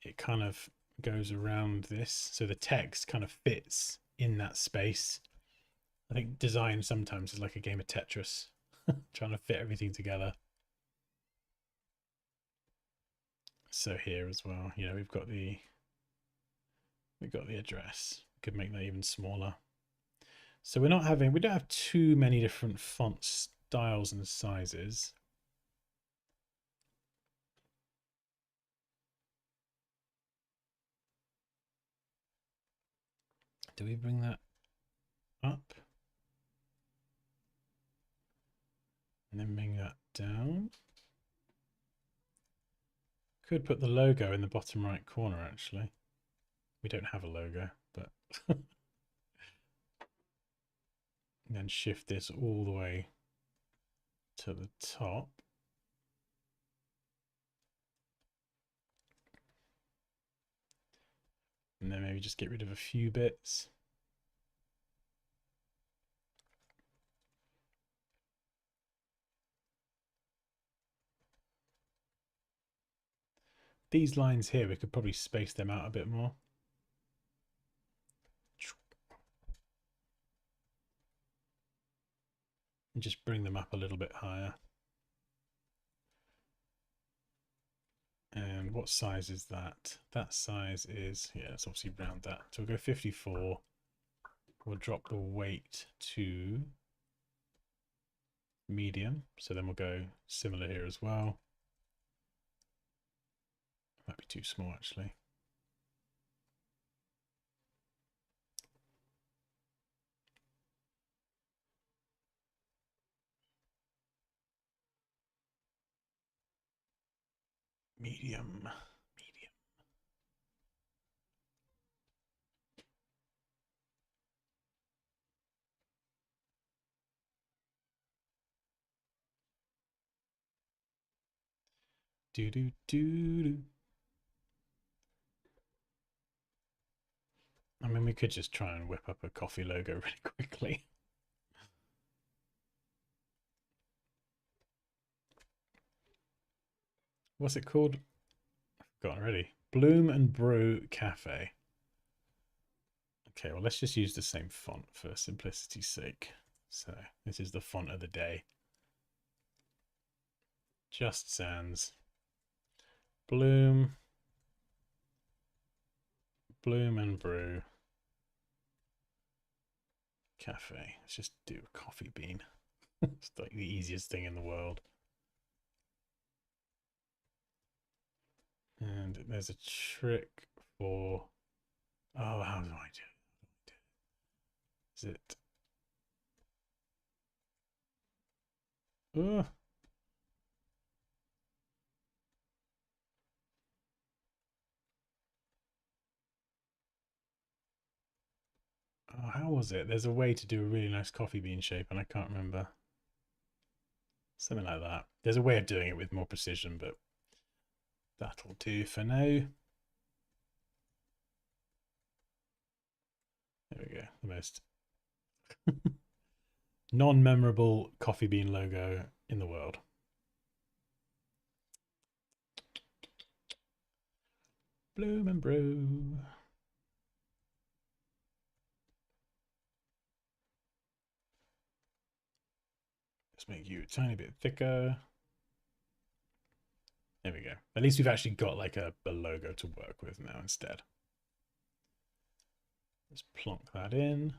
it kind of goes around this, so the text kind of fits in that space. I think design sometimes is like a game of Tetris, trying to fit everything together. So here as well, you know, we've got the address. Could make that even smaller. So we don't have too many different font styles and sizes. Do we bring that up? And then bring that down. Could put the logo in the bottom right corner actually. We don't have a logo, but and then shift this all the way to the top. And then maybe just get rid of a few bits. These lines here, we could probably space them out a bit more. And just bring them up a little bit higher. And what size is that? That size is, yeah, let's obviously round that. So we'll go 54. We'll drop the weight to medium. So then we'll go similar here as well. Might be too small actually. Medium. Do do do do. I mean, we could just try and whip up a coffee logo really quickly. What's it called? I've forgotten already. Bloom and Brew Cafe. Okay, well, let's just use the same font for simplicity's sake. So this is the font of the day. Just sans. Bloom and Brew Cafe. Let's just do a coffee bean. It's like the easiest thing in the world. And there's a trick for Oh, how do I do it? Is it? Oh, how was it? There's a way to do a really nice coffee bean shape, and I can't remember. Something like that. There's a way of doing it with more precision, but that'll do for now. There we go. The most non-memorable coffee bean logo in the world. Bloom and brew. Let's make you a tiny bit thicker. There we go. At least we've actually got like a logo to work with now instead. Let's plonk that in.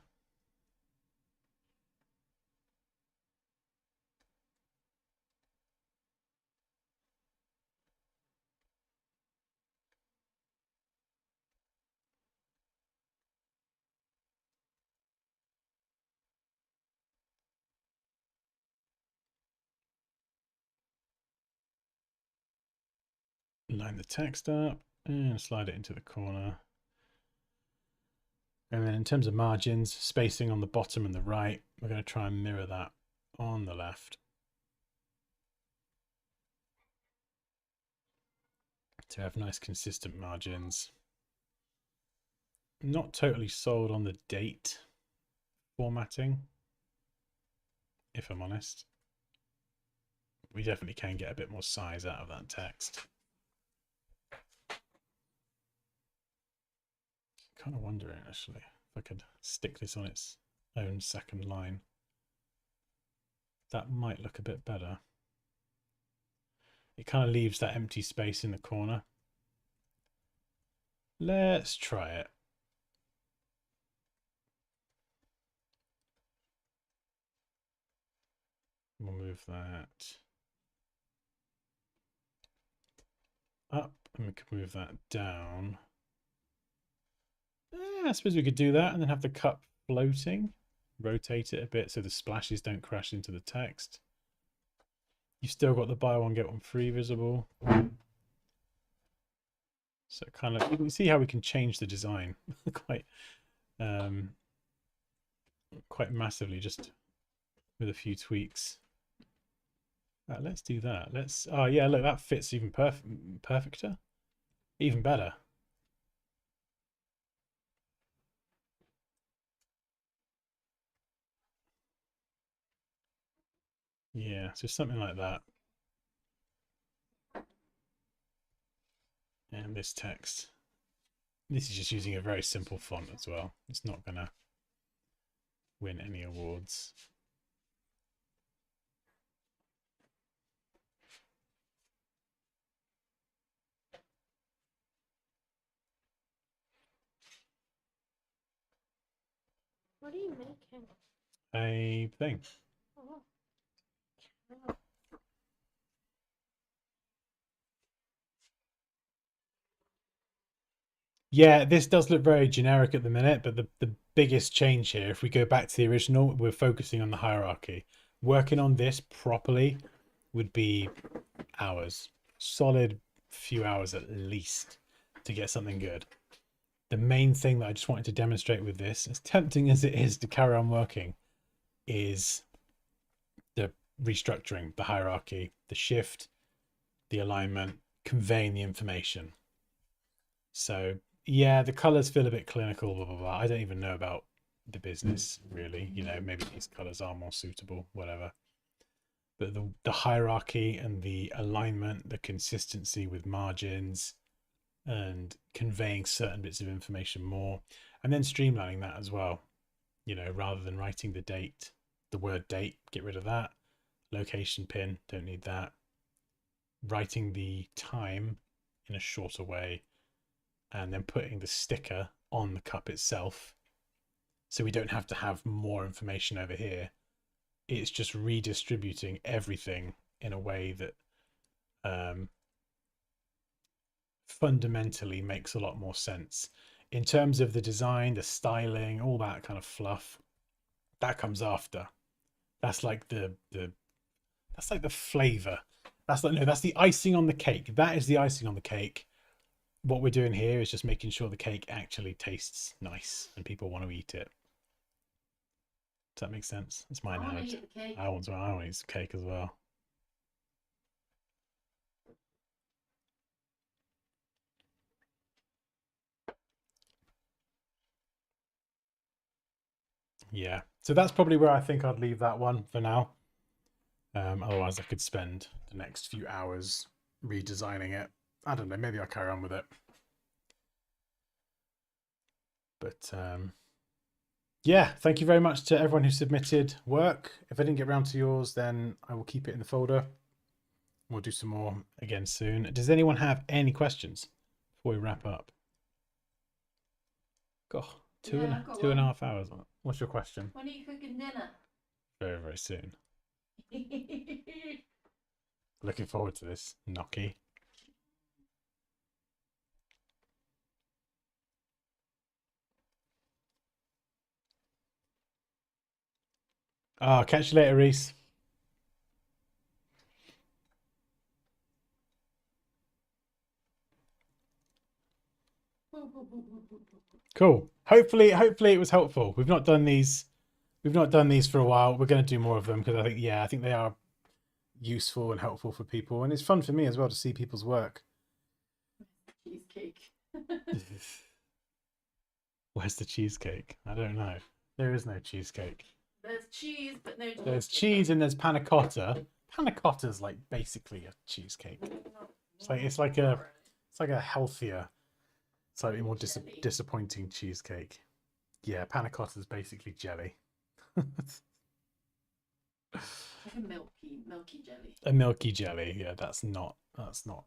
Line the text up and slide it into the corner. And then in terms of margins, spacing on the bottom and the right, we're going to try and mirror that on the left to have nice consistent margins. Not totally sold on the date formatting, if I'm honest. We definitely can get a bit more size out of that text. Kind of wondering actually if I could stick this on its own second line. That might look a bit better. It kind of leaves that empty space in the corner. Let's try it. We'll move that up and we can move that down. I suppose we could do that and then have the cup floating. Rotate it a bit so the splashes don't crash into the text. You've still got the buy one get one free visible. So kind of, you can see how we can change the design quite massively just with a few tweaks. Let's do that. Let's, oh yeah, look, that fits even perfecter. Even better. Yeah, so something like that. And this text. This is just using a very simple font as well. It's not going to win any awards. What are you making? A thing. Oh. Yeah, this does look very generic at the minute, but the biggest change here, if we go back to the original, we're focusing on the hierarchy. Working on this properly would be hours. Solid few hours at least to get something good. The main thing that I just wanted to demonstrate with this, as tempting as it is to carry on working, is the restructuring, the hierarchy, the shift, the alignment, conveying the information. So yeah, the colors feel a bit clinical, blah, blah, blah. I don't even know about the business really, you know, maybe these colors are more suitable, whatever. But the hierarchy and the alignment, the consistency with margins and conveying certain bits of information more, and then streamlining that as well, you know, rather than writing the date, the word date, get rid of that. Location pin, don't need that. Writing the time in a shorter way, and then putting the sticker on the cup itself so we don't have to have more information over here. It's just redistributing everything in a way that fundamentally makes a lot more sense. in terms of the design, the styling, all that kind of fluff, that comes after. That's like the that's like the flavor. That's like, no, that's the icing on the cake. That is the icing on the cake. What we're doing here is just making sure the cake actually tastes nice and people want to eat it. Does that make sense? That's my I want to analogy. eat the cake. I want to eat some cake as well. Yeah. So that's probably where I think I'd leave that one for now. Otherwise, I could spend the next few hours redesigning it. I don't know. Maybe I'll carry on with it. But yeah, thank you very much to everyone who submitted work. If I didn't get around to yours, then I will keep it in the folder. We'll do some more again soon. Does anyone have any questions before we wrap up? God, two Yeah, and I've got two and a one. half hours. What's your question? When are you cooking dinner? Very, very soon. Looking forward to this, gnocchi. Oh, catch you later, Reese. Cool. Hopefully it was helpful. We've not done these for a while. We're going to do more of them because I think they are useful and helpful for people, and it's fun for me as well to see people's work. Cheesecake. Where's the cheesecake? I don't know. There is no cheesecake. There's cheese, but no cheesecake. There's cheese and there's panna cotta. Panna cotta's like basically a cheesecake. It's like a healthier, slightly more disappointing cheesecake. Yeah, panna cotta is basically jelly. Like a milky jelly. A milky jelly. Yeah, that's not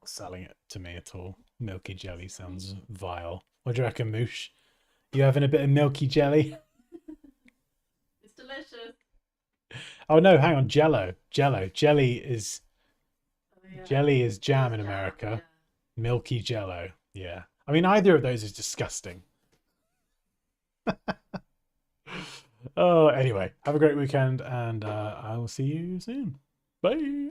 selling it to me at all. Milky jelly sounds vile. What do you reckon, Moosh? You having a bit of milky jelly? It's delicious. Oh no, hang on, Jello. Jelly is jelly is jam in Jam, America. yeah. Milky Jello. Yeah. I mean, either of those is disgusting. Oh, anyway, have a great weekend, and I will see you soon. Bye.